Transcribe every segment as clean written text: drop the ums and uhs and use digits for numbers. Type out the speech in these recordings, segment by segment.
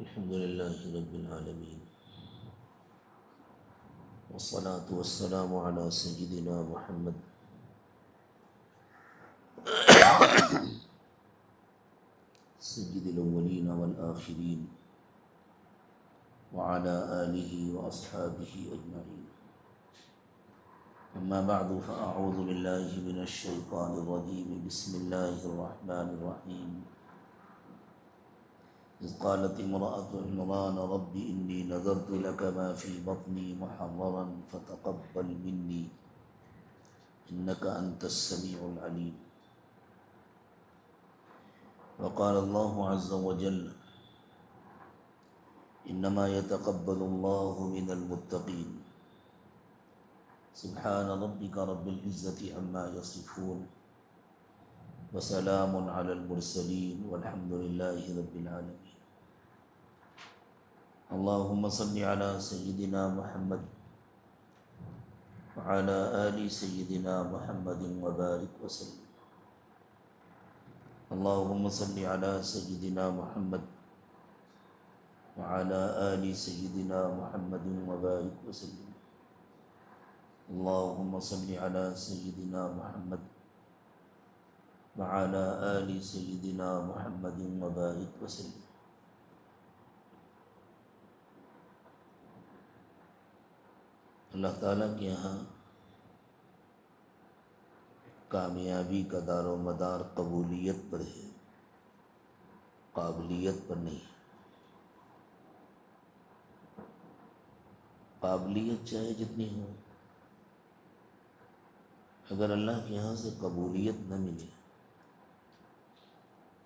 الحمد لله رب العالمين، والصلاة والسلام على سيدنا محمد سيد الأولين والآخرين وعلى آله وأصحابه أجمعين. أما بعد، فأعوذ بالله من الشيطان الرجيم. بسم الله الرحمن الرحيم. إذ قالت امرأة عمران رب إني نذرت لك ما في بطني محررا فتقبل مني إنك أنت السميع العليم. وقال الله عز وجل إنما يتقبل الله من المتقين. سبحان ربك رب العزة عما يصفون وسلام على المرسلين والحمد لله رب العالمين. اللهم صل على سيدنا محمد وعلى آل سيدنا محمد وبارك وسلم. اللهم صل على سيدنا محمد وعلى آل سيدنا محمد وبارك وسلم. اللهم صل على سيدنا محمد وعلى آل سيدنا محمد وبارك وسلم. اللہ تعالیٰ کے یہاں کامیابی کا دار و مدار قبولیت پر ہے، قابلیت پر نہیں. قابلیت چاہے جتنی ہو، اگر اللہ کے یہاں سے قبولیت نہ ملے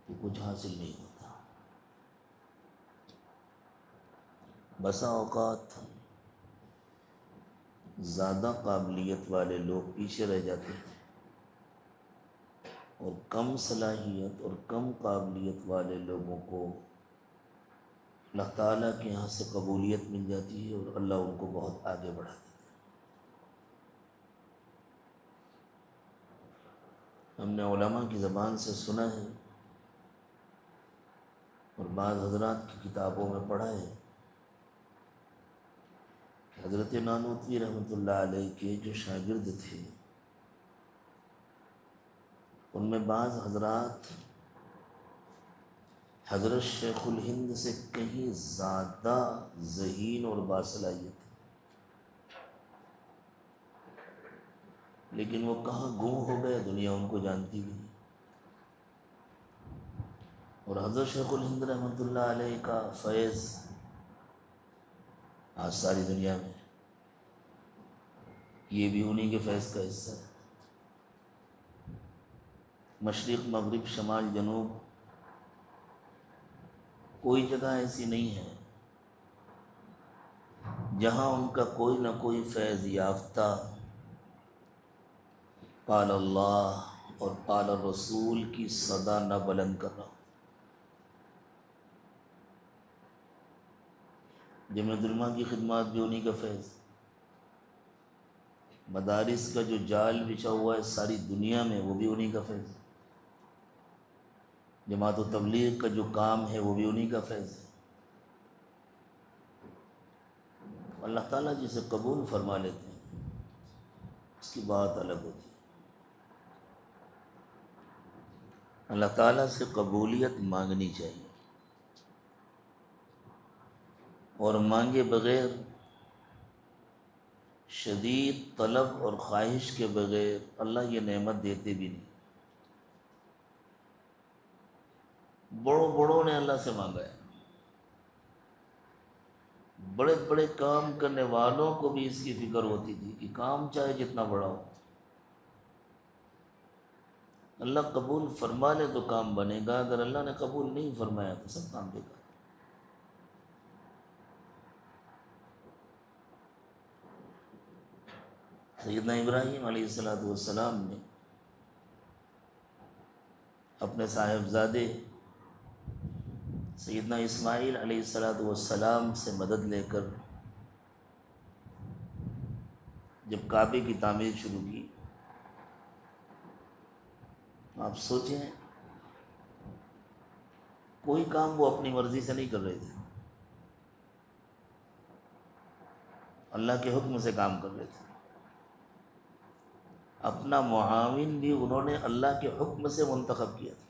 تو کچھ حاصل نہیں ہوتا. بسا اوقات زیادہ قابلیت والے لوگ پیچھے رہ جاتے ہیں اور کم صلاحیت اور کم قابلیت والے لوگوں کو اللہ تعالیٰ کے یہاں سے قبولیت مل جاتی ہے اور اللہ ان کو بہت آگے بڑھا دیتا ہے. ہم نے علماء کی زبان سے سنا ہے اور بعض حضرات کی کتابوں میں پڑھا ہے. حضرت نانوتوی رحمۃ اللہ علیہ کے جو شاگرد تھے ان میں بعض حضرات حضرت شیخ الہند سے کہیں زیادہ ذہین اور باصلاحیت تھے، لیکن وہ کہاں گم ہو گئے دنیا ان کو جانتی بھی نہیں. اور حضرت شیخ الہند رحمۃ اللہ علیہ کا فیض آج ساری دنیا میں، یہ بھی انہی کے فیض کا حصہ ہے. مشرق مغرب شمال جنوب کوئی جگہ ایسی نہیں ہے جہاں ان کا کوئی نہ کوئی فیض یافتہ قال اللہ اور قال الرسول کی صدا نہ بلند کر رہا ہو. جمعیت علماء کی خدمات بھی انہی کا فیض. مدارس کا جو جال بچھا ہوا ہے ساری دنیا میں وہ بھی انہی کا فیض. جماعت و تبلیغ کا جو کام ہے وہ بھی انہی کا فیض ہے. اللہ تعالیٰ جسے قبول فرما لیتے ہیں اس کی بات الگ ہوتی ہے. اللہ تعالیٰ سے قبولیت مانگنی چاہیے اور مانگے بغیر، شدید طلب اور خواہش کے بغیر اللہ یہ نعمت دیتے بھی نہیں. بڑوں نے اللہ سے مانگا ہے، بڑے بڑے کام کرنے والوں کو بھی اس کی فکر ہوتی تھی کہ کام چاہے جتنا بڑا ہو اللہ قبول فرما لے تو کام بنے گا، اگر اللہ نے قبول نہیں فرمایا تو سب کام بیکار. سیدنا ابراہیم علیہ السلام نے اپنے صاحبزادے سیدنا اسماعیل علیہ السلام سے مدد لے کر جب کعبے کی تعمیر شروع کی، آپ سوچیں کوئی کام وہ اپنی مرضی سے نہیں کر رہے تھے. اللہ کے حکم سے کام کر رہے تھے، اپنا معاون بھی انہوں نے اللہ کے حکم سے منتخب کیا تھا،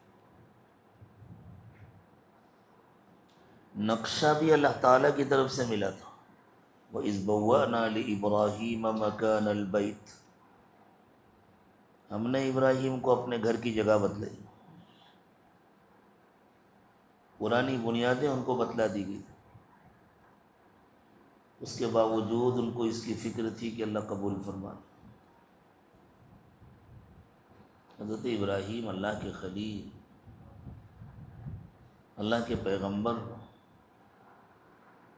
نقشہ بھی اللہ تعالیٰ کی طرف سے ملا تھا۔ وَإِذْ بَوَّأْنَا لِإِبْرَاهِيمَ مَكَانَ الْبَيْتِ، ہم نے ابراہیم کو اپنے گھر کی جگہ بتلائی، پرانی بنیادیں ان کو بتلا دی گئی، اس کے باوجود ان کو اس کی فکر تھی کہ اللہ قبول فرما لے۔ حضرت ابراہیم اللہ کے خلیل، اللہ کے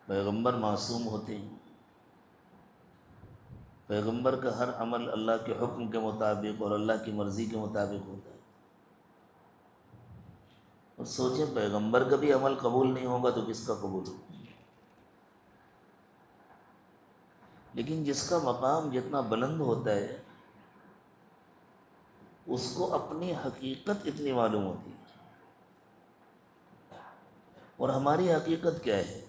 پیغمبر معصوم ہوتے ہیں، پیغمبر کا ہر عمل اللہ کے حکم کے مطابق اور اللہ کی مرضی کے مطابق ہوتا ہے۔ اور سوچیں پیغمبر کا بھی عمل قبول نہیں ہوگا تو کس کا قبول ہوگا؟ لیکن جس کا مقام جتنا بلند ہوتا ہے اس کو اپنی حقیقت اتنی معلوم ہوتی ہے۔ اور ہماری حقیقت کیا ہے؟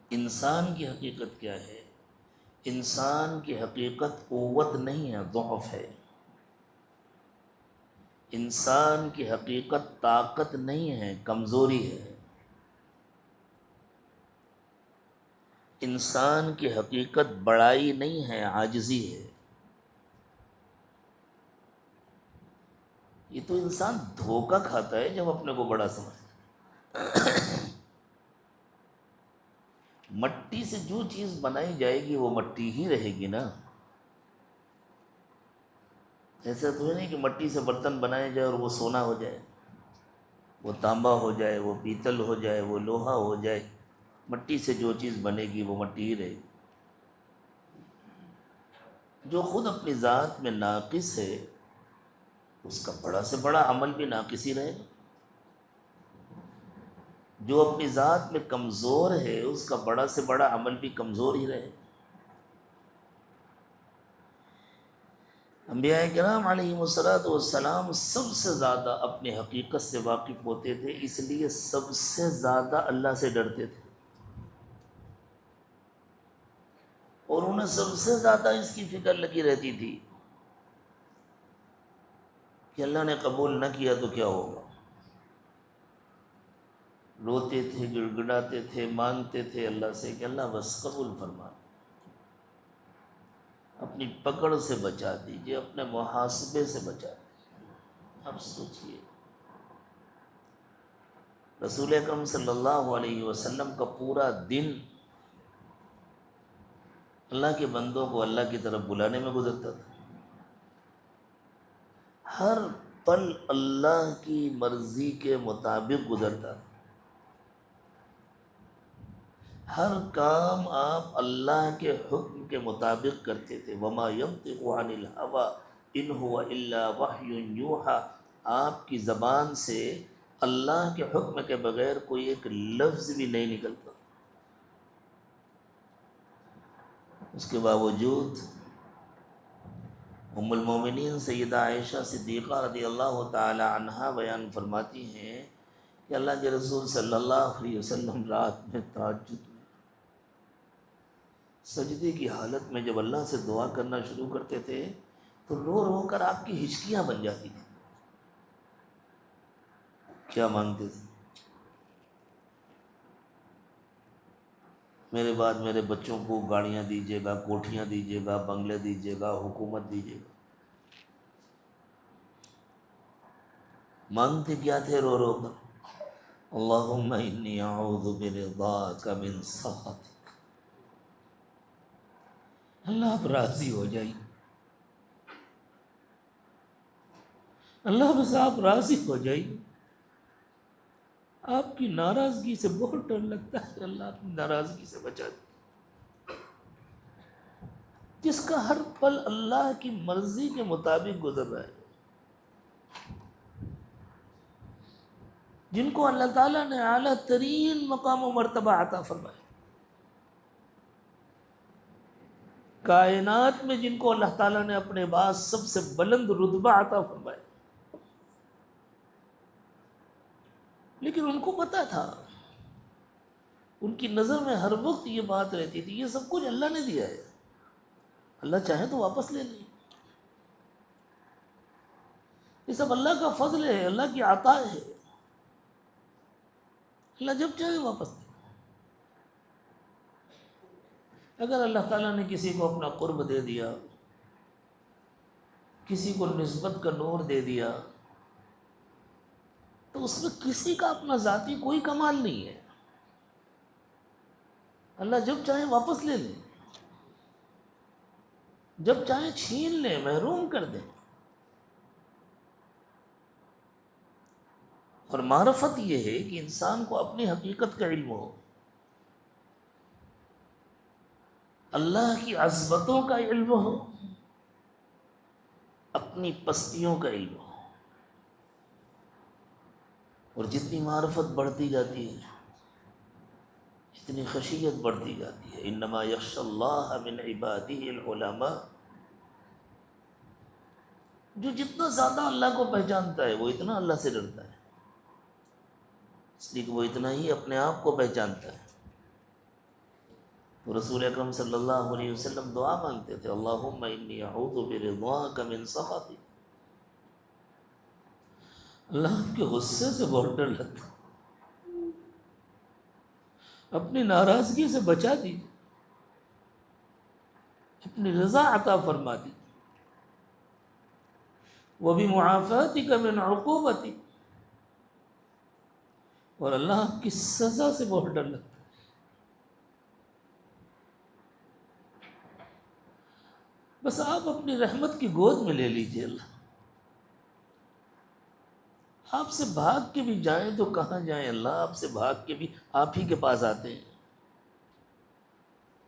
انسان کی حقیقت کیا ہے؟ انسان کی حقیقت قوت نہیں ہے، ضعف ہے۔ انسان کی حقیقت طاقت نہیں ہے، کمزوری ہے۔ انسان کی حقیقت بڑائی نہیں ہے، عاجزی ہے۔ یہ تو انسان دھوکہ کھاتا ہے جب اپنے کو بڑا سمجھتا ہے۔ مٹی سے جو چیز بنائی جائے گی وہ مٹی ہی رہے گی نا۔ ایسا تو ہے نہیں کہ مٹی سے برتن بنائے جائے اور وہ سونا ہو جائے، وہ تانبا ہو جائے، وہ پیتل ہو جائے، وہ لوہا ہو جائے۔ مٹی سے جو چیز بنے گی وہ مٹی ہی رہے گی۔ جو خود اپنی ذات میں ناقص ہے اس کا بڑا سے بڑا عمل بھی ناقص ہی رہے گا۔ جو اپنی ذات میں کمزور ہے اس کا بڑا سے بڑا عمل بھی کمزور ہی رہے گا۔ انبیاء کرام علیہم السلام سب سے زیادہ اپنی حقیقت سے واقف ہوتے تھے، اس لیے سب سے زیادہ اللہ سے ڈرتے تھے، اور انہیں سب سے زیادہ اس کی فکر لگی رہتی تھی کہ اللہ نے قبول نہ کیا تو کیا ہوگا۔ روتے تھے، گڑ گڑاتے تھے، مانگتے تھے اللہ سے کہ اللہ بس قبول فرما، اپنی پکڑ سے بچا دیجئے، اپنے محاسبے سے بچا دیجئے۔ اب سوچئے رسول اکرم صلی اللہ علیہ وسلم کا پورا دن اللہ کے بندوں کو اللہ کی طرف بلانے میں گزرتا تھا، ہر پل اللہ کی مرضی کے مطابق گزرتا تھا، ہر کام آپ اللہ کے حکم کے مطابق کرتے تھے۔ وَمَا يَنطِقُ عَنِ الْهَوَىٰ إِنْ هُوَ إِلَّا وَحْيٌ يُوحَىٰ، آپ کی زبان سے اللہ کے حکم کے بغیر کوئی ایک لفظ بھی نہیں نکلتا۔ اس کے باوجود ام المومنین سیدہ عائشہ صدیقہ رضی اللہ تعالی عنہا بیان فرماتی ہیں کہ اللہ کے رسول صلی اللہ علیہ وسلم رات میں تہجد میں سجدے کی حالت میں جب اللہ سے دعا کرنا شروع کرتے تھے تو رو رو کر آپ کی ہچکیاں بن جاتی تھیں۔ کیا مانگتے تھے؟ میرے بعد میرے بچوں کو گاڑیاں دیجیے گا، کوٹھیاں دیجیے گا، بنگلے دیجیے گا، حکومت دیجیے گا۔ مانگتے کیا تھے رو رو کر؟ اللہم انی اعوذ برضاک من سخطک، اللہ آپ راضی ہو جائیے، اللہ بس آپ راضی ہو جائیے۔ آپ کی ناراضگی سے بہت ڈر لگتا ہے، اللہ اپنی ناراضگی سے بچا دے۔ جس کا ہر پل اللہ کی مرضی کے مطابق گزر رہا ہے، جن کو اللہ تعالیٰ نے اعلیٰ ترین مقام و مرتبہ عطا فرمایا، کائنات میں جن کو اللہ تعالیٰ نے اپنے بعد سب سے بلند رتبہ عطا فرمایا، لیکن ان کو پتا تھا ان کی نظر میں ہر وقت یہ بات رہتی تھی یہ سب کچھ اللہ نے دیا ہے، اللہ چاہے تو واپس لے لیں، یہ سب اللہ کا فضل ہے، اللہ کی عطا ہے، اللہ جب چاہے واپس لے۔ اگر اللہ تعالیٰ نے کسی کو اپنا قرب دے دیا، کسی کو نسبت کا نور دے دیا، تو اس میں کسی کا اپنا ذاتی کوئی کمال نہیں ہے، اللہ جب چاہے واپس لے لیں، جب چاہے چھین لیں، محروم کر دیں۔ اور معرفت یہ ہے کہ انسان کو اپنی حقیقت کا علم ہو، اللہ کی عظمتوں کا علم ہو، اپنی پستیوں کا علم ہو۔ اور جتنی معرفت بڑھتی جاتی ہے جتنی خشیت بڑھتی جاتی ہے، انما یخشی اللہ من عبادہ العلماء، جو جتنا زیادہ اللہ کو پہچانتا ہے وہ اتنا اللہ سے ڈرتا ہے، اس لیے کہ وہ اتنا ہی اپنے آپ کو پہچانتا ہے۔ تو رسول اکرم صلی اللہ علیہ وسلم دعا مانگتے تھے، اللہم انی اعوذ برضاک من سخطک، اللہ آپ کے غصے سے بہت ڈر لگتا ہے، اپنی ناراضگی سے بچا دیجیے، اپنی رضا عطا فرما دیجیے، وبمعافاتک من عقوبتک، اور اللہ آپ کی سزا سے بہت ڈر لگتا ہے۔ بس آپ اپنی رحمت کی گود میں لے لیجئے، اللہ آپ سے بھاگ کے بھی جائیں تو کہاں جائیں، اللہ آپ سے بھاگ کے بھی آپ ہی کے پاس آتے ہیں،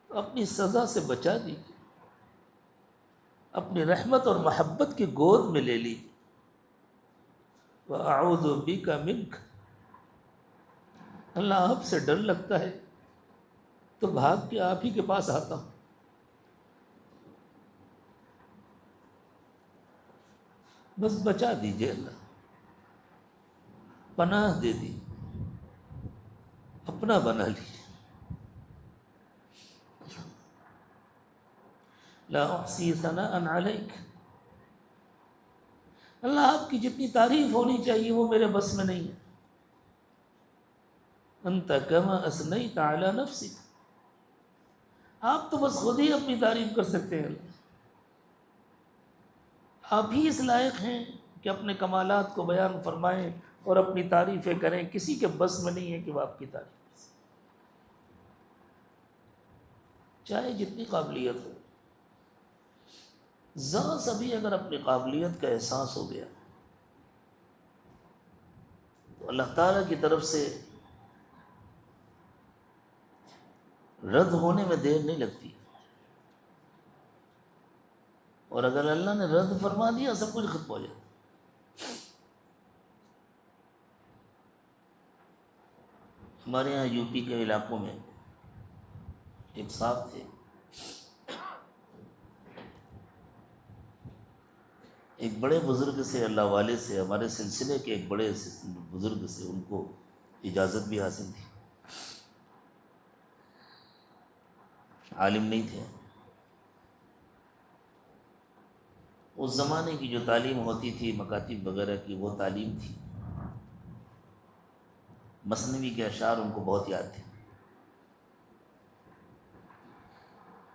اپنی سزا سے بچا دیجیے، اپنی رحمت اور محبت کی گود میں لے لیجیے۔ وَأَعُوذُ بِكَ مِنْكَ، اللہ آپ سے ڈر لگتا ہے تو بھاگ کے آپ ہی کے پاس آتا ہوں، بس بچا دیجئے، اللہ پناہ دے دی، اپنا بنا لیجیے۔ لا احصی ثناء علیک، اللہ آپ کی جتنی تعریف ہونی چاہیے وہ میرے بس میں نہیں ہے، انت کما اثنیت علی نفسک، آپ تو بس خود ہی اپنی تعریف کر سکتے ہیں، اللہ آپ ہی اس لائق ہیں کہ اپنے کمالات کو بیان فرمائیں اور اپنی تعریفیں کریں، کسی کے بس میں نہیں ہے کہ وہ آپ کی تعریف کر سکے، چاہے جتنی قابلیت ہو۔ ذرا سا بھی اگر اپنی قابلیت کا احساس ہو گیا تو اللہ تعالیٰ کی طرف سے رد ہونے میں دیر نہیں لگتی، اور اگر اللہ نے رد فرما دیا سب کچھ ختم ہو جائے۔ ہمارے یہاں یو پی کے علاقوں میں ایک صاحب تھے، ایک بڑے بزرگ سے، اللہ والے سے، ہمارے سلسلے کے ایک بڑے بزرگ سے ان کو اجازت بھی حاصل تھی، عالم نہیں تھے۔ اس زمانے کی جو تعلیم ہوتی تھی مکاتب وغیرہ کی وہ تعلیم تھی، مثنوی کے اشعار ان کو بہت یاد تھے،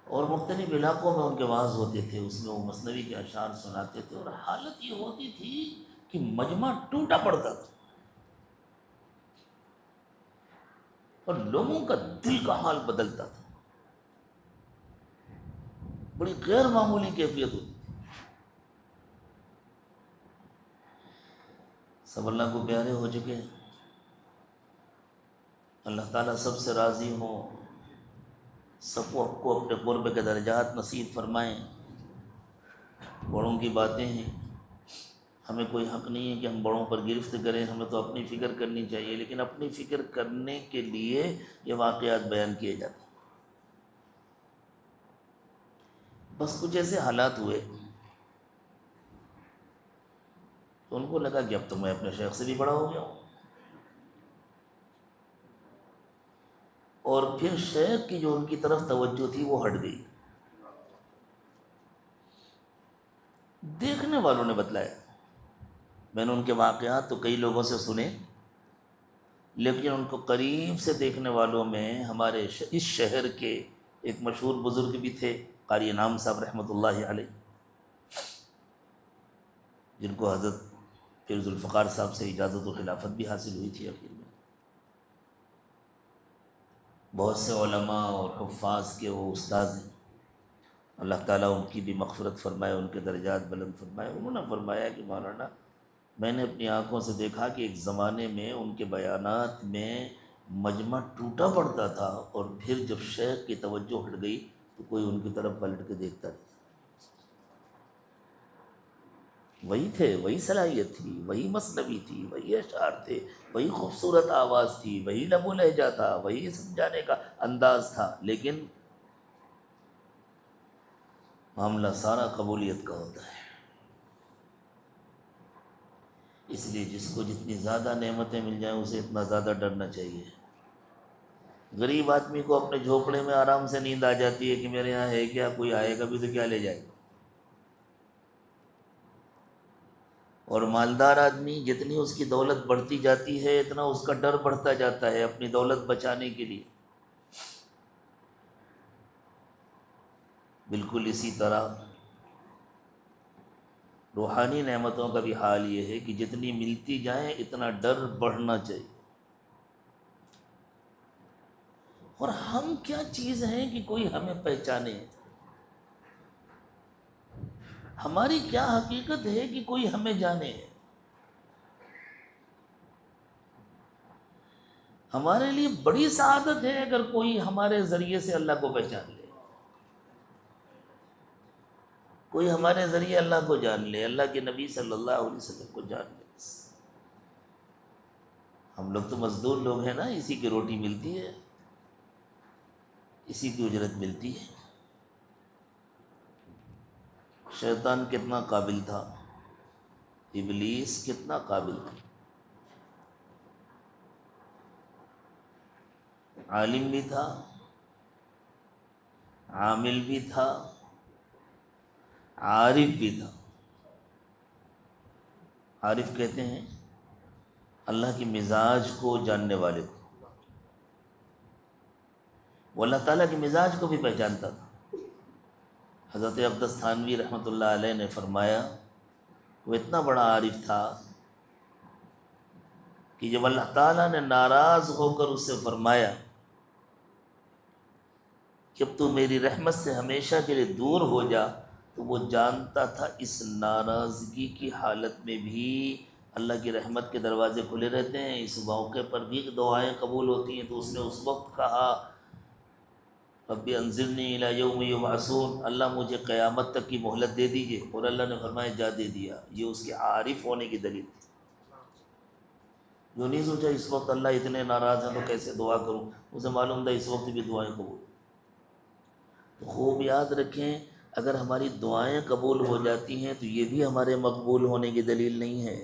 اور مختلف علاقوں میں ان کے وعظ ہوتے تھے، اس میں وہ مثنوی کے اشعار سناتے تھے، اور حالت یہ ہوتی تھی کہ مجمع ٹوٹا پڑتا تھا اور لوگوں کا دل کا حال بدلتا تھا، بڑی غیر معمولی کیفیت ہوتی تھی۔ سب اللہ کو پیارے ہو چکے ہیں، اللہ تعالیٰ سب سے راضی ہوں، سب کو اپنے قرب کے درجات نصیب فرمائیں۔ بڑوں کی باتیں ہیں، ہمیں کوئی حق نہیں ہے کہ ہم بڑوں پر گرفت کریں، ہمیں تو اپنی فکر کرنی چاہیے، لیکن اپنی فکر کرنے کے لیے یہ واقعات بیان کیے جاتے ہیں۔ بس کچھ ایسے حالات ہوئے تو ان کو لگا کہ اب تو میں اپنے شیخ سے بھی بڑا ہو گیا ہوں، اور پھر شیخ کی جو ان کی طرف توجہ تھی وہ ہٹ گئی. دیکھنے والوں نے بتلایا. میں نے ان کے واقعات تو کئی لوگوں سے سنے، لیکن ان کو قریب سے دیکھنے والوں میں ہمارے اس شہر کے ایک مشہور بزرگ بھی تھے، قاری انعام صاحب رحمۃ اللہ علیہ، جن کو حضرت پھر ذوالفقار صاحب سے اجازت و خلافت بھی حاصل ہوئی تھی آخر میں. بہت سے علماء اور حفاظ کے وہ استاذ ہیں، اللہ تعالیٰ ان کی بھی مغفرت فرمائے، ان کے درجات بلند فرمائے. انہوں نے فرمایا کہ مولانا، میں نے اپنی آنکھوں سے دیکھا کہ ایک زمانے میں ان کے بیانات میں مجمع ٹوٹا پڑتا تھا، اور پھر جب شیخ کی توجہ ہٹ گئی تو کوئی ان کی طرف پلٹ کے دیکھتا نہیں. وہی تھے، وہی صلاحیت تھی، وہی مثنوی تھی، وہی اشعار تھے، وہی خوبصورت آواز تھی، وہی لب و لہجہ تھا، وہی سمجھانے کا انداز تھا، لیکن معاملہ سارا قبولیت کا ہوتا ہے. اس لیے جس کو جتنی زیادہ نعمتیں مل جائیں اسے اتنا زیادہ ڈرنا چاہیے. غریب آدمی کو اپنے جھوپڑے میں آرام سے نیند آ جاتی ہے کہ میرے یہاں ہے کیا، کوئی آئے گا بھی تو کیا لے جائے گا. اور مالدار آدمی جتنی اس کی دولت بڑھتی جاتی ہے اتنا اس کا ڈر بڑھتا جاتا ہے اپنی دولت بچانے کے لیے. بالکل اسی طرح روحانی نعمتوں کا بھی حال یہ ہے کہ جتنی ملتی جائیں اتنا ڈر بڑھنا چاہیے. اور ہم کیا چیز ہیں کہ کوئی ہمیں پہچانے؟ ہماری کیا حقیقت ہے کہ کوئی ہمیں جانے؟ ہمارے لیے بڑی سعادت ہے اگر کوئی ہمارے ذریعے سے اللہ کو پہچان لے، کوئی ہمارے ذریعے اللہ کو جان لے، اللہ کے نبی صلی اللہ علیہ وسلم کو جان لے. ہم لوگ تو مزدور لوگ ہیں نا، اسی کی روٹی ملتی ہے، اسی کی اجرت ملتی ہے. شیطان کتنا قابل تھا، ابلیس کتنا قابل تھا. عالم بھی تھا، عامل بھی تھا، عارف بھی تھا. عارف کہتے ہیں اللہ کی مزاج کو جاننے والے کو. وہ اللہ تعالیٰ کے مزاج کو بھی پہچانتا تھا. حضرت عبدس تھانوی رحمۃ اللہ علیہ نے فرمایا وہ اتنا بڑا عارف تھا کہ جب اللہ تعالیٰ نے ناراض ہو کر اس سے فرمایا کہ اب تو میری رحمت سے ہمیشہ کے لیے دور ہو جا، تو وہ جانتا تھا اس ناراضگی کی حالت میں بھی اللہ کی رحمت کے دروازے کھلے رہتے ہیں، اس موقع پر بھی دعائیں قبول ہوتی ہیں. تو اس نے اس وقت کہا رب انظرنی الی یوم یبعثون، اللہ مجھے قیامت تک کی مہلت دے دیجئے. اور اللہ نے فرمایا جا دے دیا. یہ اس کے عارف ہونے کی دلیل تھی. جو نہیں سوچا اس وقت اللہ اتنے ناراض ہیں تو کیسے دعا کروں، اسے معلوم تھا اس وقت بھی دعائیں قبول. تو خوب یاد رکھیں، اگر ہماری دعائیں قبول ہو جاتی ہیں تو یہ بھی ہمارے مقبول ہونے کی دلیل نہیں ہے.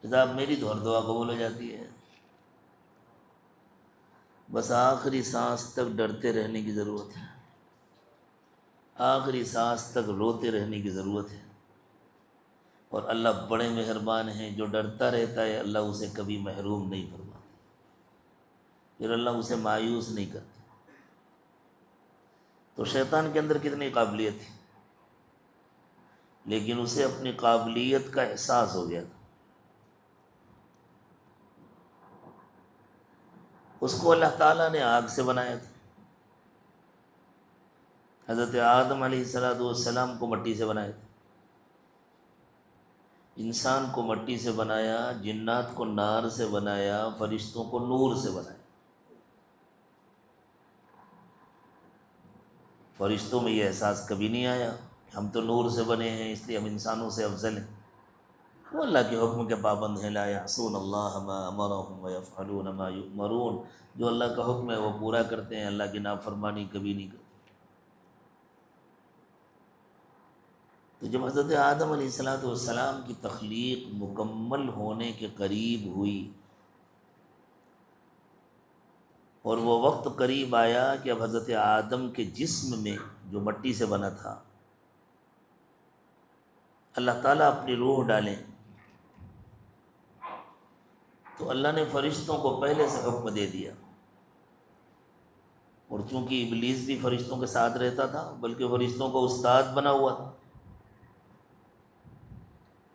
صاحب میری تو ہر دعا قبول ہو جاتی ہے، بس آخری سانس تک ڈرتے رہنے کی ضرورت ہے، آخری سانس تک روتے رہنے کی ضرورت ہے. اور اللہ بڑے مہربان ہیں، جو ڈرتا رہتا ہے اللہ اسے کبھی محروم نہیں فرماتا، پھر اللہ اسے مایوس نہیں کرتا. تو شیطان کے اندر کتنی قابلیت تھی، لیکن اسے اپنی قابلیت کا احساس ہو گیا تھا. اس کو اللہ تعالیٰ نے آگ سے بنایا تھا. حضرت آدم علیہ السلام کو مٹی سے بنایا تھا، انسان کو مٹی سے بنایا، جنات کو نار سے بنایا، فرشتوں کو نور سے بنایا. فرشتوں میں یہ احساس کبھی نہیں آیا کہ ہم تو نور سے بنے ہیں اس لیے ہم انسانوں سے افضل ہیں. وہ اللہ کے حکم کے پابند ہیں، لا یعصون اللہ ما امرهم ویفعلون ما یؤمرون. جو اللہ کا حکم ہے وہ پورا کرتے ہیں، اللہ کی نافرمانی کبھی نہیں کرتے. تو جب حضرت آدم علیہ السلام کی تخلیق مکمل ہونے کے قریب ہوئی اور وہ وقت قریب آیا کہ اب حضرت آدم کے جسم میں جو مٹی سے بنا تھا اللہ تعالیٰ اپنی روح ڈالیں، تو اللہ نے فرشتوں کو پہلے سے حکم دے دیا، اور چونکہ ابلیس بھی فرشتوں کے ساتھ رہتا تھا بلکہ فرشتوں کو استاد بنا ہوا تھا،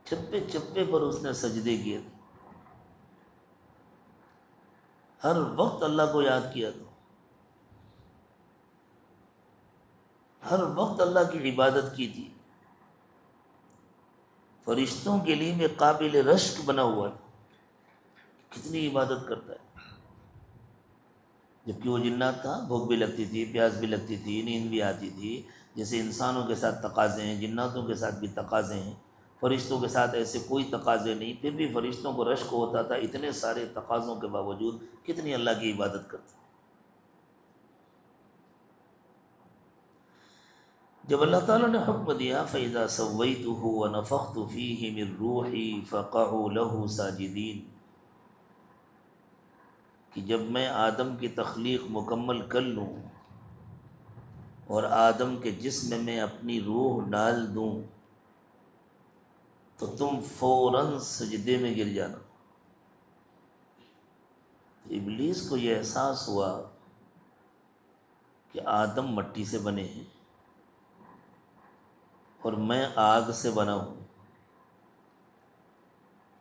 چپے چپے پر اس نے سجدے کیے تھے، ہر وقت اللہ کو یاد کیا تھا، ہر وقت اللہ کی عبادت کی تھی، فرشتوں کے لیے بھی قابل رشک بنا ہوا تھا، کتنی عبادت کرتا ہے، جبکہ وہ جنات تھا، بھوک بھی لگتی تھی، پیاس بھی لگتی تھی، نیند بھی آتی تھی، جیسے انسانوں کے ساتھ تقاضے ہیں، جناتوں کے ساتھ بھی تقاضے ہیں، فرشتوں کے ساتھ ایسے کوئی تقاضے نہیں، پھر بھی فرشتوں کو رشک ہوتا تھا، اتنے سارے تقاضوں کے باوجود کتنی اللہ کی عبادت کرتے۔ جب اللہ تعالیٰ نے حکم دیا فَإِذَا سَوَّيْتُهُ وَنَفَخْتُ فِيهِ مِن رُّوحِي فَقَعُوا لَهُ سَاجِدِينَ، کہ جب میں آدم کی تخلیق مکمل کر لوں اور آدم کے جسم میں اپنی روح ڈال دوں تو تم فوراً سجدے میں گر جانا۔ ابلیس کو یہ احساس ہوا کہ آدم مٹی سے بنے ہیں اور میں آگ سے بنا ہوں،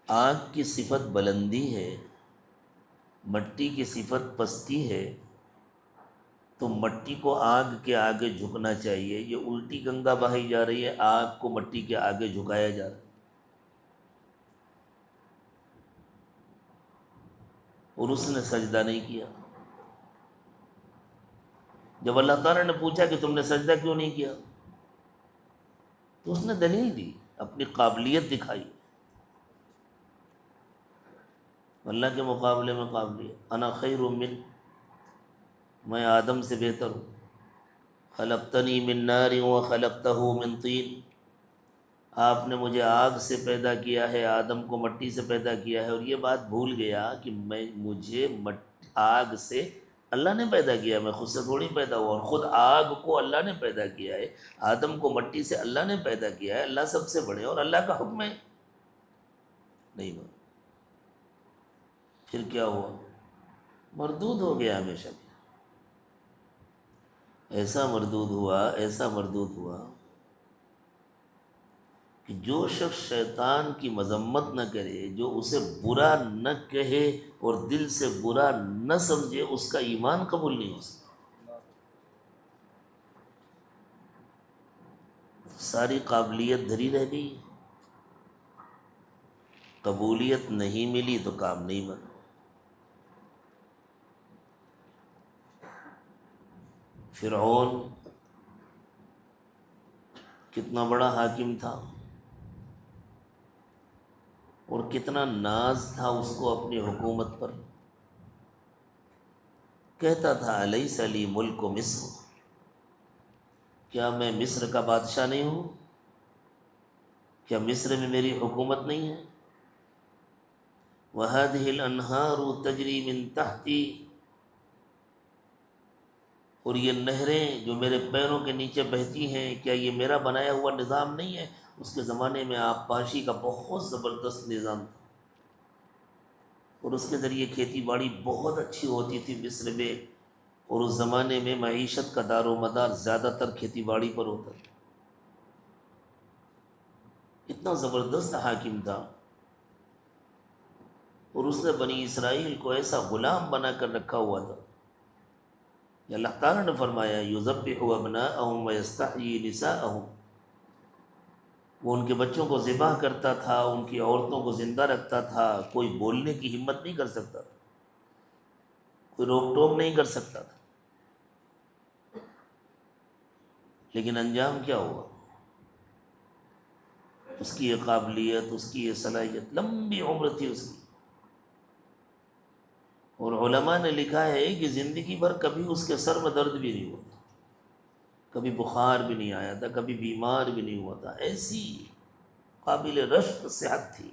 آگ کی صفت بلندی ہے، مٹی کی صفت پستی ہے، تو مٹی کو آگ کے آگے جھکنا چاہیے، یہ الٹی گنگا بہائی جا رہی ہے، آگ کو مٹی کے آگے جھکایا جا رہا ہے، اور اس نے سجدہ نہیں کیا۔ جب اللہ تعالیٰ نے پوچھا کہ تم نے سجدہ کیوں نہیں کیا، تو اس نے دلیل دی، اپنی قابلیت دکھائی، اللہ کے مقابلے میں قابلیت، انا خیر من، میں آدم سے بہتر ہوں، خلقتنی من نار وخلقتہ من طین، آپ نے مجھے آگ سے پیدا کیا ہے، آدم کو مٹی سے پیدا کیا ہے، اور یہ بات بھول گیا کہ مجھے آگ سے اللہ نے پیدا کیا، میں خود سے تھوڑی پیدا ہوا، اور خود آگ کو اللہ نے پیدا کیا ہے، آدم کو مٹی سے اللہ نے پیدا کیا ہے، اللہ سب سے بڑے، اور اللہ کا حکم ہے نہیں بات۔ پھر کیا ہوا؟ مردود ہو گیا ہمیشہ کے، ایسا مردود ہوا، ایسا مردود ہوا کہ جو شخص شیطان کی مذمت نہ کرے، جو اسے برا نہ کہے اور دل سے برا نہ سمجھے، اس کا ایمان قبول نہیں ہو سکتا۔ ساری قابلیت دھری رہ گئی، قبولیت نہیں ملی تو کام نہیں بنا۔ فرعون کتنا بڑا حاکم تھا، اور کتنا ناز تھا اس کو اپنی حکومت پر، کہتا تھا الیس لی ملک مصر، کیا میں مصر کا بادشاہ نہیں ہوں؟ کیا مصر میں میری حکومت نہیں ہے؟ وَهَذِهِ الْأَنْهَارُ تَجْرِي مِن تَحْتِي، اور یہ نہریں جو میرے پیروں کے نیچے بہتی ہیں، کیا یہ میرا بنایا ہوا نظام نہیں ہے؟ اس کے زمانے میں آبپاشی کا بہت زبردست نظام تھا، اور اس کے ذریعے کھیتی باڑی بہت اچھی ہوتی تھی مصر میں، اور اس زمانے میں معیشت کا دار و مدار زیادہ تر کھیتی باڑی پر ہوتا تھا، اتنا زبردست حاکم تھا، اور اس نے بنی اسرائیل کو ایسا غلام بنا کر رکھا ہوا تھا کہ اللہ تعالیٰ نے فرمایا یذبح ابناءهم ویستحیی نساءهم، وہ ان کے بچوں کو ذبح کرتا تھا، ان کی عورتوں کو زندہ رکھتا تھا، کوئی بولنے کی ہمت نہیں کر سکتا تھا، کوئی روک ٹوک نہیں کر سکتا تھا، لیکن انجام کیا ہوا؟ اس کی یہ قابلیت، اس کی یہ صلاحیت، لمبی عمر تھی اس کی، اور علماء نے لکھا ہے کہ زندگی بھر کبھی اس کے سر میں درد بھی نہیں ہوا تھا، کبھی بخار بھی نہیں آیا تھا، کبھی بیمار بھی نہیں ہوا تھا، ایسی قابل رشک صحت تھی،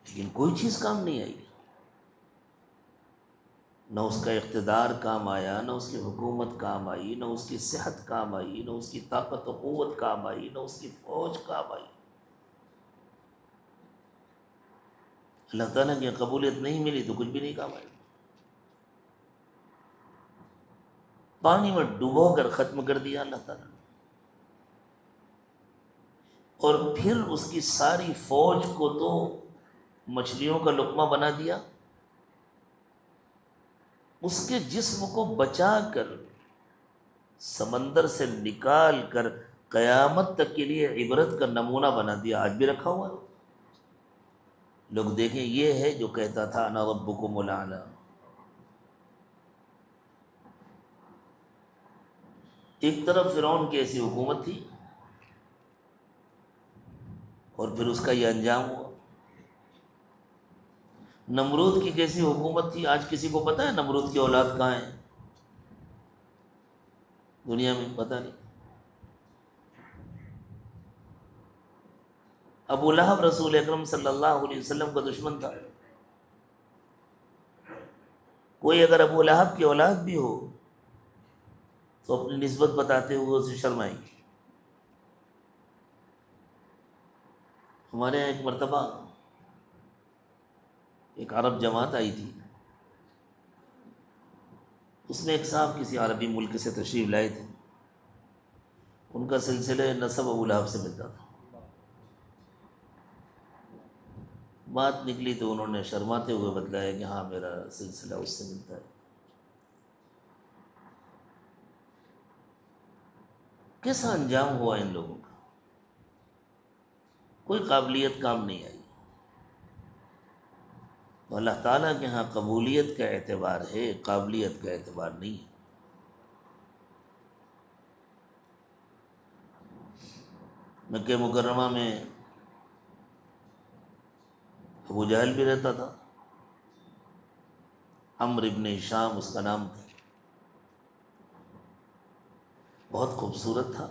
لیکن کوئی چیز کام نہیں آئی۔ نہ اس کا اقتدار کام آیا، نہ اس کی حکومت کام آئی، نہ اس کی صحت کام آئی، نہ اس کی طاقت و قوت کام آئی، نہ اس کی فوج کام آئی۔ اللہ تعالیٰ کی قبولیت نہیں ملی تو کچھ بھی نہیں کام آئے۔ پانی میں ڈبو کر ختم کر دیا اللہ تعالیٰ نے، اور پھر اس کی ساری فوج کو تو مچھلیوں کا لقمہ بنا دیا، اس کے جسم کو بچا کر سمندر سے نکال کر قیامت تک کے لیے عبرت کا نمونہ بنا دیا، آج بھی رکھا ہوا ہے۔ لوگ دیکھیں، یہ ہے جو کہتا تھا انا ربکم الاعلی۔ ایک طرف فرعون کی ایسی حکومت تھی، اور پھر اس کا یہ انجام ہوا۔ نمرود کی کیسی حکومت تھی، آج کسی کو پتہ ہے نمرود کی اولاد کہاں ہے دنیا میں؟ پتہ نہیں۔ ابو لہب رسول اکرم صلی اللہ علیہ وسلم کا دشمن تھا۔ کوئی اگر ابو لہب کی اولاد بھی ہو تو اپنی نسبت بتاتے ہوئے اسے شرم آئی۔ ہمارے یہاں ایک مرتبہ ایک عرب جماعت آئی تھی، اس میں ایک صاحب کسی عربی ملک سے تشریف لائے تھے، ان کا سلسلہ نسب ابو لہب سے ملتا تھا۔ بات نکلی تو انہوں نے شرماتے ہوئے بتلایا کہ ہاں میرا سلسلہ اس سے ملتا ہے۔ کیسا انجام ہوا ان لوگوں کا، کوئی قابلیت کام نہیں آئی۔ تو اللہ تعالیٰ کے ہاں قبولیت کا اعتبار ہے، قابلیت کا اعتبار نہیں ہے۔ مکہ مکرمہ میں ابو جہل بھی رہتا تھا، عمرو ابن ہشام اس کا نام تھا، بہت خوبصورت تھا،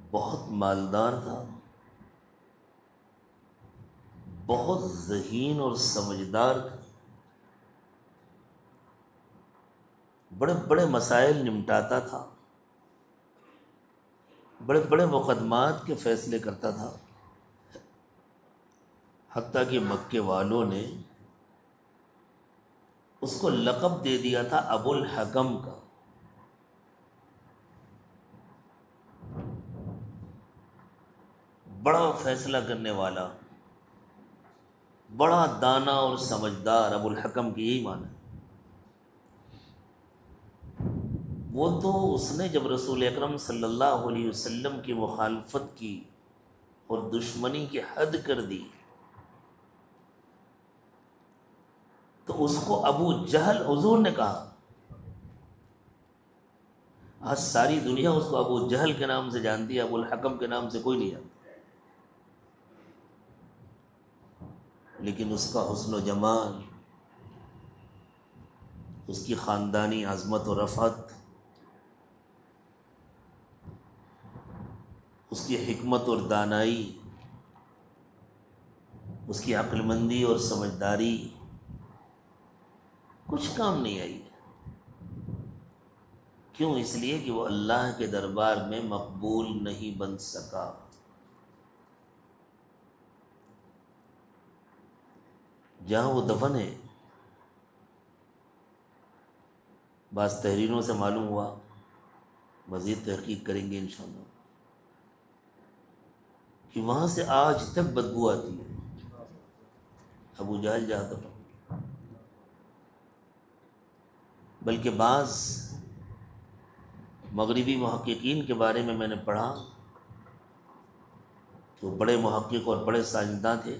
بہت مالدار تھا، بہت ذہین اور سمجھدار تھا، بڑے بڑے مسائل نمٹاتا تھا، بڑے بڑے مقدمات کے فیصلے کرتا تھا، حتیٰ کہ مکے والوں نے اس کو لقب دے دیا تھا ابو الحکم کا۔ بڑا فیصلہ کرنے والا، بڑا دانا اور سمجھدار، ابو الحکم کی یہی معنی ہے۔ وہ تو اس نے جب رسول اکرم صلی اللہ علیہ وسلم کی مخالفت کی اور دشمنی کی حد کر دی تو اس کو ابو جہل حضور نے کہا۔ آج ساری دنیا اس کو ابو جہل کے نام سے جانتی ہے، ابو الحکم کے نام سے کوئی نہیں جانتا۔ لیکن اس کا حسن و جمال، اس کی خاندانی عظمت و رفعت، اس کی حکمت اور دانائی، اس کی عقل مندی اور سمجھداری کچھ کام نہیں آئی۔ کیوں؟ اس لیے کہ وہ اللہ کے دربار میں مقبول نہیں بن سکا۔ جہاں وہ دفن ہے، بعض تحریروں سے معلوم ہوا، مزید تحقیق کریں گے انشاءاللہ، کہ وہاں سے آج تک بدبو آتی ہے ابو جہل جہاں دفن۔ بلکہ بعض مغربی محققین کے بارے میں نے پڑھا، تو بڑے محقق اور بڑے سائنسداں تھے،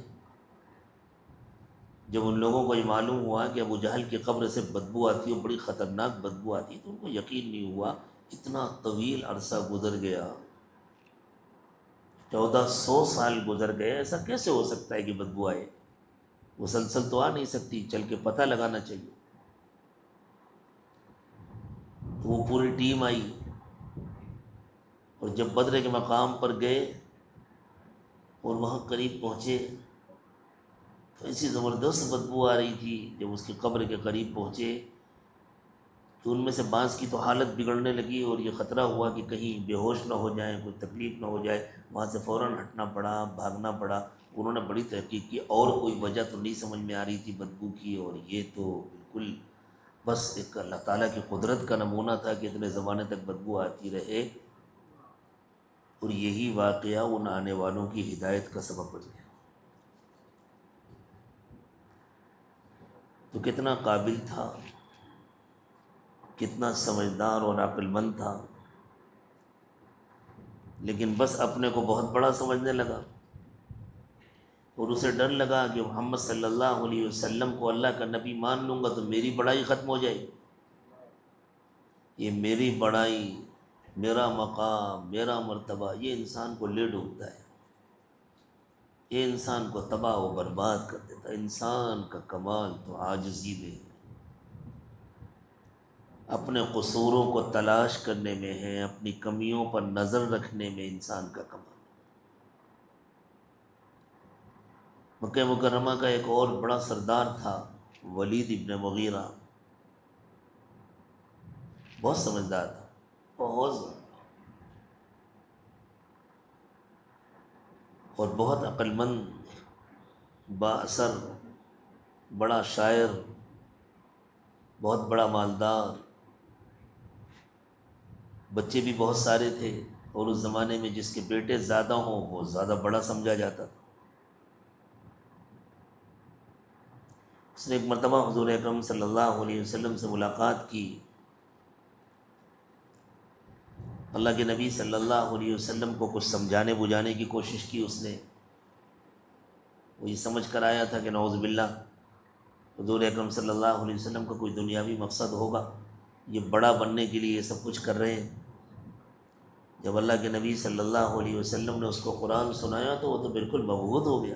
جب ان لوگوں کو یہ معلوم ہوا کہ ابو جہل کی قبر سے بدبو آتی ہے، بڑی خطرناک بدبو آتی ہے، تو ان کو یقین نہیں ہوا۔ اتنا طویل عرصہ گزر گیا، 1400 سال گزر گئے، ایسا کیسے ہو سکتا ہے کہ بدبو آئے؟ مسلسل تو آ نہیں سکتی، چل کے پتہ لگانا چاہیے۔ تو وہ پوری ٹیم آئی، اور جب بدر کے مقام پر گئے اور وہاں قریب پہنچے تو ایسی زبردست بدبو آ رہی تھی. جب اس کی قبر کے قریب پہنچے تو ان میں سے بعض کی تو حالت بگڑنے لگی اور یہ خطرہ ہوا کہ کہیں بے ہوش نہ ہو جائیں، کوئی تکلیف نہ ہو جائے. وہاں سے فوراً ہٹنا پڑا، بھاگنا پڑا. انہوں نے بڑی تحقیق کی اور کوئی وجہ تو نہیں سمجھ میں آ رہی تھی بدبو کی، اور یہ تو بالکل بس ایک اللہ تعالیٰ کی قدرت کا نمونہ تھا کہ اتنے زمانے تک بدبو آتی رہے. اور یہی واقعہ ان آنے والوں کی ہدایت کا سبب بن گیا. تو کتنا قابل تھا، کتنا سمجھدار اور عقل مند تھا، لیکن بس اپنے کو بہت بڑا سمجھنے لگا. اور اسے ڈر لگا کہ محمد صلی اللہ علیہ وسلم کو اللہ کا نبی مان لوں گا تو میری بڑائی ختم ہو جائے گی. یہ میری بڑائی، میرا مقام، میرا مرتبہ، یہ انسان کو لے ڈوبتا ہے، یہ انسان کو تباہ و برباد کر دیتا ہے. انسان کا کمال تو عاجزی میں ہے، اپنے قصوروں کو تلاش کرنے میں ہے، اپنی کمیوں پر نظر رکھنے میں انسان کا کمال. مکہ مکرمہ کا ایک اور بڑا سردار تھا ولید ابن مغیرہ، بہت سمجھدار تھا، بہت، اور بہت عقل مند، با اثر، بڑا شاعر، بہت بڑا مالدار. بچے بھی بہت سارے تھے، اور اس زمانے میں جس کے بیٹے زیادہ ہوں وہ زیادہ بڑا سمجھا جاتا تھا. اس نے ایک مرتبہ حضور اکرم صلی اللہ علیہ وسلم سے ملاقات کی. اللہ کے نبی صلی اللہ علیہ وسلم کو کچھ سمجھانے بجھانے کی کوشش کی اس نے. وہ یہ سمجھ کر آیا تھا کہ نعوذ باللہ حضور اکرم صلی اللہ علیہ وسلم کا کوئی دنیاوی مقصد ہوگا، یہ بڑا بننے کے لیے یہ سب کچھ کر رہے ہیں. جب اللہ کے نبی صلی اللہ علیہ وسلم نے اس کو قرآن سنایا تو وہ تو بالکل مبہوت ہو گیا.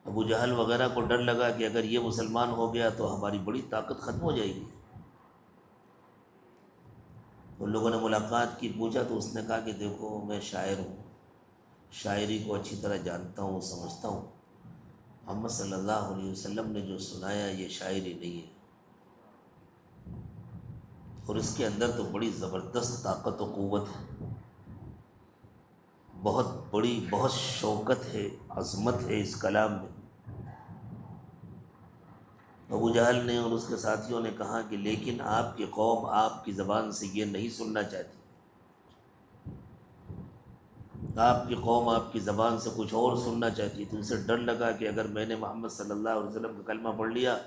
ابو جہل وغیرہ کو ڈر لگا کہ اگر یہ مسلمان ہو گیا تو ہماری بڑی طاقت ختم ہو جائے گی. ان لوگوں نے ملاقات کی، پوچھا تو اس نے کہا کہ دیکھو میں شاعر ہوں، شاعری کو اچھی طرح جانتا ہوں، سمجھتا ہوں. محمد صلی اللہ علیہ وسلم نے جو سنایا یہ شاعری نہیں ہے، اور اس کے اندر تو بڑی زبردست طاقت و قوت ہے، بہت بڑی، بہت شوکت ہے، عظمت ہے اس کلام میں. ابو جہل نے اور اس کے ساتھیوں نے کہا کہ لیکن آپ کی قوم آپ کی زبان سے یہ نہیں سننا چاہتی، آپ کی قوم آپ کی زبان سے کچھ اور سننا چاہتی. تو اسے ڈر لگا کہ اگر میں نے محمد صلی اللہ علیہ وسلم کا کلمہ پڑھ لیا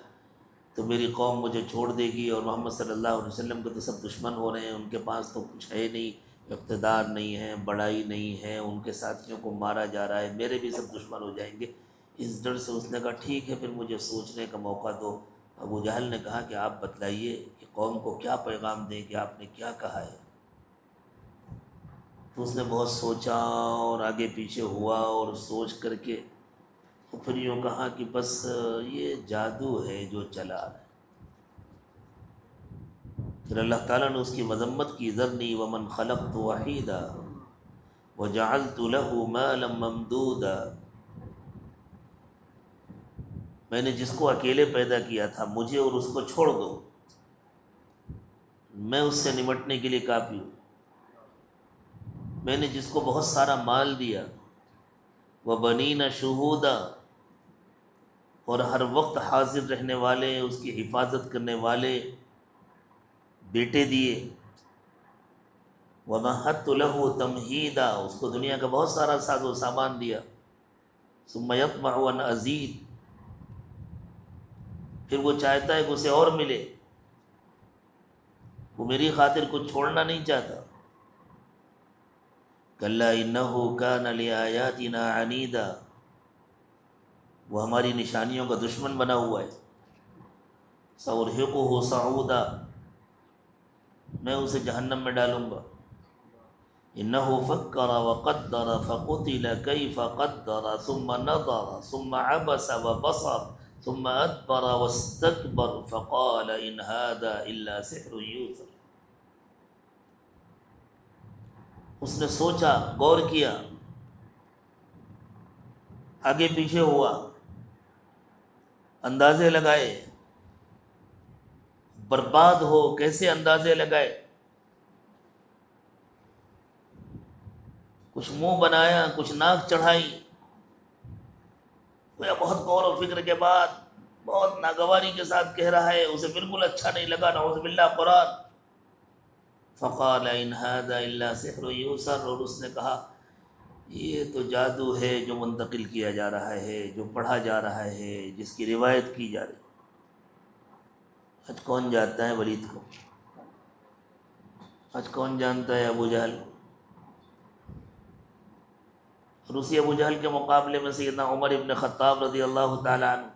تو میری قوم مجھے چھوڑ دے گی، اور محمد صلی اللہ علیہ وسلم کے تو سب دشمن ہو رہے ہیں، ان کے پاس تو کچھ ہے نہیں، اقتدار نہیں ہے، بڑائی نہیں ہے، ان کے ساتھیوں کو مارا جا رہا ہے، میرے بھی سب دشمن ہو جائیں گے. اس ڈر سے اس نے کہا ٹھیک ہے پھر مجھے سوچنے کا موقع دو. ابو جہل نے کہا کہ آپ بتلائیے کہ قوم کو کیا پیغام دیں کہ آپ نے کیا کہا ہے. تو اس نے بہت سوچا اور آگے پیچھے ہوا، اور سوچ کر کے پھر یوں کہا کہ بس یہ جادو ہے جو چلا ہے. پھر اللہ تعالیٰ نے اس کی مذمت کی، ذرنی ومن خلقت وحیدا وجعلت له مالا ممدودا. میں نے جس کو اکیلے پیدا کیا تھا مجھے اور اس کو چھوڑ دو، میں اس سے نمٹنے کے لیے کافی ہوں. میں نے جس کو بہت سارا مال دیا، وبنین شہودا، اور ہر وقت حاضر رہنے والے، اس کی حفاظت کرنے والے بیٹے دیے. ومہدت له تمہیدا، اس کو دنیا کا بہت سارا ساز و سامان دیا. ثم یطمع ان ازید، پھر وہ چاہتا ہے کہ اسے اور ملے، وہ میری خاطر کچھ چھوڑنا نہیں چاہتا. کلا انہ کان لآیاتنا عنیدا، وہ ہماری نشانیوں کا دشمن بنا ہوا ہے. سأرہقہ صعودا، میں اسے جہنم میں ڈالوں گا. انہ فکر وقدر فقتل کیف قدر ثم نظر ثم عبس وبصر ثم ادبر واستکبر فقال ان هذا الا سحر یوثر. اس نے سوچا، غور کیا، آگے پیچھے ہوا، اندازے لگائے، برباد ہو کیسے اندازے لگائے، کچھ منہ بنایا، کچھ ناک چڑھائی، گویا بہت غور و فکر کے بعد بہت ناگواری کے ساتھ کہہ رہا ہے، اسے بالکل اچھا نہیں لگا، نعوذ باللہ قرآن. فقال ان هذا الا سحر یؤثر، اور اس نے کہا یہ تو جادو ہے جو منتقل کیا جا رہا ہے، جو پڑھا جا رہا ہے، جس کی روایت کی جا رہی ہے. آج کون جانتا ہے ولید کو؟ آج کون جانتا ہے ابو جہل؟ اور اسی ابو جہل کے مقابلے میں سیدنا عمر ابن خطاب رضی اللہ تعالی عنہ،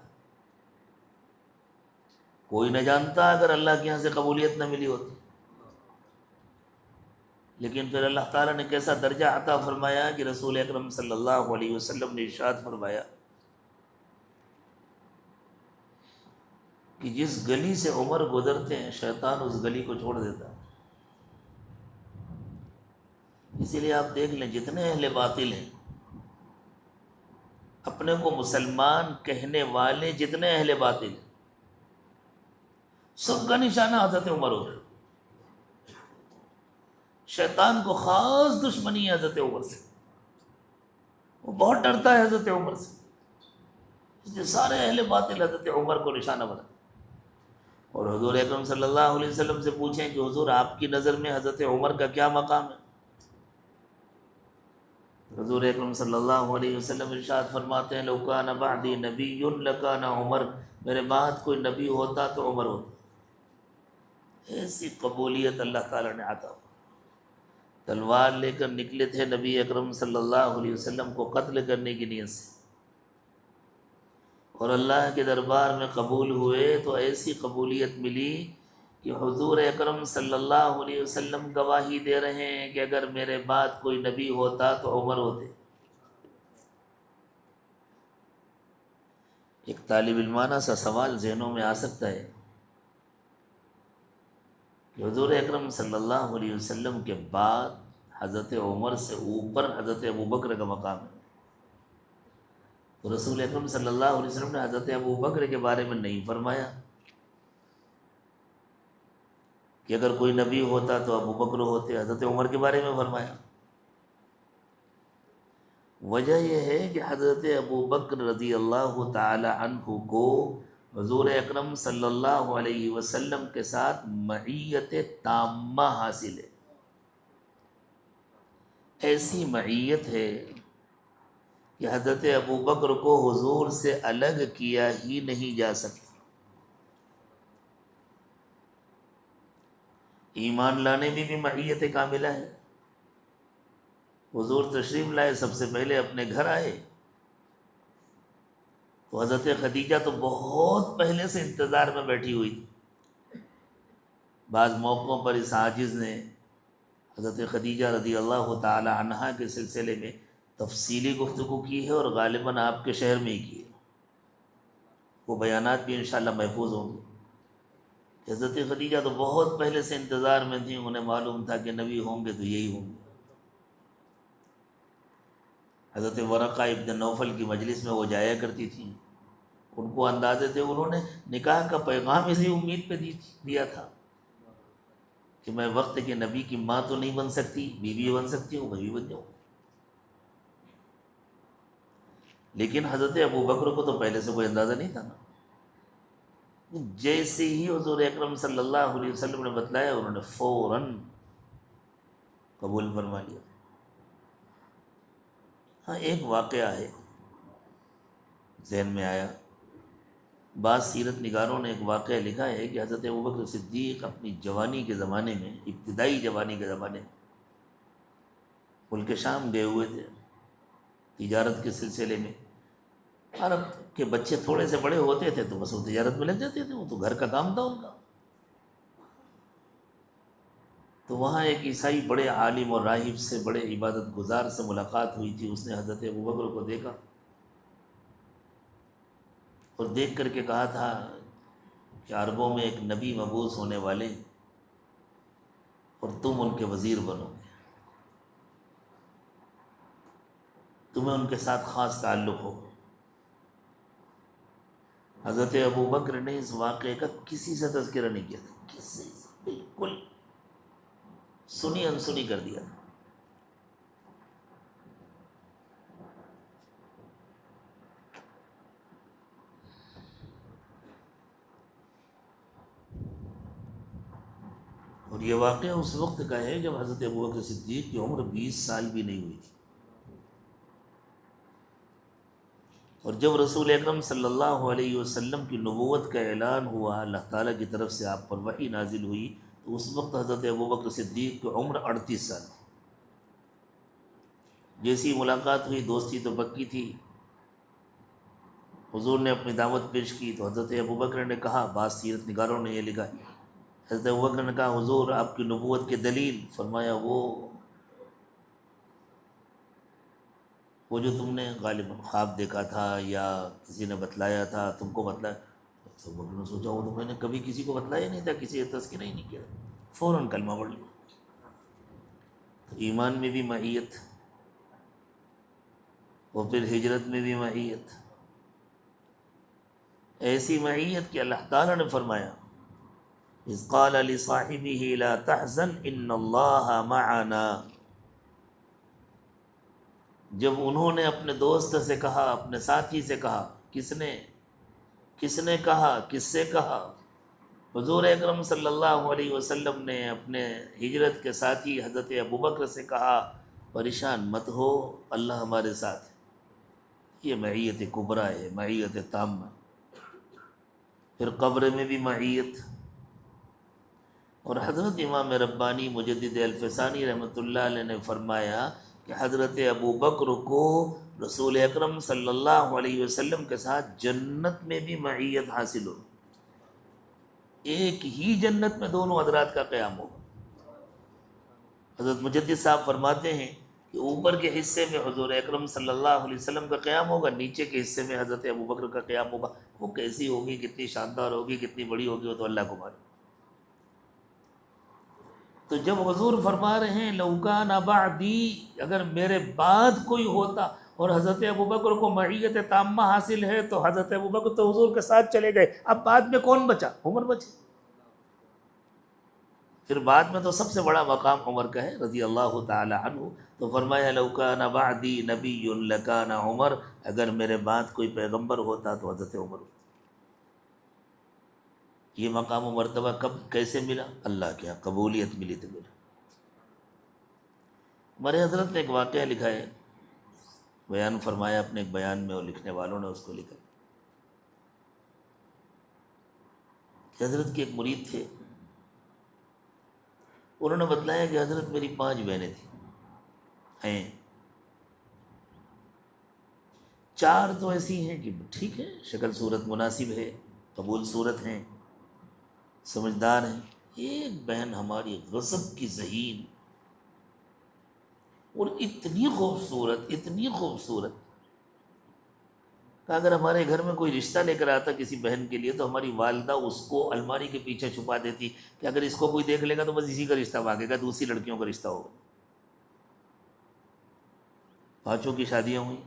کوئی نہ جانتا اگر اللہ کے یہاں سے قبولیت نہ ملی ہوتی. لیکن پھر اللہ تعالیٰ نے کیسا درجہ عطا فرمایا کہ رسول اکرم صلی اللہ علیہ وسلم نے ارشاد فرمایا کہ جس گلی سے عمر گزرتے ہیں شیطان اس گلی کو چھوڑ دیتا ہے. اسی لیے آپ دیکھ لیں جتنے اہل باطل ہیں، اپنے کو مسلمان کہنے والے جتنے اہل باطل ہیں، سب کا نشانہ حضرت عمر ہوتا ہے. شیطان کو خاص دشمنی ہے حضرت عمر سے، وہ بہت ڈرتا ہے حضرت عمر سے، اس لیے سارے اہل باطل حضرت عمر کو نشانہ بنا. اور حضور اکرم صلی اللہ علیہ وسلم سے پوچھیں کہ حضور آپ کی نظر میں حضرت عمر کا کیا مقام ہے؟ حضور اکرم صلی اللہ علیہ وسلم ارشاد فرماتے ہیں لو کان بعدی نبی لکان عمر، میرے بعد کوئی نبی ہوتا تو عمر ہوتا. ایسی قبولیت اللہ تعالیٰ نے عطا. تلوار لے کر نکلے تھے نبی اکرم صلی اللہ علیہ وسلم کو قتل کرنے کی نیت سے، اور اللہ کے دربار میں قبول ہوئے تو ایسی قبولیت ملی کہ حضور اکرم صلی اللہ علیہ وسلم گواہی دے رہے ہیں کہ اگر میرے بعد کوئی نبی ہوتا تو عمر ہوتے. ایک طالب علمانہ سا سوال ذہنوں میں آ سکتا ہے کہ حضور اکرم صلی اللہ علیہ وسلم کے بعد حضرت عمر سے اوپر حضرت ابوبکر کا مقام ہے، تو رسول اکرم صلی اللہ علیہ وسلم نے حضرت ابوبکر کے بارے میں نہیں فرمایا کہ اگر کوئی نبی ہوتا تو ابوبکر ہوتے، حضرت عمر کے بارے میں فرمایا. وجہ یہ ہے کہ حضرت ابوبکر رضی اللہ تعالی عنہ کو حضور اکرم صلی اللہ علیہ وسلم کے ساتھ معیت تامہ حاصل ہے. ایسی معیت ہے کہ حضرت ابوبکر کو حضور سے الگ کیا ہی نہیں جا سکتا. ایمان لانے میں بھی معیت کاملہ ہے. حضور تشریف لائے، سب سے پہلے اپنے گھر آئے تو حضرت خدیجہ تو بہت پہلے سے انتظار میں بیٹھی ہوئی تھی. بعض موقعوں پر اس عاجز نے حضرت خدیجہ رضی اللہ تعالی عنہا کے سلسلے میں تفصیلی گفتگو کی ہے، اور غالباً آپ کے شہر میں ہی کی ہے. وہ بیانات بھی انشاءاللہ محفوظ ہوں گے کہ حضرت خدیجہ تو بہت پہلے سے انتظار میں تھیں، انہیں معلوم تھا کہ نبی ہوں گے تو یہی ہوں گے. حضرت ورقہ ابن نوفل کی مجلس میں وہ جایا کرتی تھیں، ان کو اندازے تھے، انہوں نے نکاح کا پیغام اسی امید پہ دیا تھا کہ میں وقت کے نبی کی ماں تو نہیں بن سکتی، بیوی بن سکتی ہوں، بیوی بن جاؤں. لیکن حضرت ابوبکر کو تو پہلے سے کوئی اندازہ نہیں تھا نا. جیسے ہی حضور اکرم صلی اللہ علیہ وسلم نے بتلایا انہوں نے فوراً قبول فرما لیا. ہاں ایک واقعہ ہے ذہن میں آیا، بعض سیرت نگاروں نے ایک واقعہ لکھا ہے کہ حضرت ابوبکر صدیق اپنی جوانی کے زمانے میں، ابتدائی جوانی کے زمانے میں ملک شام گئے ہوئے تھے تجارت کے سلسلے میں. عرب کے بچے تھوڑے سے بڑے ہوتے تھے تو بس وہ تجارت میں لگ جاتے تھے، وہ تو گھر کا کام تھا ان کا. تو وہاں ایک عیسائی بڑے عالم اور راہب سے، بڑے عبادت گزار سے ملاقات ہوئی تھی. اس نے حضرت ابوبکر کو دیکھا اور دیکھ کر کے کہا تھا کہ عربوں میں ایک نبی مبعوث ہونے والے ہیں اور تم ان کے وزیر بنو گے، تمہیں ان کے ساتھ خاص تعلق ہو. حضرت ابو بکر نے اس واقعے کا کسی سے تذکرہ نہیں کیا تھا، کسی سے، بالکل سنی انسنی کر دیا تھا۔ اور یہ واقعہ اس وقت کا ہے جب حضرت ابوبکر صدیق کی عمر 20 سال بھی نہیں ہوئی تھی، اور جب رسول اکرم صلی اللہ علیہ وسلم کی نبوت کا اعلان ہوا، اللہ تعالیٰ کی طرف سے آپ پر وحی نازل ہوئی، تو اس وقت حضرت ابوبکر صدیق کی عمر 38 سال تھی۔ جیسی ملاقات ہوئی، دوستی تو پکی تھی، حضور نے اپنی دعوت پیش کی تو حضرت ابوبکر نے کہا، بعض سیرت نگاروں نے یہ لکھا ہے، حضرت ابوبکر نے کہا حضور آپ کی نبوت کی دلیل، فرمایا وہ جو تم نے غالباً خواب دیکھا تھا یا کسی نے بتلایا تھا، تم کو بتلایا۔ تو ابوبکر نے سوچا وہ تو میں نے کبھی کسی کو بتلایا نہیں تھا، کسی سے تذکرہ ہی نہیں کیا، فوراً کلمہ پڑھ لیا۔ تو ایمان میں بھی معیت، اور پھر ہجرت میں بھی معیت، ایسی معیت کہ اللہ تعالیٰ نے فرمایا اذ قال لصاحبه لا تحزن ان اللہ معنا، جب انہوں نے اپنے دوست سے کہا، اپنے ساتھی سے کہا، کس نے کہا، کس سے کہا؟ حضور اکرم صلی اللہ علیہ وسلم نے اپنے ہجرت کے ساتھی حضرت ابوبکر سے کہا پریشان مت ہو، اللہ ہمارے ساتھ ہے۔ یہ معیت کبریٰ ہے، معیت تامہ۔ پھر قبر میں بھی معیت، اور حضرت امام ربانی مجدد الفسانی رحمۃ اللہ علیہ نے فرمایا کہ حضرت ابو بکر کو رسول اکرم صلی اللہ علیہ وسلم کے ساتھ جنت میں بھی معیت حاصل ہو، ایک ہی جنت میں دونوں حضرات کا قیام ہوگا۔ حضرت مجدد صاحب فرماتے ہیں کہ اوپر کے حصے میں حضور اکرم صلی اللہ علیہ وسلم کا قیام ہوگا، نیچے کے حصے میں حضرت ابو بکر کا قیام ہوگا۔ وہ کیسی ہوگی، کتنی شاندار ہوگی، کتنی بڑی ہوگی، وہ تو اللہ کو معلوم۔ تو جب حضور فرما رہے ہیں لو کان بعدی، اگر میرے بعد کوئی ہوتا، اور حضرت ابوبکر کو معیت تامہ حاصل ہے، تو حضرت ابوبکر تو حضور کے ساتھ چلے گئے، اب بعد میں کون بچا؟ عمر بچے۔ پھر بعد میں تو سب سے بڑا مقام عمر کا ہے رضی اللہ تعالی عنہ، تو فرمایا لو کان بعدی نبی لکان عمر، اگر میرے بعد کوئی پیغمبر ہوتا تو حضرت عمر ہوتا۔ یہ مقام و مرتبہ کب کیسے ملا؟ اللہ کے یہاں قبولیت ملی تو ملا۔ ہمارے حضرت نے ایک واقعہ لکھا ہے، بیان فرمایا اپنے ایک بیان میں، اور لکھنے والوں نے اس کو لکھا کہ حضرت کے ایک مرید تھے، انہوں نے بتلایا کہ حضرت میری 5 بہنیں تھیں، ہیں 4 تو ایسی ہیں کہ ٹھیک ہے، شکل صورت مناسب ہے، قبول صورت ہیں، سمجھدار ہیں، ایک بہن ہماری غضب کی ذہین، اور اتنی خوبصورت، اتنی خوبصورت کہ اگر ہمارے گھر میں کوئی رشتہ لے کر آتا کسی بہن کے لیے، تو ہماری والدہ اس کو الماری کے پیچھے چھپا دیتی کہ اگر اس کو کوئی دیکھ لے گا تو بس اسی کا رشتہ بھاگے گا، دوسری لڑکیوں کا رشتہ ہوگا۔ 5 کی شادیاں ہوئیں،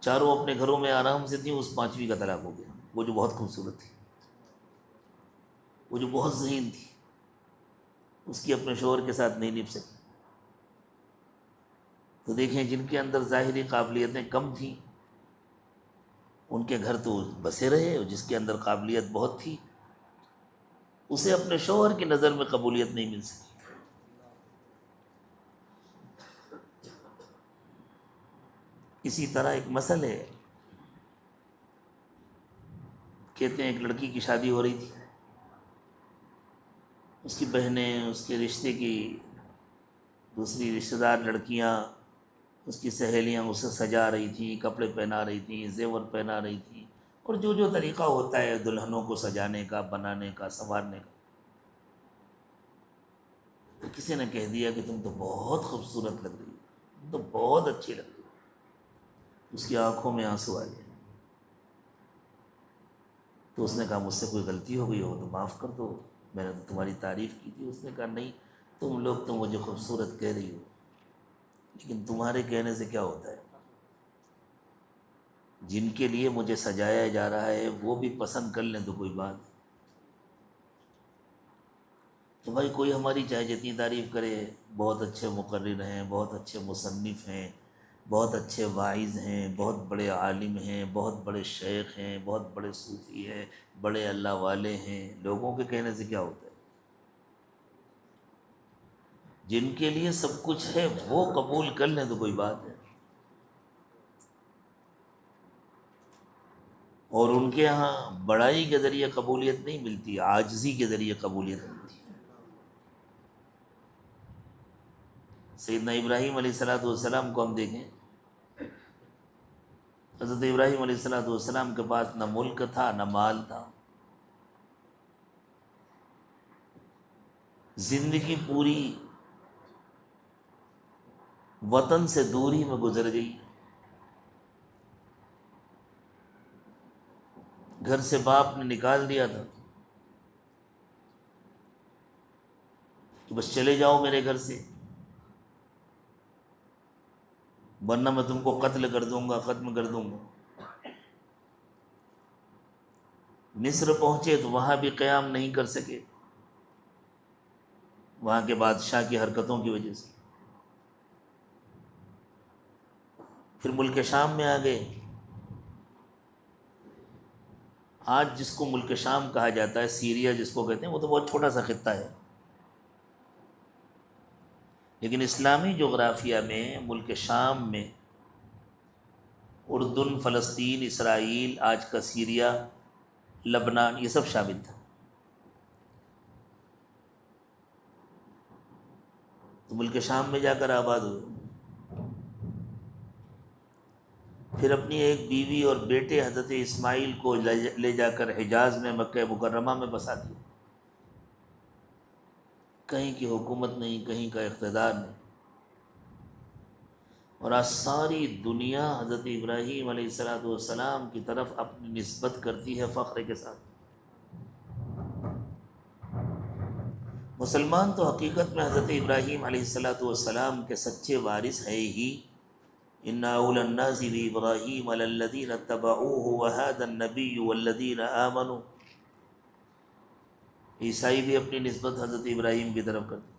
4 اپنے گھروں میں آرام سے تھیں، اس 5ویں کا طلاق ہو گیا، وہ جو بہت خوبصورت تھی، وہ جو بہت ذہین تھی، اس کی اپنے شوہر کے ساتھ نہیں نبھ سکی۔ تو دیکھیں جن کے اندر ظاہری قابلیتیں کم تھیں ان کے گھر تو بسے رہے، اور جس کے اندر قابلیت بہت تھی اسے اپنے شوہر کی نظر میں قبولیت نہیں مل سکی۔ اسی طرح ایک مسئلہ ہے، کہتے ہیں ایک لڑکی کی شادی ہو رہی تھی، اس کی بہنیں، اس کے رشتے کی دوسری رشتہ دار لڑکیاں، اس کی سہیلیاں اسے سجا رہی تھیں، کپڑے پہنا رہی تھیں، زیور پہنا رہی تھیں، اور جو طریقہ ہوتا ہے دلہنوں کو سجانے کا، بنانے کا، سنوارنے کا۔ تو کسی نے کہہ دیا کہ تم تو بہت خوبصورت لگ رہی ہو، تم تو بہت اچھی لگ رہی ہو۔ اس کی آنکھوں میں آنسو آ گئے، تو اس نے کہا مجھ سے کوئی غلطی ہو گئی ہو تو معاف کر دو، میں نے تو تمہاری تعریف کی تھی۔ اس نے کہا نہیں، تم لوگ تو مجھے خوبصورت کہہ رہی ہو، لیکن تمہارے کہنے سے کیا ہوتا ہے، جن کے لیے مجھے سجایا جا رہا ہے وہ بھی پسند کر لیں تو کوئی بات ہے۔ تو بھائی کوئی ہماری چاہے جتنی تعریف کرے، بہت اچھے مقرر ہیں، بہت اچھے مصنف ہیں، بہت اچھے واعظ ہیں، بہت بڑے عالم ہیں، بہت بڑے شیخ ہیں، بہت بڑے صوفی ہیں، بڑے اللہ والے ہیں، لوگوں کے کہنے سے کیا ہوتا ہے؟ جن کے لیے سب کچھ ہے وہ قبول کر لیں تو کوئی بات ہے۔ اور ان کے ہاں بڑائی کے ذریعے قبولیت نہیں ملتی، عاجزی کے ذریعے قبولیت ملتی ہے۔ سیدنا ابراہیم علیہ السلام کو ہم دیکھیں، حضرت ابراہیم علیہ السلام کے پاس نہ ملک تھا نہ مال تھا، زندگی پوری وطن سے دوری میں گزر گئی، گھر سے باپ نے نکال دیا تھا کہ بس چلے جاؤ میرے گھر سے، ورنہ میں تم کو قتل کر دوں گا، ختم کر دوں گا۔ مصر پہنچے تو وہاں بھی قیام نہیں کر سکے، وہاں کے بادشاہ کی حرکتوں کی وجہ سے۔ پھر ملک شام میں آ گئے۔ آج جس کو ملک شام کہا جاتا ہے، سیریا جس کو کہتے ہیں، وہ تو بہت چھوٹا سا خطہ ہے، لیکن اسلامی جغرافیہ میں ملک شام میں اردن، فلسطین، اسرائیل، آج کا سیریا، لبنان، یہ سب شامل تھا۔ تو ملک شام میں جا کر آباد ہوئے، پھر اپنی ایک بیوی اور بیٹے حضرت اسماعیل کو لے جا کر حجاز میں، مکہ مکرمہ میں بسا دیا۔ کہیں کی حکومت نہیں، کہیں کا اقتدار نہیں، اور آج ساری دنیا حضرت ابراہیم علیہ السلام کی طرف اپنی نسبت کرتی ہے فخر کے ساتھ۔ مسلمان تو حقیقت میں حضرت ابراہیم علیہ السلام کے سچے وارث ہے ہی۔ ان اول الناس بابراہیم الذین اتبعوہ وہذا النبی والذین آمنوا۔ عیسائی بھی اپنی نسبت حضرت ابراہیم کی طرف کرتے ہیں،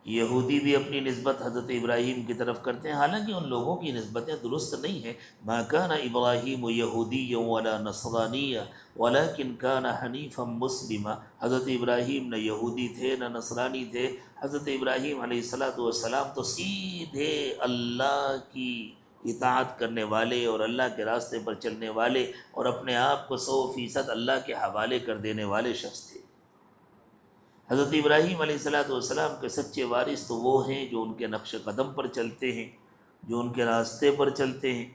یہودی بھی اپنی نسبت حضرت ابراہیم کی طرف کرتے ہیں، حالانکہ ان لوگوں کی نسبتیں درست نہیں ہیں۔ ما کان ابراہیم یہودیا ولا نصرانیا ولکن کان حنیفا مسلما۔ حضرت ابراہیم نہ یہودی تھے نہ نصرانی تھے، حضرت ابراہیم علیہ السلام تو سیدھے اللہ کی اطاعت کرنے والے اور اللہ کے راستے پر چلنے والے اور اپنے آپ کو 100% اللہ کے حوالے کر دینے والے شخص تھے۔ حضرت ابراہیم علیہ السلام کے سچے وارث تو وہ ہیں جو ان کے نقش قدم پر چلتے ہیں، جو ان کے راستے پر چلتے ہیں،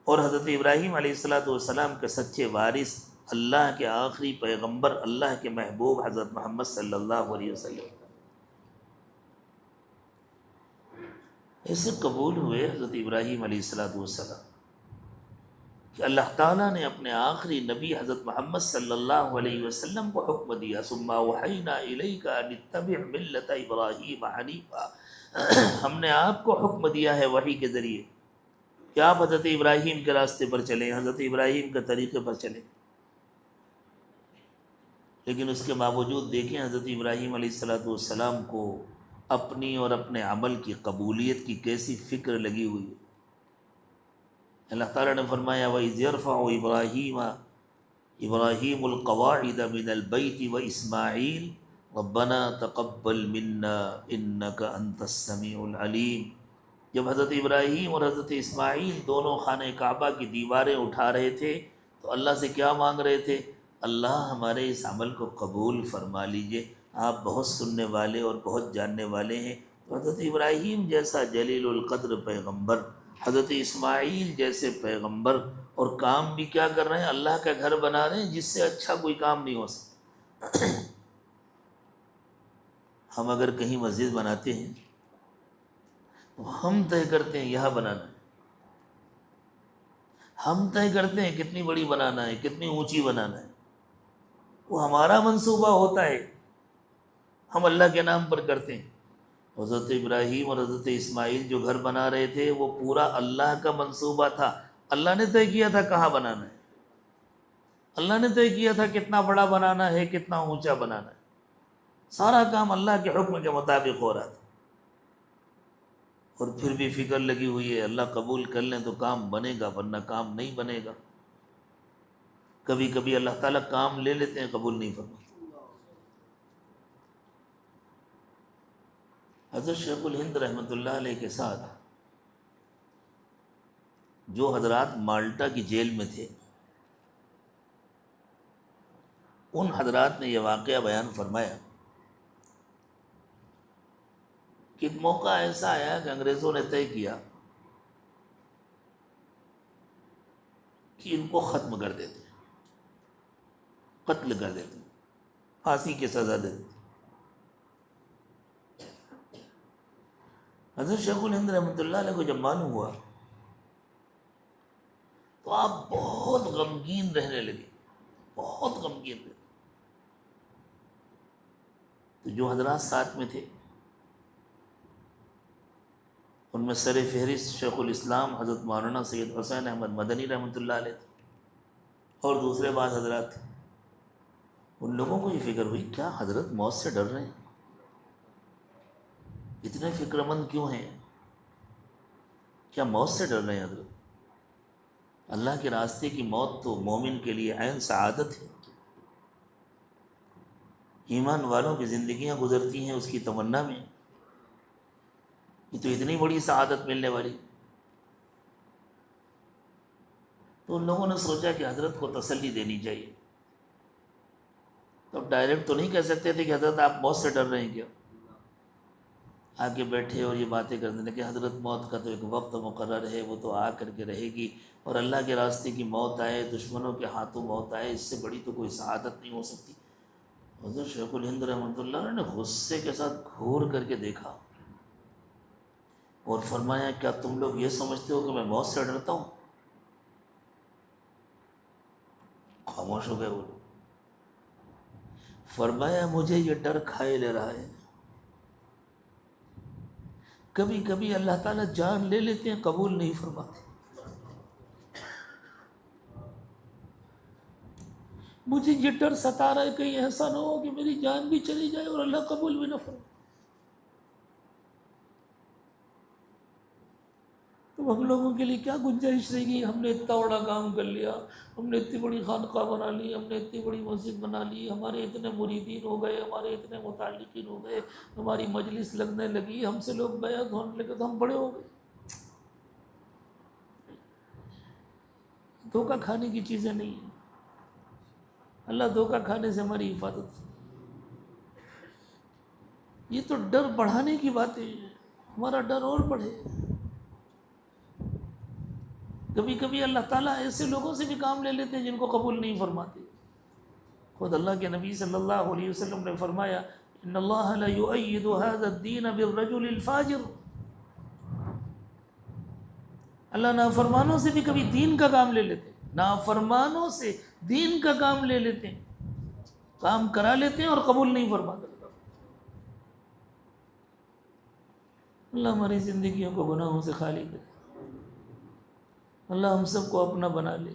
اور حضرت ابراہیم علیہ السلام کے سچے وارث اللہ کے آخری پیغمبر، اللہ کے محبوب حضرت محمد صلی اللہ علیہ وسلم ایسے قبول ہوئے حضرت ابراہیم علیہ السلام کہ اللہ تعالیٰ نے اپنے آخری نبی حضرت محمد صلی اللہ علیہ وسلم کو حکم دیا، ثم اوحینا الیک ان اتبع ملت ابراہیم حنیفا۔ ہم نے آپ کو حکم دیا ہے وحی کے ذریعے کہ آپ حضرت ابراہیم کے راستے پر چلیں، حضرت ابراہیم کے طریقے پر چلیں۔ لیکن اس کے باوجود دیکھیں حضرت ابراہیم علیہ السلام کو اپنی اور اپنے عمل کی قبولیت کی کیسی فکر لگی ہوئی ہے۔ اللہ تعالیٰ نے فرمایا وَإِذْ يَرْفَعُ إِبْرَاهِيمُ الْقَوَاعِدَ مِنَ الْبَيْتِ وَإِسْمَاعِيلُ رَبَّنَا تَقَبَّلْ مِنَّا إِنَّكَ أَنْتَ السَّمِيعُ الْعَلِيمُ۔ جب حضرت ابراہیم اور حضرت اسماعیل دونوں خانہ کعبہ کی دیواریں اٹھا رہے تھے تو اللہ سے کیا مانگ رہے تھے؟ اللہ ہمارے اس عمل کو قبول فرما لیجئے، آپ بہت سننے والے اور بہت جاننے والے ہیں۔ تو حضرت ابراہیم جیسا جلیل القدر پیغمبر، حضرت اسماعیل جیسے پیغمبر، اور کام بھی کیا کر رہے ہیں؟ اللہ کا گھر بنا رہے ہیں، جس سے اچھا کوئی کام نہیں ہو سکتا۔ ہم اگر کہیں مسجد بناتے ہیں تو ہم طے کرتے ہیں یہاں بنانا ہے، ہم طے کرتے ہیں کتنی بڑی بنانا ہے، کتنی اونچی بنانا ہے، وہ ہمارا منصوبہ ہوتا ہے، ہم اللہ کے نام پر کرتے ہیں۔ حضرت ابراہیم اور حضرت اسماعیل جو گھر بنا رہے تھے وہ پورا اللہ کا منصوبہ تھا. اللہ نے طے کیا تھا کہاں بنانا ہے، اللہ نے طے کیا تھا کتنا بڑا بنانا ہے، کتنا اونچا بنانا ہے. سارا کام اللہ کے حکم کے مطابق ہو رہا تھا. اور پھر بھی فکر لگی ہوئی ہے اللہ قبول کر لیں تو کام بنے گا ورنہ کام نہیں بنے گا. کبھی کبھی اللہ تعالیٰ کام لے لیتے ہیں قبول نہیں فرماتے. حضرت شیخ الہند رحمۃ اللہ علیہ کے ساتھ جو حضرات مالٹا کی جیل میں تھے ان حضرات نے یہ واقعہ بیان فرمایا کہ ایک موقع ایسا آیا کہ انگریزوں نے طے کیا کہ ان کو ختم کر دیتے، قتل کر دیتے، پھانسی کی سزا دے دیتے. حضرت شیخ الہند رحمۃ اللہ علیہ کو جب معلوم ہوا تو آپ بہت غمگین رہنے لگے، بہت غمگین رہے. تو جو حضرات ساتھ میں تھے ان میں سر فہرست شیخ الاسلام حضرت مولانا سید حسین احمد مدنی رحمۃ اللہ علیہ تھے اور دوسرے بعض حضرات تھے. ان لوگوں کو یہ فکر ہوئی کیا حضرت موت سے ڈر رہے ہیں، اتنے فکر مند کیوں ہیں، کیا موت سے ڈر رہے ہیں حضرت؟ اللہ کے راستے کی موت تو مومن کے لیے عین سعادت ہے. ایمان والوں کی زندگیاں گزرتی ہیں اس کی تمنا میں، یہ تو اتنی بڑی سعادت ملنے والی. تو ان لوگوں نے سوچا کہ حضرت کو تسلی دینی چاہیے. تو ڈائریکٹ تو نہیں کہہ سکتے تھے کہ حضرت آپ موت سے ڈر رہے ہیں کیا. آگے بیٹھے اور یہ باتیں کرنے لگے کہ حضرت موت کا تو ایک وقت مقرر ہے، وہ تو آ کر کے رہے گی، اور اللہ کے راستے کی موت آئے، دشمنوں کے ہاتھوں موت آئے، اس سے بڑی تو کوئی سعادت نہیں ہو سکتی. حضرت شیخ الہند رحمۃ اللہ نے غصے کے ساتھ گھور کر کے دیکھا اور فرمایا کیا تم لوگ یہ سمجھتے ہو کہ میں موت سے ڈرتا ہوں؟ خاموش ہو گئے وہ لوگ. فرمایا مجھے یہ ڈر کھائے لے رہا ہے. کبھی کبھی اللہ تعالیٰ جان لے لیتے ہیں قبول نہیں فرماتے. مجھے یہ ڈر ستا رہا ہے کہیں ایسا نہ ہو کہ میری جان بھی چلی جائے اور اللہ قبول بھی نہ فرمائے. تو ہم لوگوں کے لیے کیا گنجائش رہے گی؟ ہم نے اتنا بڑا کام کر لیا، ہم نے اتنی بڑی خانقاہ بنا لی، ہم نے اتنی بڑی مسجد بنا لی، ہمارے اتنے مریدین ہو گئے، ہمارے اتنے متعلقین ہو گئے، ہماری مجلس لگنے لگی، ہم سے لوگ بیعت ہونے لگے، تو ہم بڑے ہو گئے. دھوکہ کھانے کی چیزیں نہیں ہیں. اللہ دھوکہ کھانے سے ہماری حفاظت. یہ تو ڈر بڑھانے کی باتیں ہیں، ہمارا ڈر اور بڑھے. کبھی کبھی اللہ تعالیٰ ایسے لوگوں سے بھی کام لے لیتے ہیں جن کو قبول نہیں فرماتے. خود اللہ کے نبی صلی اللہ علیہ وسلم نے فرمایا ان اللہ لا یؤید هذا الدین بالرجل الفاجر. اللہ نافرمانوں سے بھی کبھی دین کا کام لے لیتے ہیں، نافرمانوں سے دین کا کام لے لیتے ہیں، کام کرا لیتے ہیں اور قبول نہیں فرماتے. اللہ ہماری زندگیوں کو گناہوں سے خالی کرے. اللہ ہم سب کو اپنا بنا لے.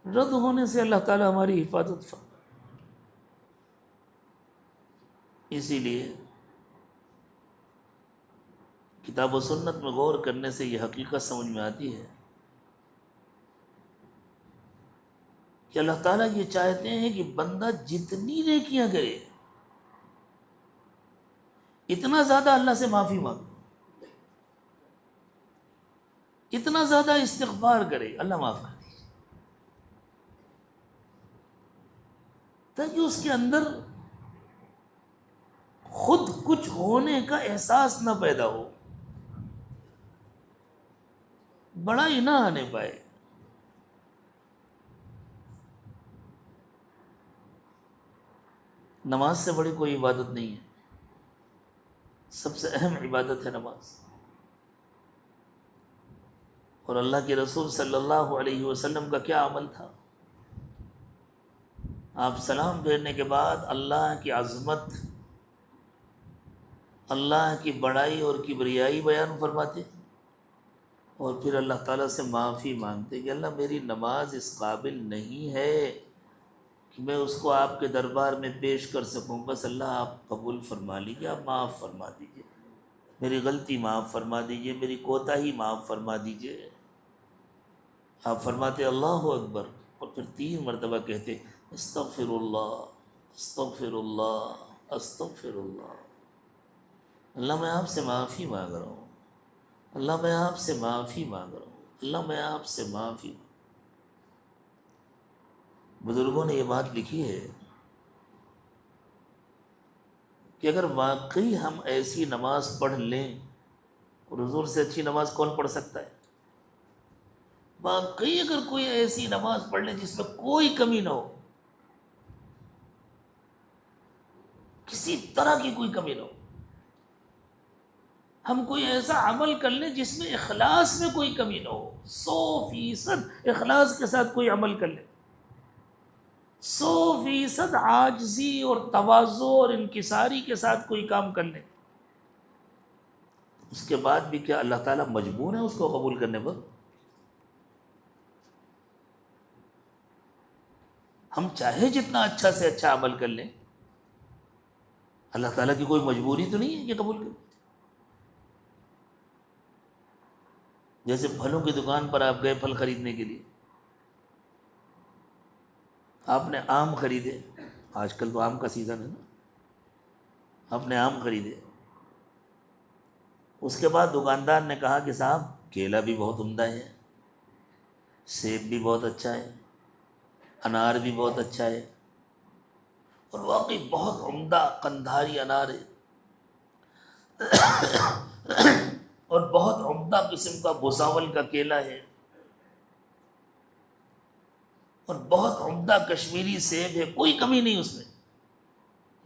رد ہونے سے اللہ تعالیٰ ہماری حفاظت فرمائے. اسی لیے کتاب و سنت میں غور کرنے سے یہ حقیقت سمجھ میں آتی ہے کہ اللہ تعالیٰ یہ چاہتے ہیں کہ بندہ جتنی نیکیاں کرے اتنا زیادہ اللہ سے معافی مانگے، اتنا زیادہ استغفار کرے، اللہ معاف کر دے، تاکہ اس کے اندر خود کچھ ہونے کا احساس نہ پیدا ہو، بڑا ہی نہ آنے پائے. نماز سے بڑی کوئی عبادت نہیں ہے، سب سے اہم عبادت ہے نماز. اور اللہ کے رسول صلی اللہ علیہ وسلم کا کیا عمل تھا؟ آپ سلام پھیرنے کے بعد اللہ کی عظمت اللہ کی بڑائی اور کبریائی بیان فرماتے اور پھر اللہ تعالیٰ سے معافی مانگتے کہ اللہ میری نماز اس قابل نہیں ہے کہ میں اس کو آپ کے دربار میں پیش کر سکوں، بس اللہ آپ قبول فرما لیجیے، آپ معاف فرما دیجیے، میری غلطی معاف فرما دیجیے، میری کوتاہی معاف فرما دیجیے۔ آپ فرماتے اللہ اکبر اور پھر 3 مرتبہ کہتے استغفر اللہ، استغفر اللہ، استغفر اللہ، اللہ میں آپ سے معافی مانگ رہا ہوں، اللہ میں آپ سے معافی مانگ رہا ہوں، اللہ میں آپ سے معافی۔ بزرگوں نے یہ بات لکھی ہے کہ اگر واقعی ہم ایسی نماز پڑھ لیں، اور حضور سے اچھی نماز کون پڑھ سکتا ہے؟ واقعی اگر کوئی ایسی نماز پڑھ لیں جس میں کوئی کمی نہ ہو، کسی طرح کی کوئی کمی نہ ہو، ہم کوئی ایسا عمل کر لیں جس میں اخلاص میں کوئی کمی نہ ہو، 100% اخلاص کے ساتھ کوئی عمل کر لیں، 100% عاجزی اور تواضع اور انکساری کے ساتھ کوئی کام کر لیں، اس کے بعد بھی کیا اللہ تعالیٰ مجبور ہے اس کو قبول کرنے پر؟ ہم چاہے جتنا اچھا سے اچھا عمل کر لیں، اللہ تعالیٰ کی کوئی مجبوری تو نہیں ہے کہ قبول کریں۔ جیسے پھلوں کی دکان پر آپ گئے پھل خریدنے کے لیے، آپ نے آم خریدے، آج کل تو آم کا سیزن ہے نا، آپ نے آم خریدے، اس کے بعد دکاندار نے کہا کہ صاحب کیلا بھی بہت عمدہ ہے، سیب بھی بہت اچھا ہے، انار بھی بہت اچھا ہے، اور واقعی بہت عمدہ قندھاری انار ہے، اور بہت عمدہ قسم کا بھساول کا کیلا ہے، اور بہت عمدہ کشمیری سیب ہے، کوئی کمی نہیں اس میں،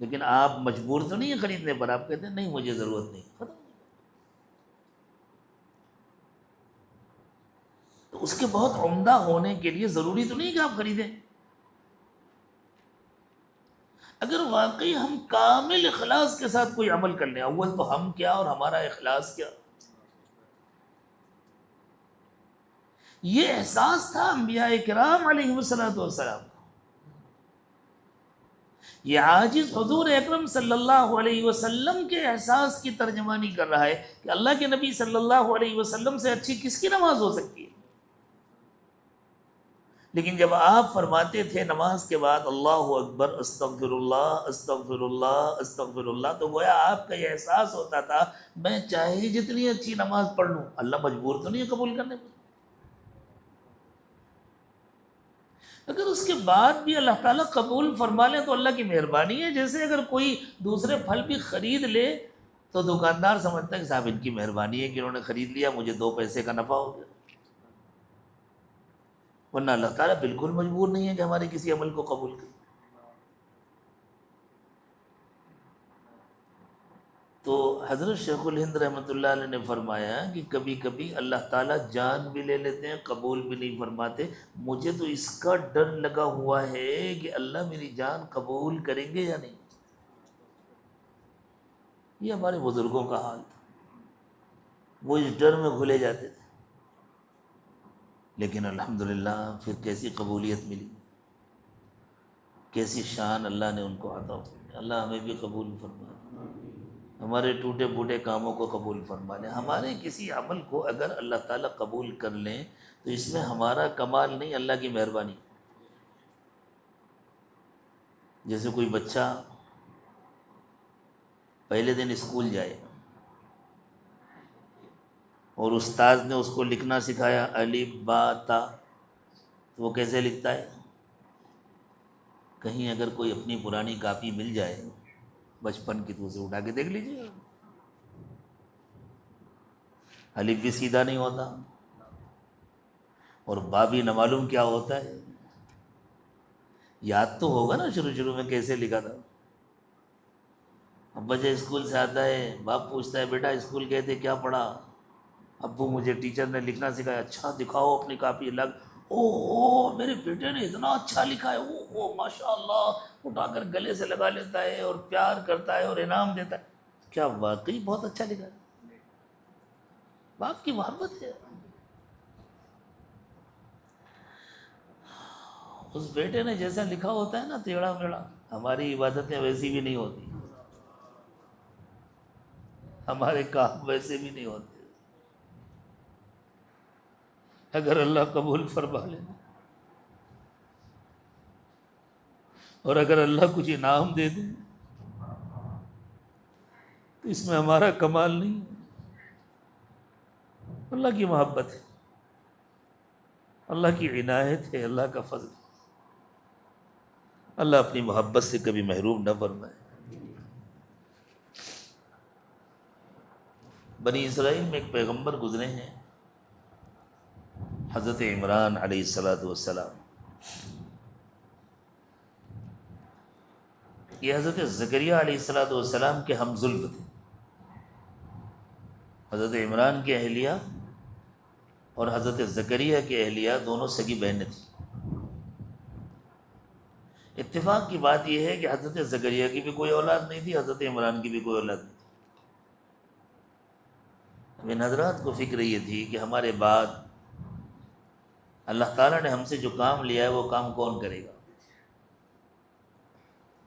لیکن آپ مجبور تو نہیں ہے خریدنے پر، آپ کہتے ہیں نہیں مجھے ضرورت نہیں، ختم۔ تو اس کے بہت عمدہ ہونے کے لیے ضروری تو نہیں کہ آپ خریدیں۔ اگر واقعی ہم کامل اخلاص کے ساتھ کوئی عمل کر لیں، اول تو ہم کیا اور ہمارا اخلاص کیا، یہ احساس تھا انبیاء کرام علیہ والسلام، یہ عاجز حضور اکرم صلی اللہ علیہ وسلم کے احساس کی ترجمانی کر رہا ہے کہ اللہ کے نبی صلی اللہ علیہ وسلم سے اچھی کس کی نماز ہو سکتی ہے۔ لیکن جب آپ فرماتے تھے نماز کے بعد اللہ اکبر، استغفر اللہ، استغفر اللہ، استغفر اللہ، تو گویا آپ کا یہ احساس ہوتا تھا میں چاہے جتنی اچھی نماز پڑھ لوں، اللہ مجبور تو نہیں ہے قبول کرنے پر۔ اگر اس کے بعد بھی اللہ تعالیٰ قبول فرما لے تو اللہ کی مہربانی ہے، جیسے اگر کوئی دوسرے پھل بھی خرید لے تو دکاندار سمجھتا ہے کہ صاحب ان کی مہربانی ہے کہ انہوں نے خرید لیا، مجھے 2 پیسے کا نفع ہو گیا، ورنہ اللہ تعالیٰ بالکل مجبور نہیں ہے کہ ہمارے کسی عمل کو قبول کرے۔ تو حضرت شیخ الہند رحمۃ اللہ علیہ نے فرمایا کہ کبھی کبھی اللہ تعالیٰ جان بھی لے لیتے ہیں، قبول بھی نہیں فرماتے، مجھے تو اس کا ڈر لگا ہوا ہے کہ اللہ میری جان قبول کریں گے یا نہیں۔ یہ ہمارے بزرگوں کا حال تھا، وہ اس ڈر میں گھلے جاتے تھے، لیکن الحمدللہ پھر کیسی قبولیت ملی، کیسی شان اللہ نے ان کو عطا فرمائی۔ اللہ ہمیں بھی قبول فرمائے، ہمارے ٹوٹے پھوٹے کاموں کو قبول فرما لیں۔ ہمارے کسی عمل کو اگر اللہ تعالیٰ قبول کر لیں تو اس میں ہمارا کمال نہیں، اللہ کی مہربانی۔ جیسے کوئی بچہ پہلے دن اسکول جائے اور استاذ نے اس کو لکھنا سکھایا الف با تا، تو وہ کیسے لکھتا ہے؟ کہیں اگر کوئی اپنی پرانی کاپی مل جائے بچپن کی تو اسے اٹھا کے دیکھ لیجیے، الف بھی سیدھا نہیں ہوتا اور با بھی نہ معلوم کیا ہوتا ہے۔ یاد تو ہوگا نا شروع میں کیسے لکھا تھا۔ اب بچہ اسکول سے آتا ہے، باپ پوچھتا ہے بیٹا اسکول گئے تھے کیا پڑھا؟ ابو مجھے ٹیچر نے لکھنا سکھایا۔ اچھا دکھاؤ اپنی کاپی، لگ او میرے بیٹے نے اتنا اچھا لکھا ہے، او ماشاء اللہ، اٹھا کر گلے سے لگا لیتا ہے اور پیار کرتا ہے اور انعام دیتا ہے۔ کیا واقعی بہت اچھا لکھا ہے؟ باپ کی محبت ہے. اس بیٹے نے جیسا لکھا ہوتا ہے نا ٹیڑھا میڑھا، ہماری عبادتیں ویسی بھی نہیں ہوتی، ہمارے کام ویسے بھی نہیں ہوتے. اگر اللہ قبول فرما لے اور اگر اللہ کچھ انعام دے دے تو اس میں ہمارا کمال نہیں ہے، اللہ کی محبت ہے، اللہ کی عنایت ہے، اللہ کا فضل. اللہ اپنی محبت سے کبھی محروم نہ فرمائے. بنی اسرائیل میں ایک پیغمبر گزرے ہیں، حضرت عمران علیہ السلام. یہ حضرت زکریا علیہ السلام کے ہم زلف تھے. حضرت عمران کی اہلیہ اور حضرت زکریا کی اہلیہ دونوں سگی بہنیں تھیں. اتفاق کی بات یہ ہے کہ حضرت زکریا کی بھی کوئی اولاد نہیں تھی، حضرت عمران کی بھی کوئی اولاد نہیں تھی. اب ان حضرات کو فکر یہ تھی کہ ہمارے بعد اللہ تعالیٰ نے ہم سے جو کام لیا ہے وہ کام کون کرے گا.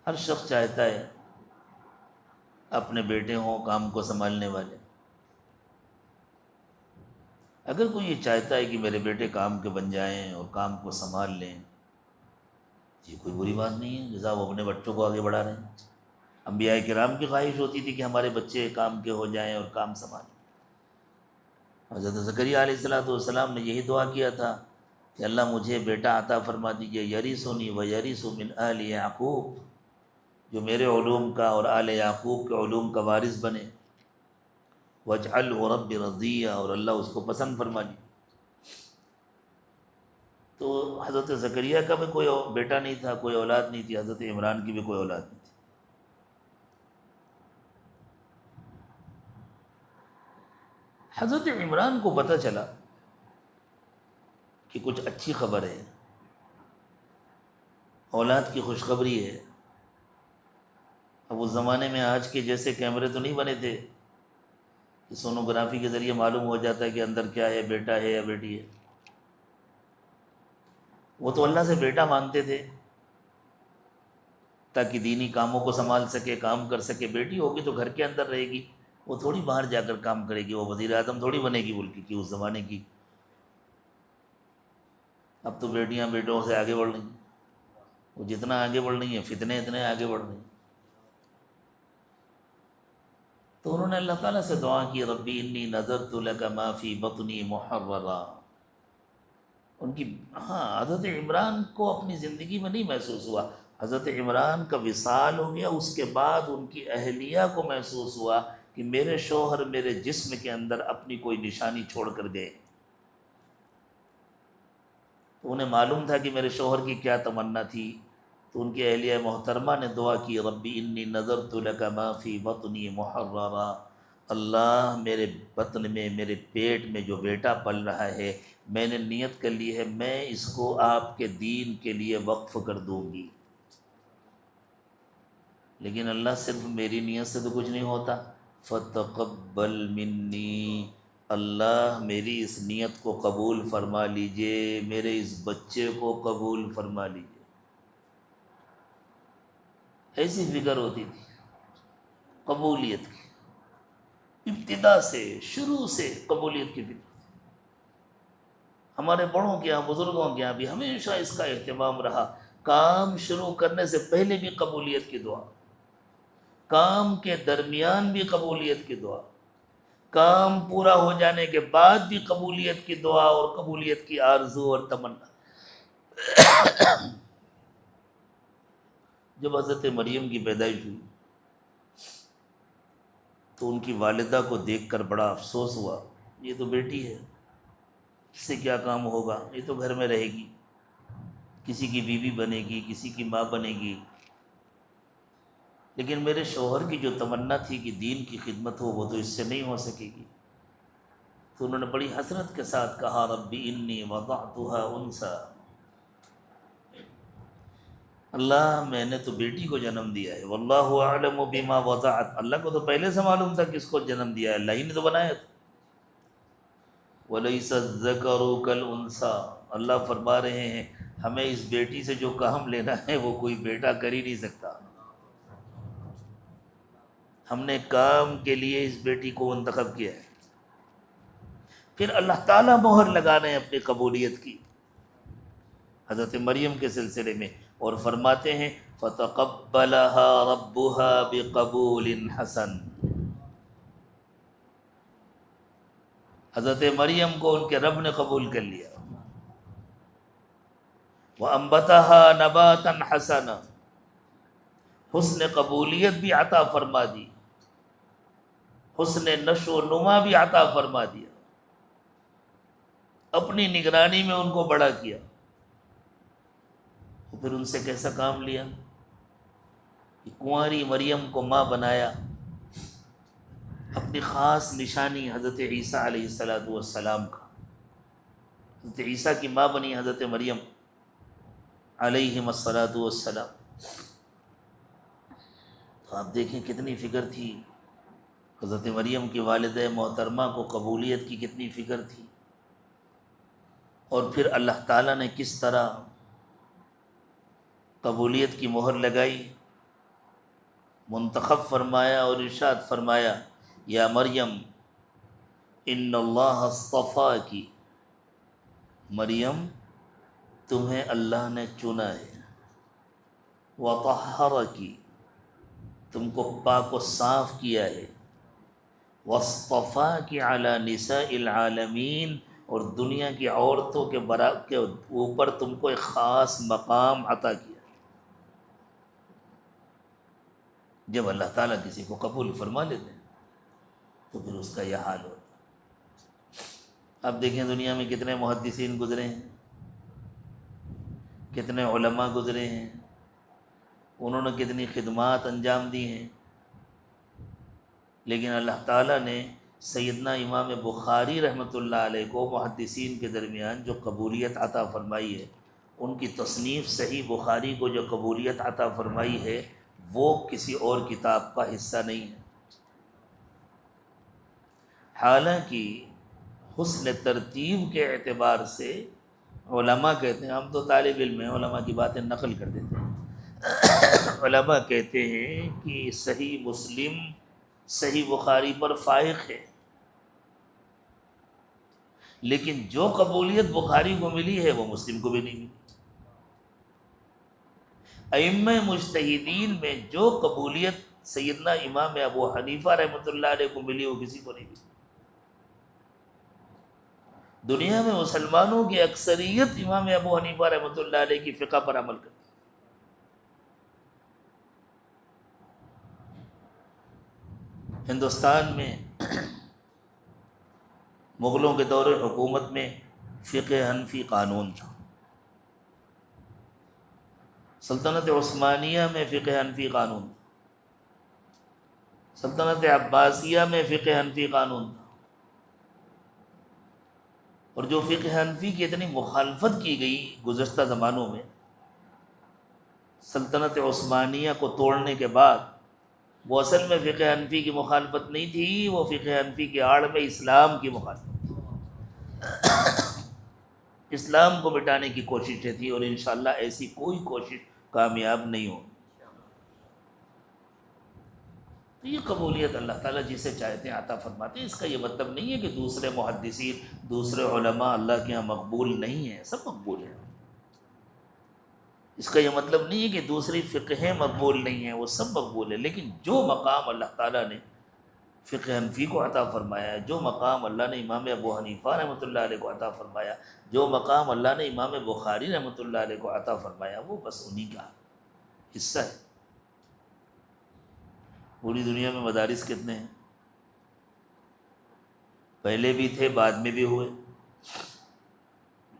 ہر شخص چاہتا ہے اپنے بیٹے ہوں کام کو سنبھالنے والے. اگر کوئی یہ چاہتا ہے کہ میرے بیٹے کام کے بن جائیں اور کام کو سنبھال لیں، یہ کوئی بری بات نہیں ہے، جیسا وہ اپنے بچوں کو آگے بڑھا رہے ہیں. انبیاء کرام کی خواہش ہوتی تھی کہ ہمارے بچے کام کے ہو جائیں اور کام سنبھالیں. حضرت زکریا علیہ السلام نے یہی دعا کیا تھا کہ اللہ مجھے بیٹا عطا فرما دیجئے، یرثنی و یرث من آل یعقوب، جو میرے علوم کا اور آل یعقوب کے علوم کا وارث بنے. وَاجْعَلْهُ رَبِّ رَضِيًّا، اور اللہ اس کو پسند فرما لی. تو حضرت زکریا کا بھی کوئی بیٹا نہیں تھا، کوئی اولاد نہیں تھی، حضرت عمران کی بھی کوئی اولاد نہیں تھی. حضرت عمران کو پتہ چلا کہ کچھ اچھی خبر ہے، اولاد کی خوشخبری ہے. اب اس زمانے میں آج کے جیسے کیمرے تو نہیں بنے تھے کہ سونوگرافی کے ذریعے معلوم ہو جاتا ہے کہ اندر کیا ہے، بیٹا ہے یا بیٹی ہے. وہ تو اللہ سے بیٹا مانگتے تھے تاکہ دینی کاموں کو سنبھال سکے، کام کر سکے. بیٹی ہوگی تو گھر کے اندر رہے گی، وہ تھوڑی باہر جا کر کام کرے گی، وہ وزیر اعظم تھوڑی بنے گی ملک کی اس زمانے کی. اب تو بیٹیاں بیٹوں سے آگے بڑھ رہی ہیں، وہ جتنا آگے بڑھ رہی ہیں فتنے اتنے آگے بڑھ رہے ہیں. تو انہوں نے اللہ تعالیٰ سے دعا کی، ربی انی نذرت لک ما فی بطنی محررا. ان کی حضرت عمران کو اپنی زندگی میں نہیں محسوس ہوا. حضرت عمران کا وصال ہو گیا، اس کے بعد ان کی اہلیہ کو محسوس ہوا کہ میرے شوہر میرے جسم کے اندر اپنی کوئی نشانی چھوڑ کر گئے. تو انہیں معلوم تھا کہ میرے شوہر کی کیا تمنا تھی. تو ان کی اہلیہ محترمہ نے دعا کی، ربی انی نذرت لک ما فی بطنی محررا. اللہ میرے بطن میں، میرے پیٹ میں جو بیٹا پل رہا ہے، میں نے نیت کر لی ہے میں اس کو آپ کے دین کے لیے وقف کر دوں گی. لیکن اللہ صرف میری نیت سے تو کچھ نہیں ہوتا. فتقبل منی، اللہ میری اس نیت کو قبول فرما لیجئے، میرے اس بچے کو قبول فرما لیجئے. ایسی فکر ہوتی تھی قبولیت کی، ابتدا سے، شروع سے قبولیت کی فکر تھی. ہمارے بڑوں کے یہاں، بزرگوں کے یہاں بھی ہمیشہ اس کا اہتمام رہا. کام شروع کرنے سے پہلے بھی قبولیت کی دعا، کام کے درمیان بھی قبولیت کی دعا، کام پورا ہو جانے کے بعد بھی قبولیت کی دعا اور قبولیت کی آرزو اور تمنا. جب حضرت مریم کی پیدائش ہوئی تو ان کی والدہ کو دیکھ کر بڑا افسوس ہوا. یہ تو بیٹی ہے، اس سے کیا کام ہوگا، یہ تو گھر میں رہے گی، کسی کی بیوی بنے گی، کسی کی ماں بنے گی. لیکن میرے شوہر کی جو تمنا تھی کہ دین کی خدمت ہو، وہ تو اس سے نہیں ہو سکے گی. تو انہوں نے بڑی حسرت کے ساتھ کہا، ربی انی وضعتها انثی. اللہ میں نے تو بیٹی کو جنم دیا ہے، واللہ اعلم بما وضعت، اللہ کو تو پہلے سے معلوم تھا کس کو جنم دیا ہے، اللہ ہی نے تو بنایا تھا۔ وَلَيْسَ الذَّكَرُ كَالْأُنثَىٰ، اللہ فرما رہے ہیں ہمیں اس بیٹی سے جو کام لینا ہے وہ کوئی بیٹا کر ہی نہیں سکتا، ہم نے کام کے لیے اس بیٹی کو منتخب کیا ہے۔ پھر اللہ تعالیٰ مہر لگا رہے ہیں اپنی قبولیت کی حضرت مریم کے سلسلے میں، اور فرماتے ہیں فَتَقَبَّلَهَا رَبُّهَا بِقَبُولٍ حَسَنٍ، حضرت مریم کو ان کے رب نے قبول کر لیا۔ وَأَنبَتَهَا نَبَاتًا حَسَنًا، حسن قبولیت بھی عطا فرما دی، حسن نشو و نما بھی عطا فرما دیا، اپنی نگرانی میں ان کو بڑا کیا۔ پھر ان سے کیسا کام لیا کہ کنواری مریم کو ماں بنایا، اپنی خاص نشانی حضرت عیسیٰ علیہ السلام کا، حضرت عیسیٰ کی ماں بنی حضرت مریم علیہم السلام۔ تو آپ دیکھیں کتنی فکر تھی حضرت مریم کی والدہ محترمہ کو، قبولیت کی کتنی فکر تھی، اور پھر اللہ تعالیٰ نے کس طرح قبولیت کی مہر لگائی، منتخب فرمایا اور ارشاد فرمایا یا مریم ان اللہ اصطفاکی، مریم تمہیں اللہ نے چنا ہے، وطہرکی، تم کو پاک و صاف کیا ہے، واصطفاکی علی نساء العالمین، اور دنیا کی عورتوں کے اوپر تم کو ایک خاص مقام عطا کیا۔ جب اللہ تعالیٰ کسی کو قبول فرما لیتے ہیں تو پھر اس کا یہ حال ہوتا ہے۔ اب دیکھیں دنیا میں کتنے محدثین گزرے ہیں، کتنے علماء گزرے ہیں، انہوں نے کتنی خدمات انجام دی ہیں، لیکن اللہ تعالیٰ نے سیدنا امام بخاری رحمۃ اللہ علیہ کو محدثین کے درمیان جو قبولیت عطا فرمائی ہے، ان کی تصنیف صحیح بخاری کو جو قبولیت عطا فرمائی ہے وہ کسی اور کتاب کا حصہ نہیں ہے۔ حالانکہ حسن ترتیب کے اعتبار سے علماء کہتے ہیں، ہم تو طالب علم ہیں، علماء کی باتیں نقل کر دیتے ہیں، علماء کہتے ہیں کہ صحیح مسلم صحیح بخاری پر فائق ہے، لیکن جو قبولیت بخاری کو ملی ہے وہ مسلم کو بھی نہیں ملی۔ ائمہ مجتہدین میں جو قبولیت سیدنا امام ابو حنیفہ رحمۃ اللہ علیہ کو ملی وہ کسی کو نہیں ملی۔ دنیا میں مسلمانوں کی اکثریت امام ابو حنیفہ رحمۃ اللہ علیہ کی فقہ پر عمل کرتی ہے۔ ہندوستان میں مغلوں کے دور حکومت میں فقہ حنفی قانون تھا، سلطنت عثمانیہ میں فقہ حنفی قانون تھا، سلطنت عباسیہ میں فقہ حنفی قانون تھا، اور جو فقہ حنفی کی اتنی مخالفت کی گئی گزشتہ زمانوں میں، سلطنت عثمانیہ کو توڑنے کے بعد، وہ اصل میں فقہ حنفی کی مخالفت نہیں تھی، وہ فقہ حنفی کی آڑ میں اسلام کی مخالفت تھی، اسلام کو مٹانے کی کوششیں تھیں، اور انشاءاللہ ایسی کوئی کوشش کامیاب نہیں ہوگی۔ تو یہ قبولیت اللہ تعالیٰ جسے چاہتے ہیں عطا فرماتے ہیں، اس کا یہ مطلب نہیں ہے کہ دوسرے محدثین دوسرے علماء اللہ کے ہاں مقبول نہیں ہیں، سب مقبول ہیں۔ اس کا یہ مطلب نہیں ہے کہ دوسری فقہیں مقبول نہیں ہیں، وہ سب مقبول ہیں، لیکن جو مقام اللہ تعالیٰ نے فقہ حنفی کو عطا فرمایا، جو مقام اللہ نے امام ابو حنیفہ رحمۃ اللہ علیہ کو عطا فرمایا، جو مقام اللہ نے امام بخاری رحمۃ اللہ علیہ کو عطا فرمایا، وہ بس انہی کا حصہ ہے۔ پوری دنیا میں مدارس کتنے ہیں؟ پہلے بھی تھے، بعد میں بھی ہوئے۔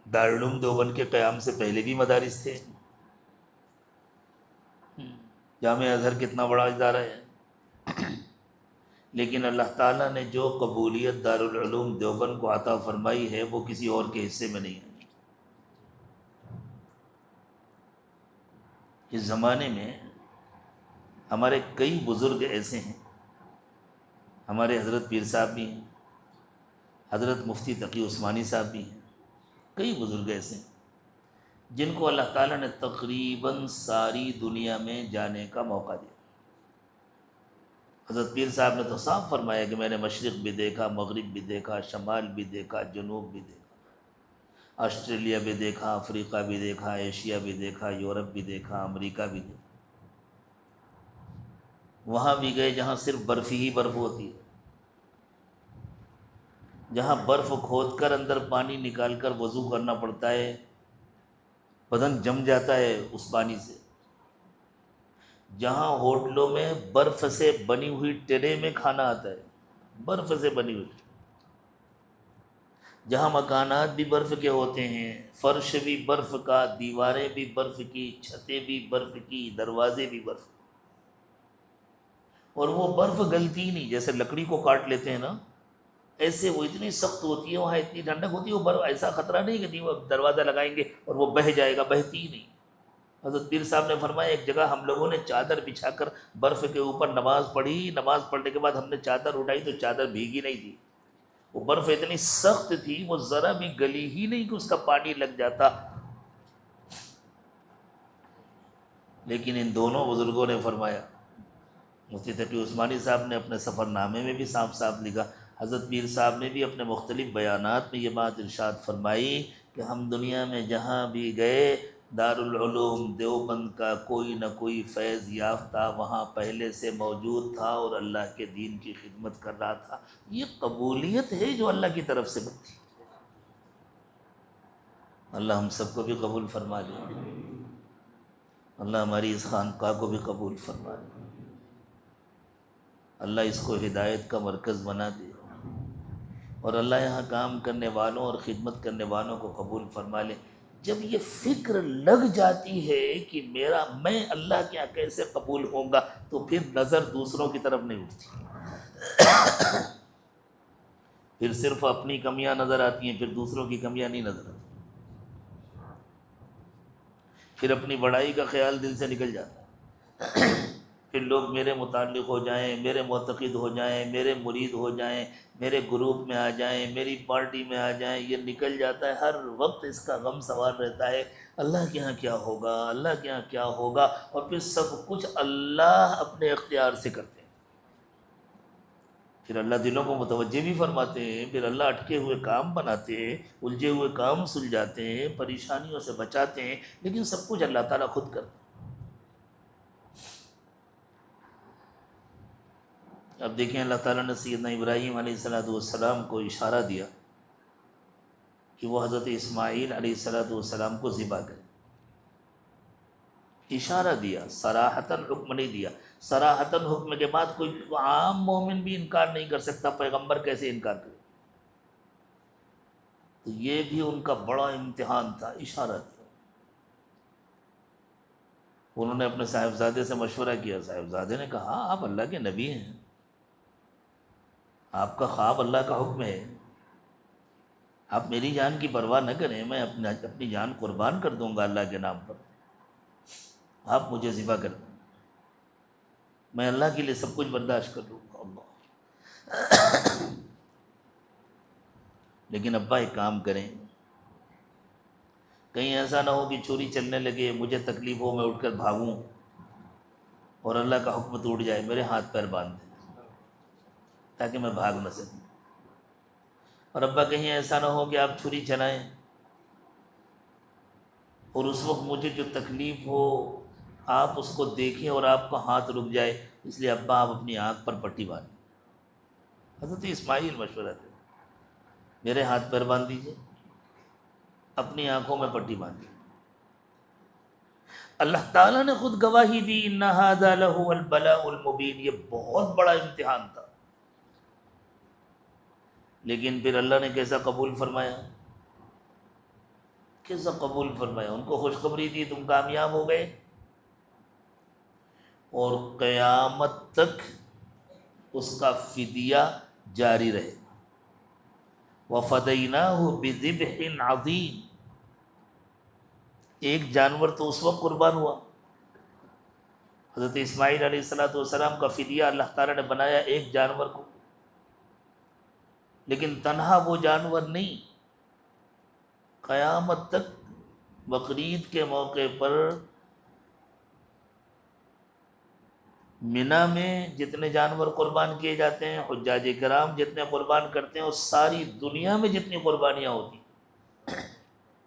دارالعلوم دیوبند کے قیام سے پہلے بھی مدارس تھے۔ جامعہ ازہر کتنا بڑا ادارہ ہے، لیکن اللہ تعالیٰ نے جو قبولیت دارالعلوم دیوبند کو عطا فرمائی ہے وہ کسی اور کے حصے میں نہیں ہے۔ اس زمانے میں ہمارے کئی بزرگ ایسے ہیں، ہمارے حضرت پیر صاحب بھی ہیں، حضرت مفتی تقی عثمانی صاحب بھی ہیں، کئی بزرگ ایسے ہیں جن کو اللہ تعالیٰ نے تقریباً ساری دنیا میں جانے کا موقع دیا۔ حضرت پیر صاحب نے تو صاف فرمایا کہ میں نے مشرق بھی دیکھا، مغرب بھی دیکھا، شمال بھی دیکھا، جنوب بھی دیکھا، آسٹریلیا بھی دیکھا، افریقہ بھی دیکھا، ایشیا بھی دیکھا، یورپ بھی دیکھا، امریکہ بھی دیکھا۔ وہاں بھی گئے جہاں صرف برف ہی برف ہوتی ہے، جہاں برف کھود کر اندر پانی نکال کر وضو کرنا پڑتا ہے، بدن جم جاتا ہے اس پانی سے، جہاں ہوٹلوں میں برف سے بنی ہوئی ٹرے میں کھانا آتا ہے، برف سے بنی ہوئی، جہاں مکانات بھی برف کے ہوتے ہیں، فرش بھی برف کا، دیواریں بھی برف کی، چھتیں بھی برف کی، دروازے بھی برف، اور وہ برف گلتی نہیں، جیسے لکڑی کو کاٹ لیتے ہیں نا، ایسے وہ اتنی سخت ہوتی ہے، وہاں اتنی ٹھنڈک ہوتی ہے، وہ برف ایسا خطرہ نہیں کہ دروازہ لگائیں گے اور وہ بہہ جائے گا، بہتی ہی نہیں۔ حضرت پیر صاحب نے فرمایا ایک جگہ ہم لوگوں نے چادر بچھا کر برف کے اوپر نماز پڑھی، نماز پڑھنے کے بعد ہم نے چادر اٹھائی تو چادر بھیگی نہیں تھی، وہ برف اتنی سخت تھی وہ ذرا بھی گلی ہی نہیں کہ اس کا پانی لگ جاتا۔ لیکن ان دونوں بزرگوں نے فرمایا، مفتی تقی عثمانی صاحب نے اپنے سفر نامے میں بھی صاف صاف لکھا، حضرت پیر صاحب نے بھی اپنے مختلف بیانات میں یہ بات ارشاد فرمائی کہ ہم دنیا میں جہاں بھی گئے، دارالعلوم دیوبند کا کوئی نہ کوئی فیض یافتہ وہاں پہلے سے موجود تھا اور اللہ کے دین کی خدمت کر رہا تھا۔ یہ قبولیت ہے جو اللہ کی طرف سے بنتی۔ اللہ ہم سب کو بھی قبول فرما لے، اللہ ہماری اس خانقاہ کو بھی قبول فرما لے، اللہ اس کو ہدایت کا مرکز بنا دے، اور اللہ یہاں کام کرنے والوں اور خدمت کرنے والوں کو قبول فرما لے۔ جب یہ فکر لگ جاتی ہے کہ میں اللہ کے یہاں کیسے قبول ہوں گا، تو پھر نظر دوسروں کی طرف نہیں اٹھتی، پھر صرف اپنی کمیاں نظر آتی ہیں، پھر دوسروں کی کمیاں نہیں نظر آتی، پھر اپنی بڑائی کا خیال دل سے نکل جاتا ہے، پھر لوگ میرے متعلق ہو جائیں، میرے معتقد ہو جائیں، میرے مرید ہو جائیں، میرے گروپ میں آ جائیں، میری پارٹی میں آ جائیں، یہ نکل جاتا ہے، ہر وقت اس کا غم سوار رہتا ہے، اللہ کے یہاں کیا ہوگا، اللہ کے یہاں کیا ہوگا، اور پھر سب کچھ اللہ اپنے اختیار سے کرتے ہیں، پھر اللہ دلوں کو متوجہ بھی فرماتے ہیں، پھر اللہ اٹکے ہوئے کام بناتے ہیں، الجھے ہوئے کام سلجھاتے ہیں، پریشانیوں سے بچاتے ہیں، لیکن سب کچھ اللہ تعالیٰ خود کرتے ہیں۔ اب دیکھیں اللہ تعالیٰ نے سیدنا ابراہیم علیہ السلام کو اشارہ دیا کہ وہ حضرت اسماعیل علیہ السلام کو ذبح کرے، اشارہ دیا، صراحتاً حکم نہیں دیا۔ صراحتاً حکم کے بعد کوئی عام مومن بھی انکار نہیں کر سکتا، پیغمبر کیسے انکار کرے؟ تو یہ بھی ان کا بڑا امتحان تھا، اشارہ دیا۔ انہوں نے اپنے صاحبزادے سے مشورہ کیا، صاحبزادے نے کہا آپ اللہ کے نبی ہیں، آپ کا خواب اللہ کا حکم ہے، آپ میری جان کی پرواہ نہ کریں، میں اپنی جان قربان کر دوں گا اللہ کے نام پر، آپ مجھے ذبح کر دیں، میں اللہ کے لیے سب کچھ برداشت کر لوں گا۔ اللہ، لیکن ابا ایک کام کریں، کہیں ایسا نہ ہو کہ چھری چلنے لگے، مجھے تکلیف ہو، میں اٹھ کر بھاگوں اور اللہ کا حکم ٹوٹ جائے، میرے ہاتھ پیر باندھ دیں تاکہ میں بھاگ نہ سکوں، اور ابا کہیں ایسا نہ ہو کہ آپ چھری چلائیں اور اس وقت مجھے جو تکلیف ہو آپ اس کو دیکھیں اور آپ کا ہاتھ رک جائے، اس لیے ابا آپ اپنی آنکھ پر پٹی باندھیں۔ حضرت اسماعیل مشورہ دے، میرے ہاتھ پیر باندھ دیجیے، اپنی آنکھوں میں پٹی باندھی۔ اللہ تعالیٰ نے خود گواہی دی، ان ھذا لہو البلاء المبین، یہ بہت بڑا امتحان تھا، لیکن پھر اللہ نے کیسا قبول فرمایا، کیسا قبول فرمایا، ان کو خوشخبری دی تم کامیاب ہو گئے، اور قیامت تک اس کا فدیہ جاری رہے۔ وَفَدَيْنَاهُ بِذِبْحٍ عَظِيمٍ، ایک جانور تو اس وقت قربان ہوا حضرت اسماعیل علیہ السلام کا فدیہ اللہ تعالیٰ نے بنایا ایک جانور کو، لیکن تنہا وہ جانور نہیں، قیامت تک بقرعید کے موقع پر منی میں جتنے جانور قربان کیے جاتے ہیں، حجاج کرام جتنے قربان کرتے ہیں، اور ساری دنیا میں جتنی قربانیاں ہوتی ہیں،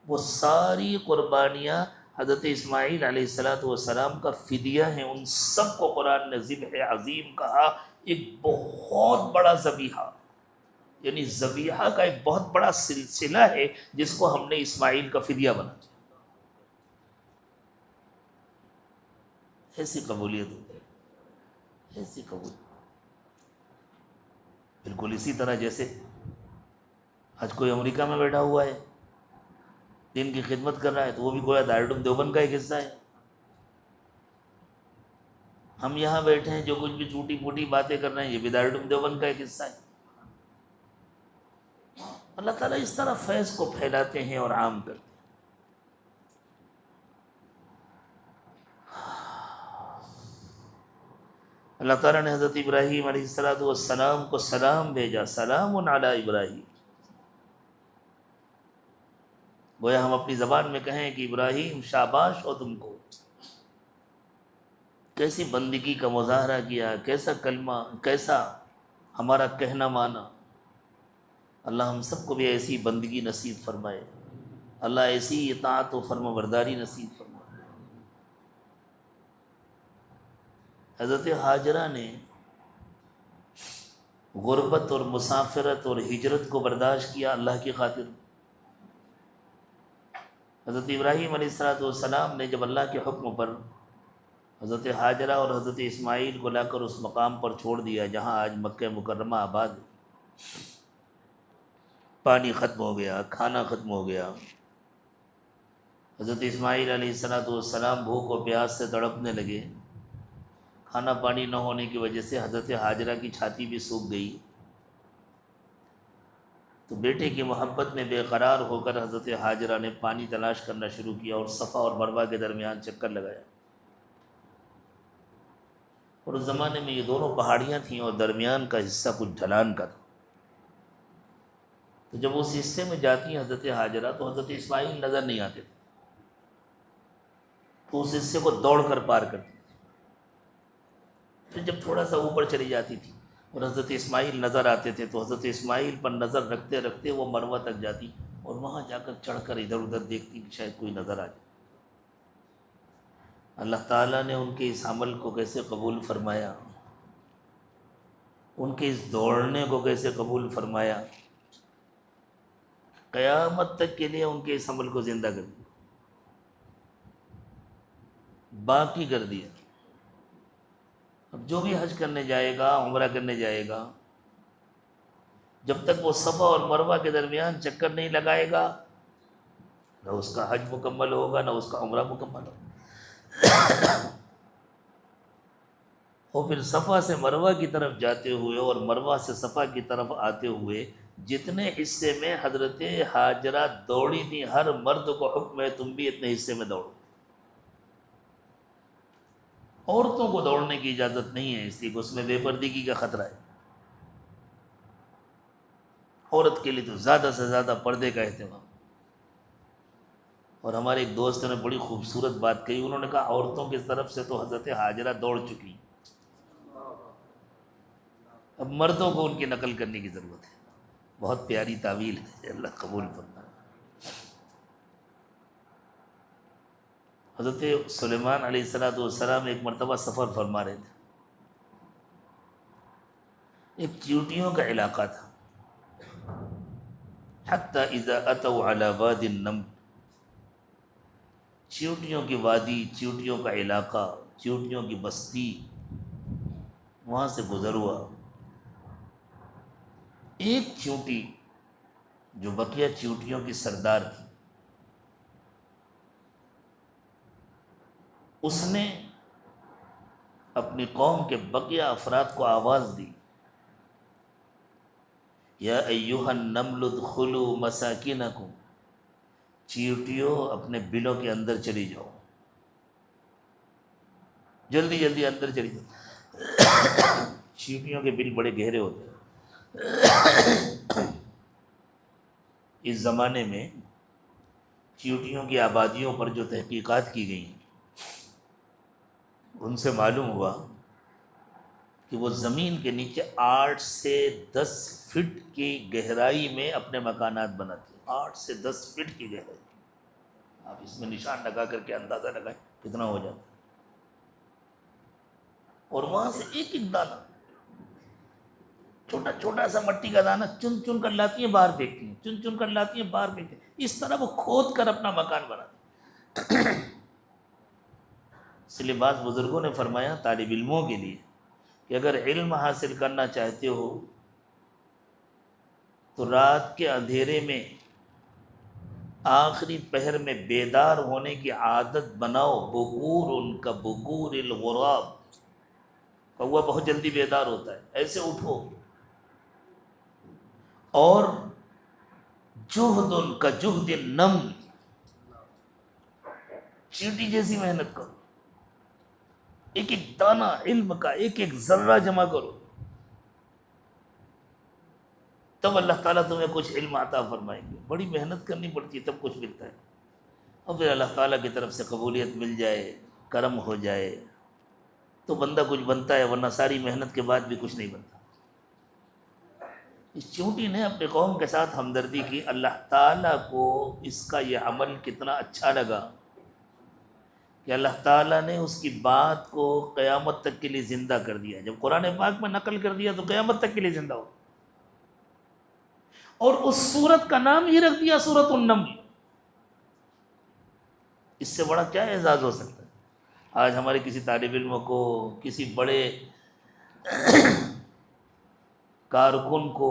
وہ ساری قربانیاں حضرت اسماعیل علیہ السلام کا فدیہ ہیں۔ ان سب کو قرآن نے ذبح عظیم کہا، ایک بہت بڑا ذبیحہ، یعنی ذبیحہ کا ایک بہت بڑا سلسلہ ہے جس کو ہم نے اسماعیل کا فدیہ بنا دیا۔ ایسی قبولیت ہوتی ہے، ایسی قبولیت، بالکل اسی طرح جیسے آج کوئی امریکہ میں بیٹھا ہوا ہے، دین کی خدمت کر رہا ہے، تو وہ بھی گویا دارالعلوم دیوبند کا ایک حصہ ہے۔ ہم یہاں بیٹھے ہیں جو کچھ بھی ٹوٹی پھوٹی باتیں کر رہے ہیں، یہ بھی دارالعلوم دیوبند کا ایک حصہ ہے۔ اللہ تعالیٰ اس طرح فیض کو پھیلاتے ہیں اور عام کرتے ہیں۔ اللہ تعالیٰ نے حضرت ابراہیم علیہ السلام کو سلام بھیجا، سلام علی ابراہیم۔ گویا ہم اپنی زبان میں کہیں کہ ابراہیم شاباش ہو تم کو، کیسی بندگی کا مظاہرہ کیا، کیسا کلمہ، کیسا ہمارا کہنا مانا۔ اللہ ہم سب کو بھی ایسی بندگی نصیب فرمائے، اللہ ایسی اطاعت و فرما برداری نصیب فرمائے۔ حضرت حاجرہ نے غربت اور مسافرت اور ہجرت کو برداشت کیا اللہ کی خاطر۔ حضرت ابراہیم علیہ السلام نے جب اللہ کے حکم پر حضرت حاجرہ اور حضرت اسماعیل کو لا کر اس مقام پر چھوڑ دیا جہاں آج مکہ مکرمہ آباد ہے، پانی ختم ہو گیا، کھانا ختم ہو گیا، حضرت اسماعیل علیہ السلام بھوک و پیاس سے تڑپنے لگے، کھانا پانی نہ ہونے کی وجہ سے حضرت حاجرہ کی چھاتی بھی سوکھ گئی، تو بیٹے کی محبت میں بے قرار ہو کر حضرت حاجرہ نے پانی تلاش کرنا شروع کیا اور صفا اور مروہ کے درمیان چکر لگایا۔ اور اس زمانے میں یہ دونوں پہاڑیاں تھیں اور درمیان کا حصہ کچھ ڈھلان کا تھا، تو جب اس حصے میں جاتی حضرت حاجرہ تو حضرت اسماعیل نظر نہیں آتے تھے، تو اس حصے کو دوڑ کر پار کرتی تھی۔ پھر جب تھوڑا سا اوپر چلی جاتی تھی اور حضرت اسماعیل نظر آتے تھے تو حضرت اسماعیل پر نظر رکھتے رکھتے وہ مروہ تک جاتی اور وہاں جا کر چڑھ کر ادھر ادھر دیکھتی کہ شاید کوئی نظر آ جائے۔ اللہ تعالیٰ نے ان کے اس عمل کو کیسے قبول فرمایا، ان کے اس دوڑنے کو کیسے قبول فرمایا، قیامت تک کے لیے ان کے اس عمل کو زندہ کر دیا، باقی کر دیا۔ اب جو بھی حج کرنے جائے گا، عمرہ کرنے جائے گا، جب تک وہ صفا اور مروہ کے درمیان چکر نہیں لگائے گا، نہ اس کا حج مکمل ہوگا، نہ اس کا عمرہ مکمل ہوگا۔ اور پھر صفا سے مروہ کی طرف جاتے ہوئے اور مروہ سے صفا کی طرف آتے ہوئے جتنے حصے میں حضرت حاجرہ دوڑی تھی، ہر مرد کو حکم ہے تم بھی اتنے حصے میں دوڑو۔ عورتوں کو دوڑنے کی اجازت نہیں ہے، اس لیے کہ اس میں بے پردگی کا خطرہ ہے۔ عورت کے لیے تو زیادہ سے زیادہ پردے کا اہتمام۔ اور ہمارے ایک دوست نے بڑی خوبصورت بات کہی، انہوں نے کہا عورتوں کی طرف سے تو حضرت حاجرہ دوڑ چکی، اب مردوں کو ان کی نقل کرنے کی ضرورت ہے۔ بہت پیاری تعویل ہے، اللہ قبول فرمائے۔ حضرت سلیمان علیہ السلام ایک مرتبہ سفر فرما رہے تھے، ایک چیونٹیوں کا علاقہ تھا، حتی اذا اتوا علی واد النمل، چیونٹیوں کی وادی، چیونٹیوں کا علاقہ، چیونٹیوں کی بستی، وہاں سے گزر ہوا۔ ایک چیونٹی جو بقیہ چیونٹیوں کی سردار تھی، اس نے اپنی قوم کے بقیہ افراد کو آواز دی، یا ایھا النمل ادخلوا مساکنکم، چیونٹیوں اپنے بلوں کے اندر چلی جاؤ۔ جلدی جلدی اندر چلی جاؤ۔ چیونٹیوں کے بل بڑے گہرے ہوتے ہیں۔ اس زمانے میں چیونٹیوں کی آبادیوں پر جو تحقیقات کی گئی ان سے معلوم ہوا کہ وہ زمین کے نیچے 8 سے 10 فٹ کی گہرائی میں اپنے مکانات بناتی ہیں۔ 8 سے 10 فٹ کی گہرائی، آپ اس میں نشان لگا کر کے اندازہ لگائیں کتنا ہو جاتا ہے۔ اور وہاں سے ایک ایک دانہ، چھوٹا چھوٹا سا مٹی کا دانہ چن چن کر لاتی ہیں، باہر پھینکتی ہیں، چن چن کر لاتی ہیں، باہر پھینکتی ہیں۔ اس طرح وہ کھود کر اپنا مکان بناتی ہیں۔ اس لیے بعض بزرگوں نے فرمایا طالب علموں کے لیے کہ اگر علم حاصل کرنا چاہتے ہو تو رات کے اندھیرے میں آخری پہر میں بیدار ہونے کی عادت بناؤ۔ بکور ان کا بکور الغراب، کوا بہت جلدی بیدار ہوتا ہے، ایسے اٹھو۔ اور جہد ان کا جہد النمل، چینٹی جیسی محنت کرو، ایک ایک دانہ علم کا، ایک ایک ذرہ جمع کرو، تب اللہ تعالیٰ تمہیں کچھ علم عطا فرمائیں گے۔ بڑی محنت کرنی پڑتی ہے تب کچھ ملتا ہے، اور پھر اللہ تعالیٰ کی طرف سے قبولیت مل جائے، کرم ہو جائے تو بندہ کچھ بنتا ہے، ورنہ ساری محنت کے بعد بھی کچھ نہیں بنتا۔ اس چونٹی نے اپنے قوم کے ساتھ ہمدردی کی۔ اللہ تعالیٰ کو اس کا یہ عمل کتنا اچھا لگا کہ اللہ تعالیٰ نے اس کی بات کو قیامت تک کے لیے زندہ کر دیا۔ جب قرآن پاک میں نقل کر دیا تو قیامت تک کے لیے زندہ ہو، اور اس سورت کا نام ہی رکھ دیا سورۃ النمل۔ اس سے بڑا کیا اعزاز ہو سکتا ہے؟ آج ہمارے کسی طالب علم کو، کسی بڑے کارکن کو،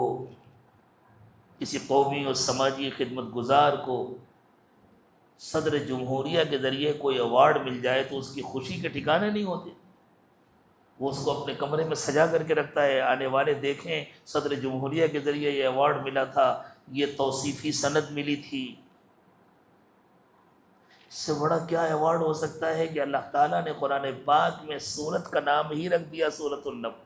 کسی قومی اور سماجی خدمت گزار کو صدر جمہوریہ کے ذریعے کوئی ایوارڈ مل جائے تو اس کی خوشی کے ٹھکانے نہیں ہوتے۔ وہ اس کو اپنے کمرے میں سجا کر کے رکھتا ہے، آنے والے دیکھیں صدر جمہوریہ کے ذریعے یہ ایوارڈ ملا تھا، یہ توصیفی سند ملی تھی۔ اس سے بڑا کیا ایوارڈ ہو سکتا ہے کہ اللہ تعالیٰ نے قرآن پاک میں سورت کا نام ہی رکھ دیا سورۃ النمل۔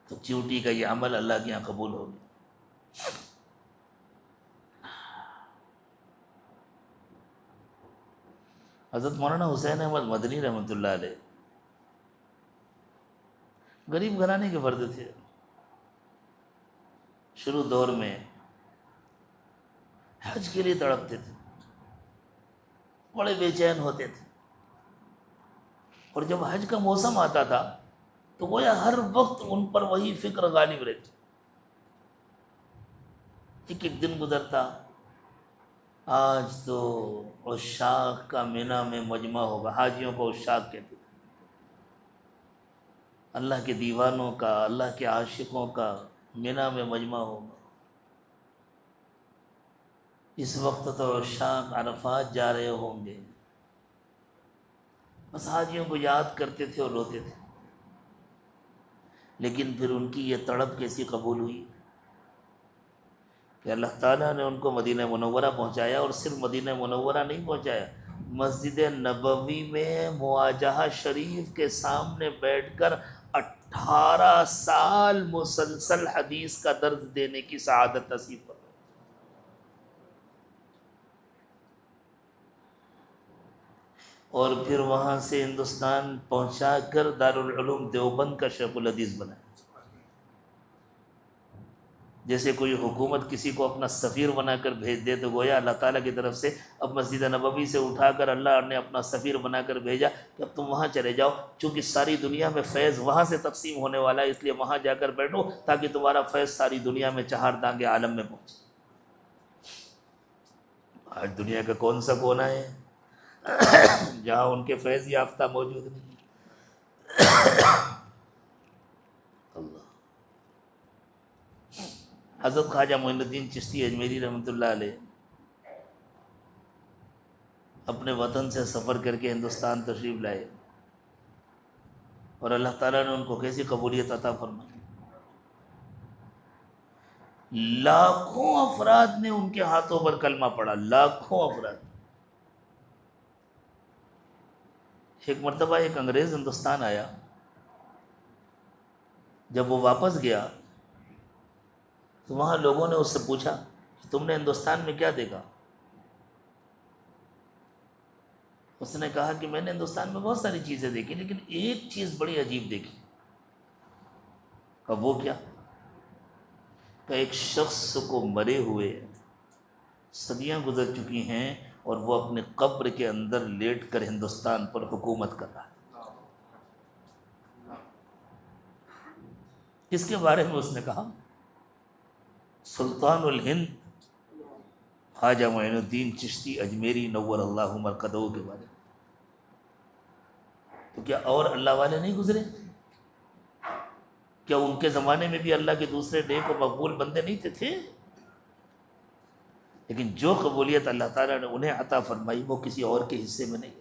تو چیونٹی کا یہ عمل اللہ کے یہاں قبول ہو گیا۔ حضرت مولانا حسین احمد مدنی رحمۃ اللہ علیہ غریب گھرانے کے فرد تھے۔ شروع دور میں حج کے لیے تڑپتے تھے، بڑے بے چین ہوتے تھے، اور جب حج کا موسم آتا تھا تو گویا ہر وقت ان پر وہی فکر غالب رہتی۔ ایک ایک دن گزرتا، آج تو عشاق کا مینا میں مجمع ہوگا، حاجیوں کو عشاق کہتے تھے، اللہ کے دیوانوں کا، اللہ کے عاشقوں کا مینا میں مجمع ہوگا۔ اس وقت تو عشاق عرفات جا رہے ہوں گے، بس حاجیوں کو یاد کرتے تھے اور روتے تھے۔ لیکن پھر ان کی یہ تڑپ کیسی قبول ہوئی کہ اللہ تعالیٰ نے ان کو مدینہ منورہ پہنچایا، اور صرف مدینہ منورہ نہیں پہنچایا، مسجد نبوی میں مواجہہ شریف کے سامنے بیٹھ کر 18 سال مسلسل حدیث کا درس دینے کی سعادت نصیب فرمائی۔ اور پھر وہاں سے ہندوستان پہنچا کر دارالعلوم دیوبند کا شیخ الحدیث بنایا۔ جیسے کوئی حکومت کسی کو اپنا سفیر بنا کر بھیج دے تو گویا اللہ تعالیٰ کی طرف سے اب مسجد نبوی سے اٹھا کر اللہ نے اپنا سفیر بنا کر بھیجا کہ اب تم وہاں چلے جاؤ، چونکہ ساری دنیا میں فیض وہاں سے تقسیم ہونے والا ہے، اس لیے وہاں جا کر بیٹھو تاکہ تمہارا فیض ساری دنیا میں چہار دانگے عالم میں پہنچے۔ آج دنیا کا کون سا کونا ہے جہاں ان کے فیض یافتہ موجود نہیں؟ اللہ۔ حضرت خواجہ معین الدین چشتی اجمیری رحمۃ اللہ علیہ اپنے وطن سے سفر کر کے ہندوستان تشریف لائے، اور اللہ تعالیٰ نے ان کو کیسی قبولیت عطا فرمائی۔ لاکھوں افراد نے ان کے ہاتھوں پر کلمہ پڑھا، لاکھوں افراد۔ ایک مرتبہ ایک انگریز ہندوستان آیا، جب وہ واپس گیا تو وہاں لوگوں نے اس سے پوچھا کہ تم نے ہندوستان میں کیا دیکھا؟ اس نے کہا کہ میں نے ہندوستان میں بہت ساری چیزیں دیکھی لیکن ایک چیز بڑی عجیب دیکھی۔ اب وہ کیا؟ کہ ایک شخص کو مرے ہوئے صدیاں گزر چکی ہیں اور وہ اپنے قبر کے اندر لیٹ کر ہندوستان پر حکومت کر رہا ہے۔ کس کے بارے میں اس نے کہا؟ سلطان الہند خواجہ معین الدین چشتی اجمیری نور اللہ مرقدہ کے بارے میں۔ تو کیا اور اللہ والے نہیں گزرے؟ کیا ان کے زمانے میں بھی اللہ کے دوسرے نیک و مقبول بندے نہیں تھے؟ لیکن جو قبولیت اللہ تعالیٰ نے انہیں عطا فرمائی وہ کسی اور کے حصے میں نہیں۔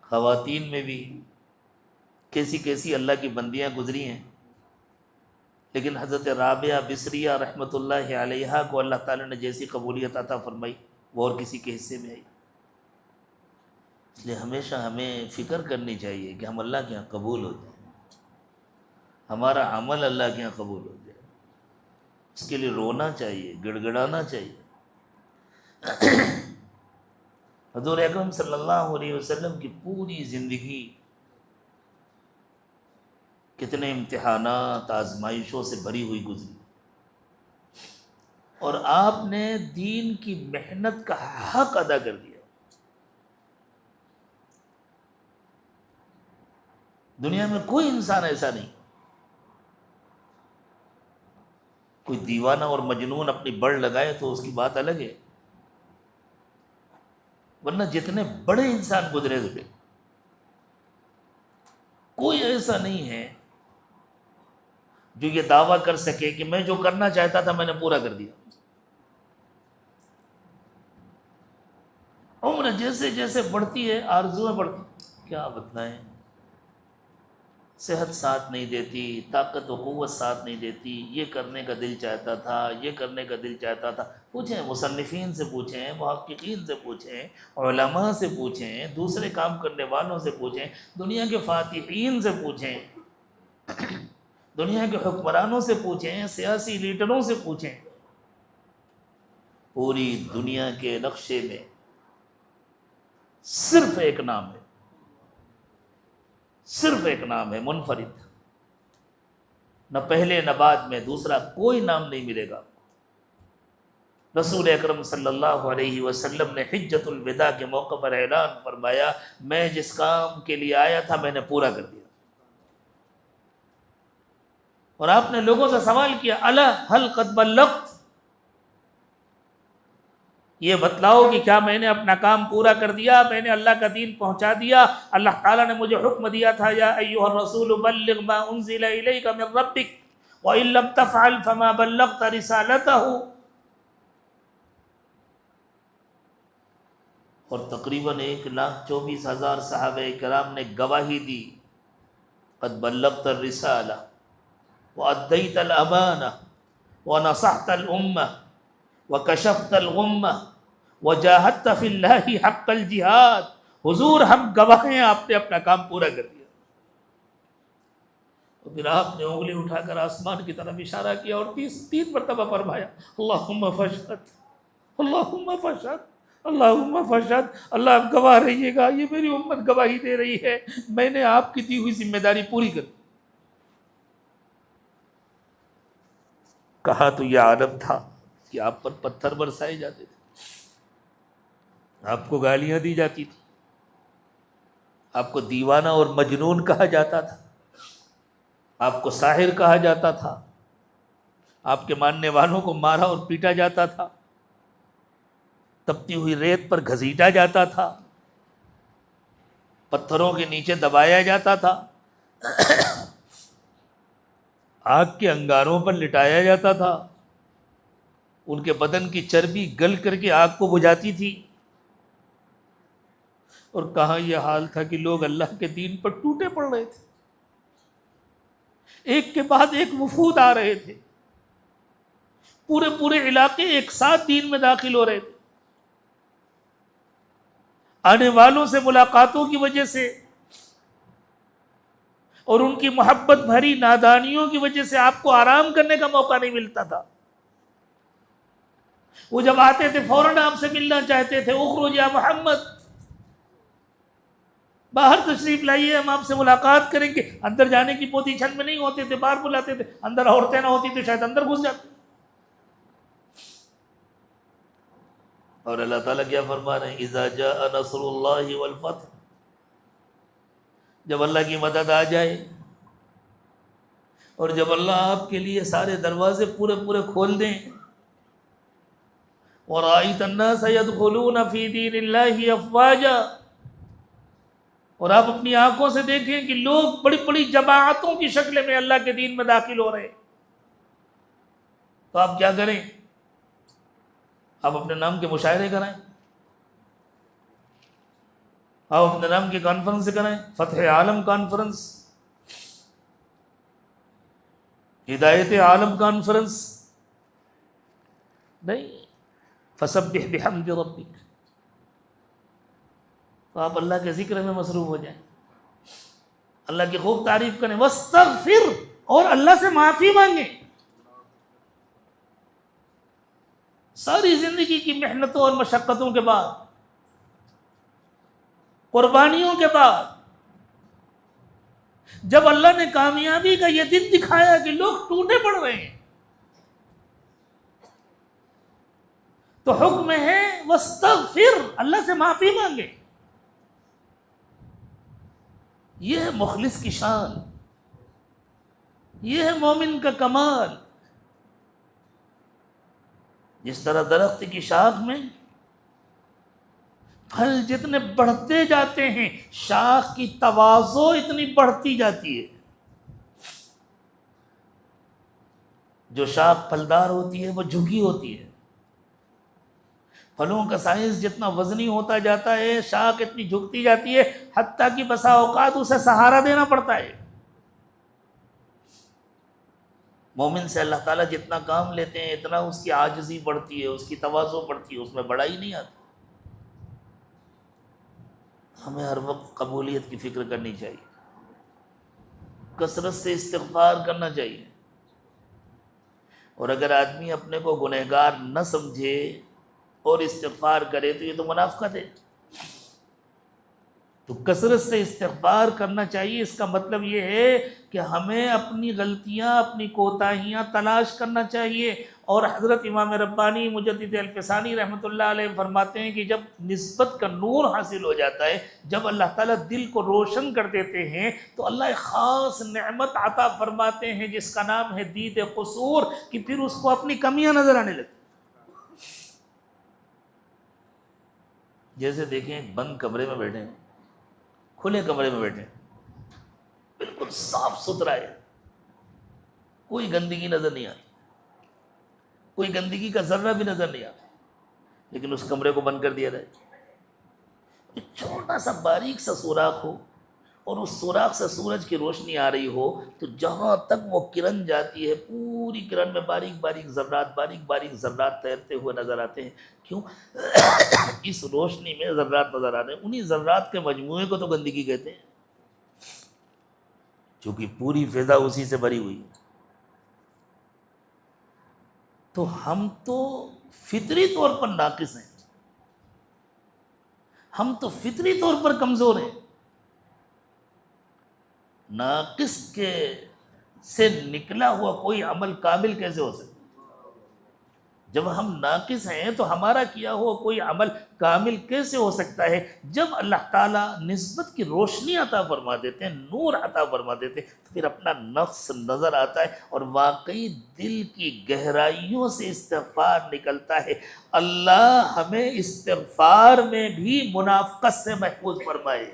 خواتین میں بھی کیسی کیسی اللہ کی بندیاں گزری ہیں، لیکن حضرت رابعہ بصریہ رحمۃ اللہ علیہا کو اللہ تعالیٰ نے جیسی قبولیت عطا فرمائی وہ اور کسی کے حصے میں آئی۔ اس لیے ہمیشہ ہمیں فکر کرنی چاہیے کہ ہم اللہ کے یہاں قبول ہو جائیں، ہمارا عمل اللہ کے یہاں قبول ہو جائے۔ اس کے لیے رونا چاہیے، گڑ گڑانا چاہیے۔ حضور اکرم صلی اللہ علیہ وسلم کی پوری زندگی کتنے امتحانات آزمائشوں سے بھری ہوئی گزری، اور آپ نے دین کی محنت کا حق ادا کر دیا۔ دنیا میں کوئی انسان ایسا نہیں، کوئی دیوانہ اور مجنون اپنی بڑ لگائے تو اس کی بات الگ ہے، ورنہ جتنے بڑے انسان گزرے ہوئے کوئی ایسا نہیں ہے جو یہ دعویٰ کر سکے کہ میں جو کرنا چاہتا تھا میں نے پورا کر دیا۔ عمر جیسے جیسے بڑھتی ہے آرزویں بڑھتی، کیا بتلائیں، صحت ساتھ نہیں دیتی، طاقت و قوت ساتھ نہیں دیتی، یہ کرنے کا دل چاہتا تھا، یہ کرنے کا دل چاہتا تھا۔ پوچھیں مصنفین سے، پوچھیں محققین سے، پوچھیں علماء سے، پوچھیں دوسرے کام کرنے والوں سے، پوچھیں دنیا کے فاتحین سے، پوچھیں دنیا کے حکمرانوں سے، پوچھیں سیاسی لیڈروں سے، پوچھیں۔ پوری دنیا کے نقشے میں صرف ایک نام ہے، صرف ایک نام ہے، منفرد، نہ پہلے نہ بعد میں دوسرا کوئی نام نہیں ملے گا۔ رسول اکرم صلی اللہ علیہ وسلم نے حجۃ الوداع کے موقع پر اعلان فرمایا، میں جس کام کے لیے آیا تھا میں نے پورا کر دیا۔ اور آپ نے لوگوں سے سوال کیا، الا هل قد بلغت، یہ بتلاؤ کہ کیا میں نے اپنا کام پورا کر دیا، میں نے اللہ کا دین پہنچا دیا؟ اللہ تعالیٰ نے مجھے حکم دیا تھا، یا ایھا الرسول بلغ ما انزل الیک من ربک وان لم تفعل فما بلغت رسالتہ۔ اور تقریباً 1,24,000 صحابہ کرام نے گواہی دی، قد بلغت الرسالہ وادیت الامانہ ونصحت الامہ وکشفت الغمہ وجاہدت فی اللہ حق الجہاد۔ حضور ہم گواہ ہیں آپ نے اپنا کام پورا کر دیا۔ اور پھر آپ نے انگلی اٹھا کر آسمان کی طرف اشارہ کیا اور 3 مرتبہ فرمایا، اللہم فاشہد، اللہم فاشہد، اللہم فاشہد، اللہ آپ گواہ رہیے گا، یہ میری امت گواہی دے رہی ہے، میں نے آپ کی دی ہوئی ذمہ داری پوری کر دی۔ کہا تو یہ عالم تھا کہ آپ پر پتھر برسائے جاتے تھے، آپ کو گالیاں دی جاتی تھی، آپ کو دیوانہ اور مجنون کہا جاتا تھا، آپ کو ساحر کہا جاتا تھا، آپ کے ماننے والوں کو مارا اور پیٹا جاتا تھا، تپتی ہوئی ریت پر گھسیٹا جاتا تھا، پتھروں کے نیچے دبایا جاتا تھا، آگ کے انگاروں پر لٹایا جاتا تھا، ان کے بدن کی چربی گل کر کے آگ کو بجھاتی تھی۔ اور کہاں یہ حال تھا کہ لوگ اللہ کے دین پر ٹوٹے پڑ رہے تھے، ایک کے بعد ایک وفود آ رہے تھے، پورے علاقے ایک ساتھ دین میں داخل ہو رہے تھے۔ آنے والوں سے ملاقاتوں کی وجہ سے اور ان کی محبت بھری نادانیوں کی وجہ سے آپ کو آرام کرنے کا موقع نہیں ملتا تھا. وہ جب آتے تھے فوراً آپ سے ملنا چاہتے تھے. اخرج یا محمد، باہر تشریف لائیے، ہم آپ سے ملاقات کریں گے. اندر جانے کی پوزیشن میں نہیں ہوتے تھے، باہر بلاتے تھے. اندر عورتیں نہ ہوتی تو شاید اندر گھس جاتے. اور اللہ تعالیٰ کیا فرما رہے ہیں؟ اذا جاء نصر اللہ والفتح، جب اللہ کی مدد آ جائے اور جب اللہ آپ کے لیے سارے دروازے پورے پورے کھول دیں. وَرَأَيْتَ النَّاسَ يَدْخُلُونَ فِي دِينِ اللَّهِ أَفْوَاجًا، اور آپ اپنی آنکھوں سے دیکھیں کہ لوگ بڑی بڑی جماعتوں کی شکل میں اللہ کے دین میں داخل ہو رہے ہیں. تو آپ کیا کریں؟ آپ اپنے نام کے مشاعرے کرائیں، آپ اپنے نام کی کانفرنس کرائیں، فتح عالم کانفرنس، ہدایت عالم کانفرنس. نہیں، فسبح بحمد ربک، تو آپ اللہ کے ذکر میں مصروف ہو جائیں، اللہ کی خوب تعریف کریں. واستغفر، اور اللہ سے معافی مانگیں. ساری زندگی کی محنتوں اور مشقتوں کے بعد، قربانیوں کے بعد، جب اللہ نے کامیابی کا یہ دن دکھایا کہ لوگ ٹوٹے پڑ رہے ہیں، تو حکم ہے واستغفر، اللہ سے معافی مانگے. یہ ہے مخلص کی شان، یہ ہے مومن کا کمال. جس طرح درخت کی شاخ میں پھل جتنے بڑھتے جاتے ہیں، شاخ کی تواضع اتنی بڑھتی جاتی ہے. جو شاخ پھلدار ہوتی ہے وہ جھکی ہوتی ہے. پھلوں کا سائز جتنا وزنی ہوتا جاتا ہے، شاخ اتنی جھکتی جاتی ہے، حتیٰ کہ بسا اوقات اسے سہارا دینا پڑتا ہے. مومن سے اللہ تعالیٰ جتنا کام لیتے ہیں اتنا اس کی عاجزی بڑھتی ہے، اس کی تواضع بڑھتی ہے، اس میں بڑائی نہیں آتی. ہمیں ہر وقت قبولیت کی فکر کرنی چاہیے، کثرت سے استغفار کرنا چاہیے. اور اگر آدمی اپنے کو گنہگار نہ سمجھے اور استغفار کرے تو یہ تو منافقت ہے. تو کثرت سے استغفار کرنا چاہیے. اس کا مطلب یہ ہے کہ ہمیں اپنی غلطیاں، اپنی کوتاہیاں تلاش کرنا چاہیے. اور حضرت امام ربانی مجدد الفسانی رحمۃ اللہ علیہ فرماتے ہیں کہ جب نسبت کا نور حاصل ہو جاتا ہے، جب اللہ تعالیٰ دل کو روشن کر دیتے ہیں، تو اللہ ایک خاص نعمت عطا فرماتے ہیں جس کا نام ہے دید قصور، کہ پھر اس کو اپنی کمیاں نظر آنے لگتی. جیسے دیکھیں ایک بند کمرے میں بیٹھے ہیں، کھلے کمرے میں بیٹھے، بالکل صاف ستھرا ہے، کوئی گندگی نظر نہیں آتی، کوئی گندگی کا ذرہ بھی نظر نہیں آتا، لیکن اس کمرے کو بند کر دیا جائے. ایک چھوٹا سا باریک سا سوراخ ہو اور اس سوراخ سے سورج کی روشنی آ رہی ہو، تو جہاں تک وہ کرن جاتی ہے پوری کرن میں باریک باریک ذرات تیرتے ہوئے نظر آتے ہیں. کیوں؟ اس روشنی میں ذرات نظر آ رہے ہیں. انہی ذرات کے مجموعے کو تو گندگی کہتے ہیں، چونکہ پوری فضا اسی سے بھری ہوئی ہے. تو ہم تو فطری طور پر ناقص ہیں، ہم تو فطری طور پر کمزور ہیں. ناقص کے سے نکلا ہوا کوئی عمل کامل کیسے ہو سکتا؟ جب ہم ناقص ہیں تو ہمارا کیا ہوا کوئی عمل کامل کیسے ہو سکتا ہے؟ جب اللہ تعالیٰ نسبت کی روشنی عطا فرما دیتے ہیں، نور عطا فرما دیتے ہیں، تو پھر اپنا نقص نظر آتا ہے اور واقعی دل کی گہرائیوں سے استغفار نکلتا ہے. اللہ ہمیں استغفار میں بھی منافقت سے محفوظ فرمائے.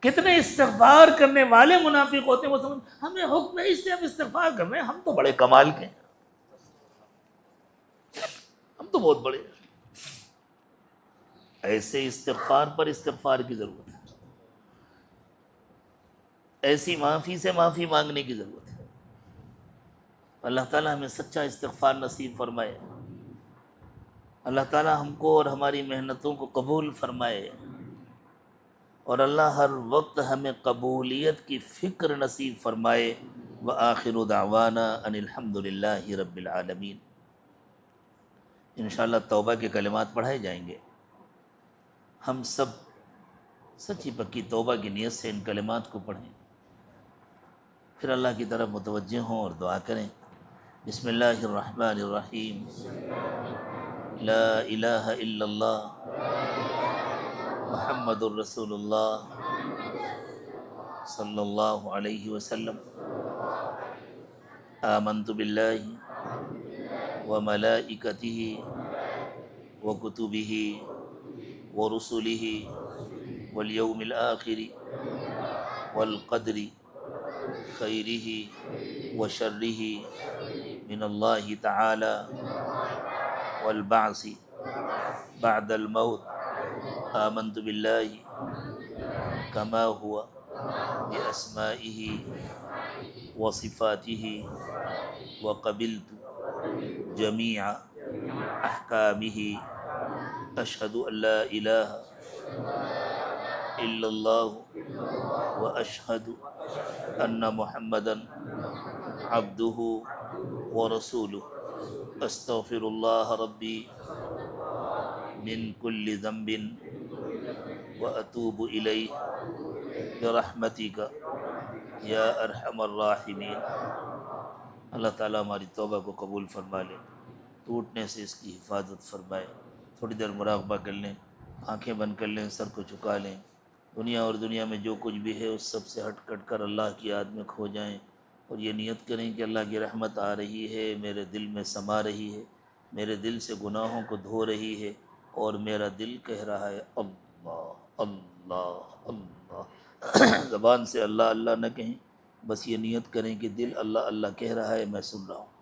کتنے استغفار کرنے والے منافق ہوتے ہیں، وہ سمجھ ہمیں حکم ہے اس لیے ہم استغفار کر رہے ہیں، ہم تو بڑے کمال کے ہیں، ہم تو بہت بڑے ہیں. ایسے استغفار پر استغفار کی ضرورت ہے، ایسی معافی سے معافی مانگنے کی ضرورت ہے. اللہ تعالیٰ ہمیں سچا استغفار نصیب فرمائے. اللہ تعالی ہم کو اور ہماری محنتوں کو قبول فرمائے، اور اللہ ہر وقت ہمیں قبولیت کی فکر نصیب فرمائے۔ وآخر دعوانا ان الحمد للہ رب العالمین۔ انشاءاللہ توبہ کے کلمات پڑھائے جائیں گے۔ ہم سب سچی پکی توبہ کی نیت سے ان کلمات کو پڑھیں، پھر اللہ کی طرف متوجہ ہوں اور دعا کریں۔ بسم اللہ الرحمن الرحیم۔ لا الہ الا اللہ محمد الرسول اللہ صلی اللہ علیہ وسلم۔ آمنت باللہ وملائکتہ وکتبہ ورسلہ والیوم الآخر والقدر خیرہ وشرہ من اللہ تعالی والبعث بعد الموت۔ آمنت باللہ کما ہوا بأسمائہ وصفاتہ وقبلت جمیع احکامہ۔ اشہد ان لا الہ الا اللہ واشہد ان محمدا عبدہ ورسولہ۔ استغفر اللہ ربی من کل ذنب واتوب الیہ برحمتک یا ارحم الراحمین۔ اللہ تعالیٰ ہماری توبہ کو قبول فرما لے، ٹوٹنے سے اس کی حفاظت فرمائے۔ تھوڑی دیر مراقبہ کر لیں، آنکھیں بند کر لیں، سر کو جھکا لیں۔ دنیا اور دنیا میں جو کچھ بھی ہے اس سب سے ہٹ کٹ کر اللہ کی یاد میں کھو جائیں، اور یہ نیت کریں کہ اللہ کی رحمت آ رہی ہے، میرے دل میں سما رہی ہے، میرے دل سے گناہوں کو دھو رہی ہے، اور میرا دل کہہ رہا ہے اللہ اللہ اللہ۔ زبان سے اللہ اللہ نہ کہیں، بس یہ نیت کریں کہ دل اللہ اللہ کہہ رہا ہے، میں سن رہا ہوں۔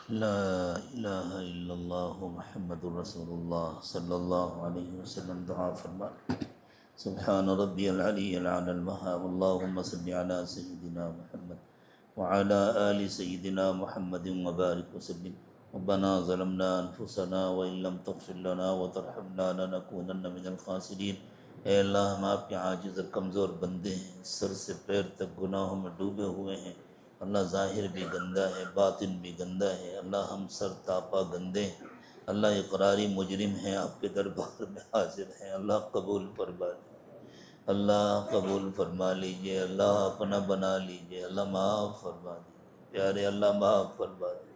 لا الہ الا اللہ محمد رسول اللہ صلی اللہ علیہ وسلم۔ دعا فرما۔ سبحان ربی العلی العلی المہاب، اللہم صلی علی سیدنا محمد وعلی آل سیدنا محمد وبارک وسلم۔ ربنا ظلمنا انفسنا وان لم تغفر لنا وترحمنا لنکونن من الخاسرین۔ اے اللہ، ہم آپ کے عاجز اور کمزور بندے ہیں، سر سے پیر تک گناہوں میں ڈوبے ہوئے ہیں۔ اللہ ظاہر بھی گندہ ہے، باطن بھی گندہ ہے۔ اللہ ہم سر تاپا گندے ہیں۔ اللہ اقراری مجرم ہیں آپ کے دربار میں حاضر ہیں، اللہ قبول فرما لیجیے، اللہ قبول فرما لیجیے، اللہ اپنا بنا لیجیے، اللہ معاف فرما دیجیے، پیارے اللہ معاف فرما دیجیے،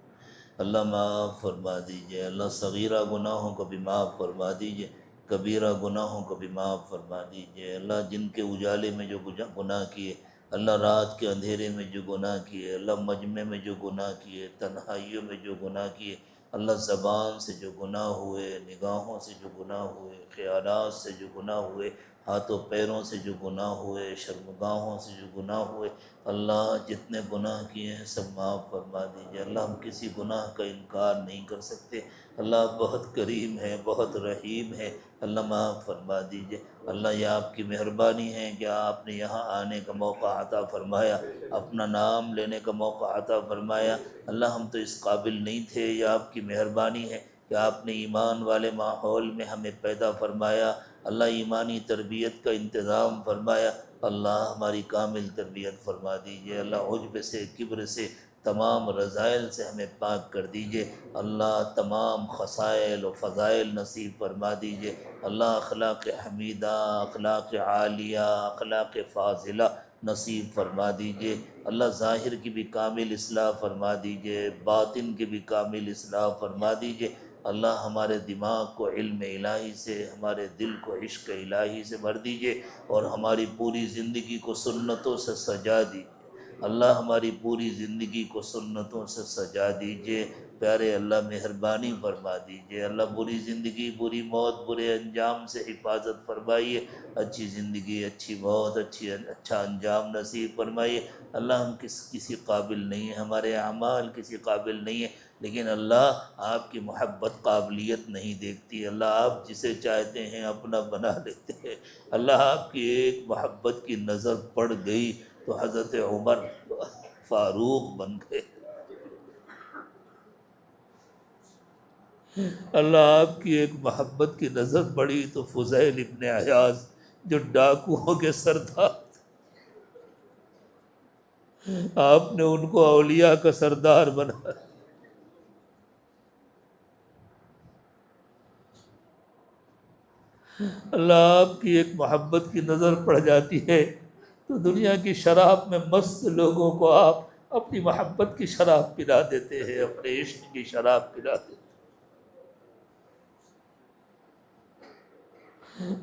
اللہ معاف فرما دیجیے، اللہ صغیرہ گناہوں کو بھی معاف فرما دیجیے، کبیرہ گناہوں کو بھی معاف فرما دیجیے، اللہ جن کے اجالے میں جو گناہ کیے، اللہ رات کے اندھیرے میں جو گناہ کیے، اللہ مجمع میں جو گناہ کیے، تنہائیوں میں جو گناہ کیے، اللہ زبان سے جو گناہ ہوئے، نگاہوں سے جو گناہ ہوئے، خیالات سے جو گناہ ہوئے، ہاتھوں پیروں سے جو گناہ ہوئے، شرمگاہوں سے جو گناہ ہوئے، اللہ جتنے گناہ کیے ہیں سب معاف فرما دیجیے، اللہ ہم کسی گناہ کا انکار نہیں کر سکتے، اللہ بہت کریم ہے، بہت رحیم ہے، اللہ معاف فرما دیجیے، اللہ یہ آپ کی مہربانی ہے کہ آپ نے یہاں آنے کا موقع عطا فرمایا، اپنا نام لینے کا موقع عطا فرمایا، اللہ ہم تو اس قابل نہیں تھے، یہ آپ کی مہربانی ہے کہ آپ نے ایمان والے ماحول میں ہمیں پیدا فرمایا، اللہ ایمانی تربیت کا انتظام فرمایا، اللہ ہماری کامل تربیت فرما دیجیے، اللہ عجب سے، کبر سے، تمام رذائل سے ہمیں پاک کر دیجیے، اللہ تمام خصائل و فضائل نصیب فرما دیجیے، اللہ اخلاق حمیدہ، اخلاق عالیہ، اخلاق فاضلہ نصیب فرما دیجیے، اللہ ظاہر کی بھی کامل اصلاح فرما دیجیے، باطن کی بھی کامل اصلاح فرما دیجیے، اللہ ہمارے دماغ کو علم الہی سے، ہمارے دل کو عشق الہی سے بھر دیجیے، اور ہماری پوری زندگی کو سنتوں سے سجا دیجیے، اللہ ہماری پوری زندگی کو سنتوں سے سجا دیجیے، پیارے اللہ مہربانی فرما دیجیے، اللہ بری زندگی، بری موت، برے انجام سے حفاظت فرمائیے، اچھی زندگی، اچھی موت، اچھا انجام نصیب فرمائیے، اللہ ہم کسی قابل نہیں ہیں، ہمارے اعمال کسی قابل نہیں ہیں، لیکن اللہ آپ کی محبت قابلیت نہیں دیکھتی، اللہ آپ جسے چاہتے ہیں اپنا بنا لیتے ہیں، اللہ آپ کی ایک محبت کی نظر پڑ گئی تو حضرت عمر فاروق بن گئے، اللہ آپ کی ایک محبت کی نظر پڑی تو فضیل ابن عیاض جو ڈاکوؤں کے سردار، آپ نے ان کو اولیاء کا سردار بنا، اللہ آپ کی ایک محبت کی نظر پڑ جاتی ہے تو دنیا کی شراب میں مست لوگوں کو آپ اپنی محبت کی شراب پلا دیتے ہیں، اپنے عشق کی شراب پلا دیتے ہیں،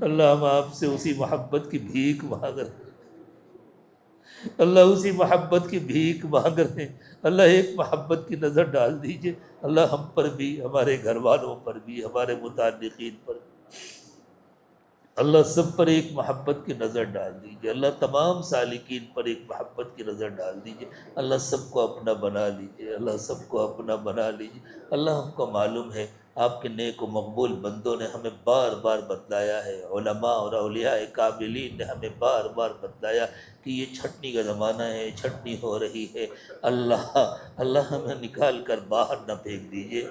اللہ ہم آپ سے اسی محبت کی بھیک مانگ رہے ہیں، اللہ اسی محبت کی بھیک مانگ رہے ہیں، اللہ ایک محبت کی نظر ڈال دیجئے، اللہ ہم پر بھی، ہمارے گھر والوں پر بھی، ہمارے متعلقین پر بھی، اللہ سب پر ایک محبت کی نظر ڈال دیجیے، اللہ تمام سالکین پر ایک محبت کی نظر ڈال دیجیے، اللہ سب کو اپنا بنا لیجیے، اللہ سب کو اپنا بنا لیجیے، اللہ ہم کو معلوم ہے آپ کے نیک و مقبول بندوں نے ہمیں بار بار بتلایا ہے، علماء اور اولیاء کاملین نے ہمیں بار بار بتلایا کہ یہ چھٹنی کا زمانہ ہے، چھٹنی ہو رہی ہے، اللہ اللہ ہمیں نکال کر باہر نہ پھینک دیجیے،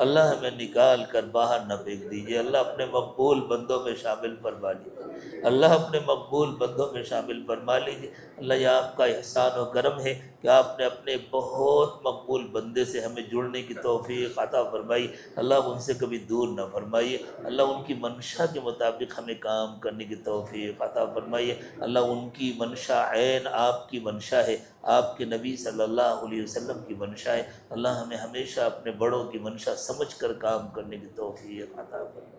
اللہ ہمیں نکال کر باہر نہ پھینک دیجیے، اللہ اپنے مقبول بندوں میں شامل فرما لیجیے، اللہ اپنے مقبول بندوں میں شامل فرما لیجیے، اللہ یہ آپ کا احسان و کرم ہے کہ آپ نے اپنے بہت مقبول بندے سے ہمیں جڑنے کی توفیق عطا فرمائی، اللہ ان سے کبھی دور نہ فرمائیے، اللہ ان کی منشا کے مطابق ہمیں کام کرنے کی توفیق عطا فرمائیے، اللہ ان کی منشا عین آپ کی منشا ہے، آپ کے نبی صلی اللہ علیہ وسلم کی منشا ہے، اللہ ہمیں ہمیشہ اپنے بڑوں کی منشا سمجھ کر کام کرنے کی توفیق عطا فرمائے،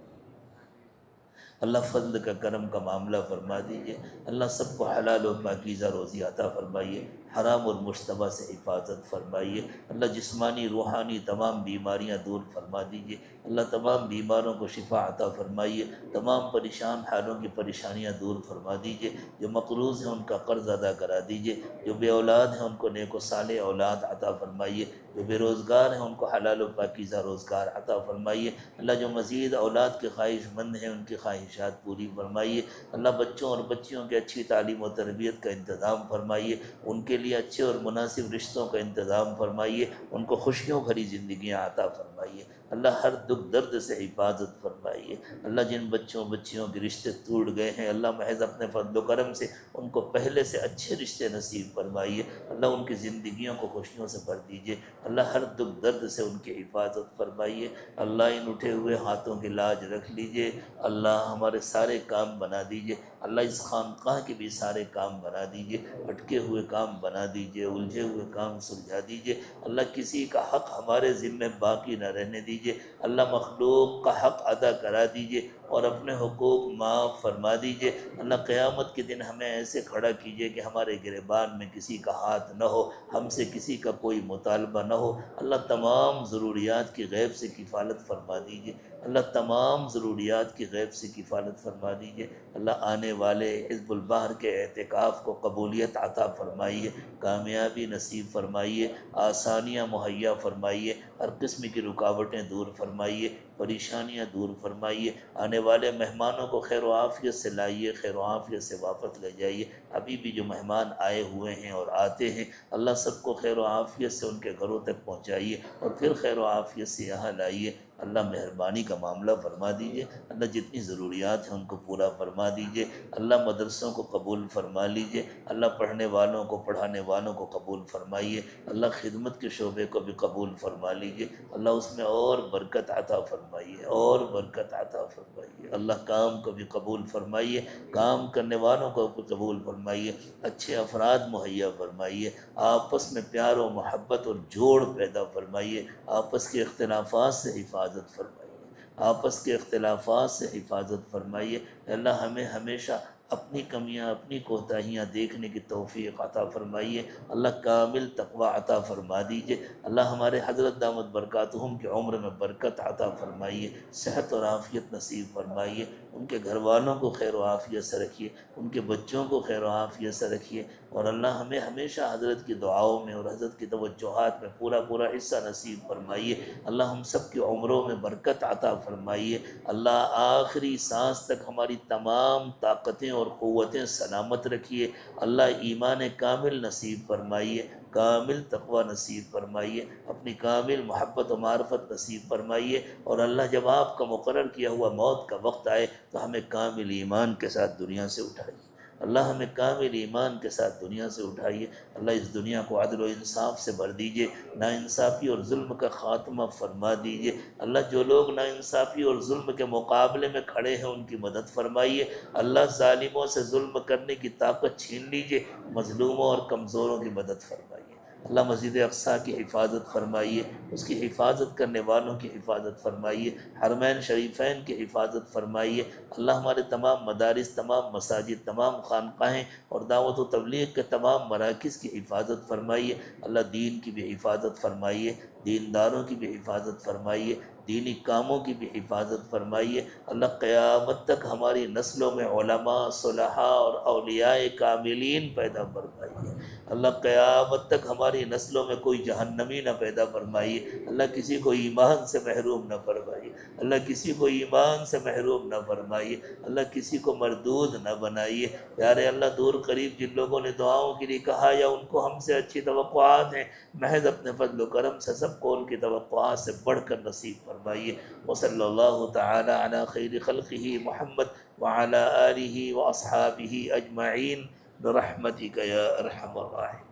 اللہ فضل کا کرم کا معاملہ فرما دیجیے، اللہ سب کو حلال و پاکیزہ روزی عطا فرمائیے، حرام اور مشتبہ سے حفاظت فرمائیے، اللہ جسمانی روحانی تمام بیماریاں دور فرما دیجیے، اللہ تمام بیماروں کو شفا عطا فرمائیے، تمام پریشان حالوں کی پریشانیاں دور فرما دیجیے، جو مقروض ہیں ان کا قرض ادا کرا دیجیے، جو بے اولاد ہیں ان کو نیک و صالح اولاد عطا فرمائیے، جو بے روزگار ہیں ان کو حلال و پاکیزہ روزگار عطا فرمائیے، اللہ جو مزید اولاد کے خواہش مند ہیں ان کی خواہشات پوری فرمائیے، اللہ بچوں اور بچیوں کے اچھی تعلیم و تربیت کا انتظام فرمائیے، ان کے لیے اچھے اور مناسب رشتوں کا انتظام فرمائیے، ان کو خوشیوں بھری زندگیاں عطا فرمائیے، اللہ ہر دکھ درد سے حفاظت فرمائیے۔ اللہ جن بچوں بچیوں کے رشتے ٹوٹ گئے ہیں اللہ محض اپنے فضل و کرم سے ان کو پہلے سے اچھے رشتے نصیب فرمائیے۔ اللہ ان کی زندگیوں کو خوشیوں سے بھر دیجیے۔ اللہ ہر دکھ درد سے ان کی حفاظت فرمائیے۔ اللہ ان اٹھے ہوئے ہاتھوں کی لاج رکھ لیجیے۔ اللہ ہمارے سارے کام بنا دیجیے۔ اللہ اس خانقاہ کے بھی سارے کام بنا دیجیے، اٹکے ہوئے کام بنا دیجیے، الجھے ہوئے کام سلجھا دیجیے۔ اللہ کسی کا حق ہمارے ذمے باقی نہ رہنے دیجیے۔ اللہ مخلوق کا حق ادا کرا دیجیے اور اپنے حقوق معاف فرما دیجیے۔ اللہ قیامت کے دن ہمیں ایسے کھڑا کیجیے کہ ہمارے گریبان میں کسی کا ہاتھ نہ ہو، ہم سے کسی کا کوئی مطالبہ نہ ہو۔ اللہ تمام ضروریات کی غیب سے کفالت فرما دیجیے۔ اللہ تمام ضروریات کی غیب سے کفالت فرما دیجیے۔ اللہ آنے والے حزب البحر کے اعتکاف کو قبولیت عطا فرمائیے، کامیابی نصیب فرمائیے، آسانیاں مہیا فرمائیے، ہر قسم کی رکاوٹیں دور فرمائیے، پریشانیاں دور فرمائیے۔ آنے والے مہمانوں کو خیر و عافیت سے لائیے، خیر و عافیت سے واپس لے جائیے۔ ابھی بھی جو مہمان آئے ہوئے ہیں اور آتے ہیں اللہ سب کو خیر و عافیت سے ان کے گھروں تک پہنچائیے اور پھر خیر و عافیت سے یہاں لائیے۔ اللہ مہربانی کا معاملہ فرما دیجیے۔ اللہ جتنی ضروریات ہیں ان کو پورا فرما دیجیے۔ اللہ مدرسوں کو قبول فرما لیجیے۔ اللہ پڑھنے والوں کو پڑھانے والوں کو قبول فرمائیے۔ اللہ خدمت کے شعبے کو بھی قبول فرما لیجیے۔ اللہ اس میں اور برکت عطا فرمائیے، اور برکت عطا فرمائیے۔ اللہ کام کو بھی قبول فرمائیے، کام کرنے والوں کو بھی قبول فرمائیے، اچھے افراد مہیا فرمائیے، آپس میں پیار و محبت اور جوڑ پیدا فرمائیے، آپس کے اختلافات سے حفاظت فرمائیے، آپس کے اختلافات سے حفاظت فرمائیے۔ اللہ ہمیں ہمیشہ اپنی کمیاں اپنی کوتاہیاں دیکھنے کی توفیق عطا فرمائیے۔ اللہ کامل تقوی عطا فرما دیجیے۔ اللہ ہمارے حضرت دامت برکاتہم کی عمر میں برکت عطا فرمائیے، صحت اور عافیت نصیب فرمائیے، ان کے گھر والوں کو خیر و عافیت سے رکھیے، ان کے بچوں کو خیر و عافیت سے رکھیے، اور اللہ ہمیں ہمیشہ حضرت کی دعاؤں میں اور حضرت کی توجہات میں پورا پورا حصہ نصیب فرمائیے۔ اللہ ہم سب کی عمروں میں برکت عطا فرمائیے۔ اللہ آخری سانس تک ہماری تمام طاقتیں اور قوتیں سلامت رکھیے۔ اللہ ایمان کامل نصیب فرمائیے، کامل تقوی نصیب فرمائیے، اپنی کامل محبت و معرفت نصیب فرمائیے، اور اللہ جب آپ کا مقرر کیا ہوا موت کا وقت آئے تو ہمیں کامل ایمان کے ساتھ دنیا سے اٹھائیے۔ اللہ ہمیں کامل ایمان کے ساتھ دنیا سے اٹھائیے۔ اللہ اس دنیا کو عدل و انصاف سے بھر دیجیے، ناانصافی اور ظلم کا خاتمہ فرما دیجیے۔ اللہ جو لوگ ناانصافی اور ظلم کے مقابلے میں کھڑے ہیں ان کی مدد فرمائیے۔ اللہ ظالموں سے ظلم کرنے کی طاقت چھین لیجیے، مظلوموں اور کمزوروں کی مدد فرمائیے۔ اللہ مسجد اقصیٰ کی حفاظت فرمائیے، اس کی حفاظت کرنے والوں کی حفاظت فرمائیے، حرمین شریفین کی حفاظت فرمائیے۔ اللہ ہمارے تمام مدارس، تمام مساجد، تمام خانقاہیں اور دعوت و تبلیغ کے تمام مراکز کی حفاظت فرمائیے۔ اللہ دین کی بھی حفاظت فرمائیے، دینداروں کی بھی حفاظت فرمائیے، دینی کاموں کی بھی حفاظت فرمائیے۔ اللہ قیامت تک ہماری نسلوں میں علماء، صلحاء اور اولیاء کاملین پیدا فرمائیے۔ اللہ قیامت تک ہماری نسلوں میں کوئی جہنمی نہ پیدا فرمائیے۔ اللہ کسی کو ایمان سے محروم نہ فرمائیے، اللہ کسی کو ایمان سے محروم نہ فرمائیے، اللہ کسی کو مردود نہ بنائیے۔ پیارے اللہ دور قریب جن لوگوں نے دعاؤں کے لیے کہا یا ان کو ہم سے اچھی توقعات ہیں، محض اپنے فضل و کرم سے سب کو ان کی توقعات سے بڑھ کر نصیب فرمائیے۔ وصلی اللہ تعالی علی خیر خلقہ محمد وعلی آلہ واصحابہ اجمعین برحمتک یا ارحم الراحمین۔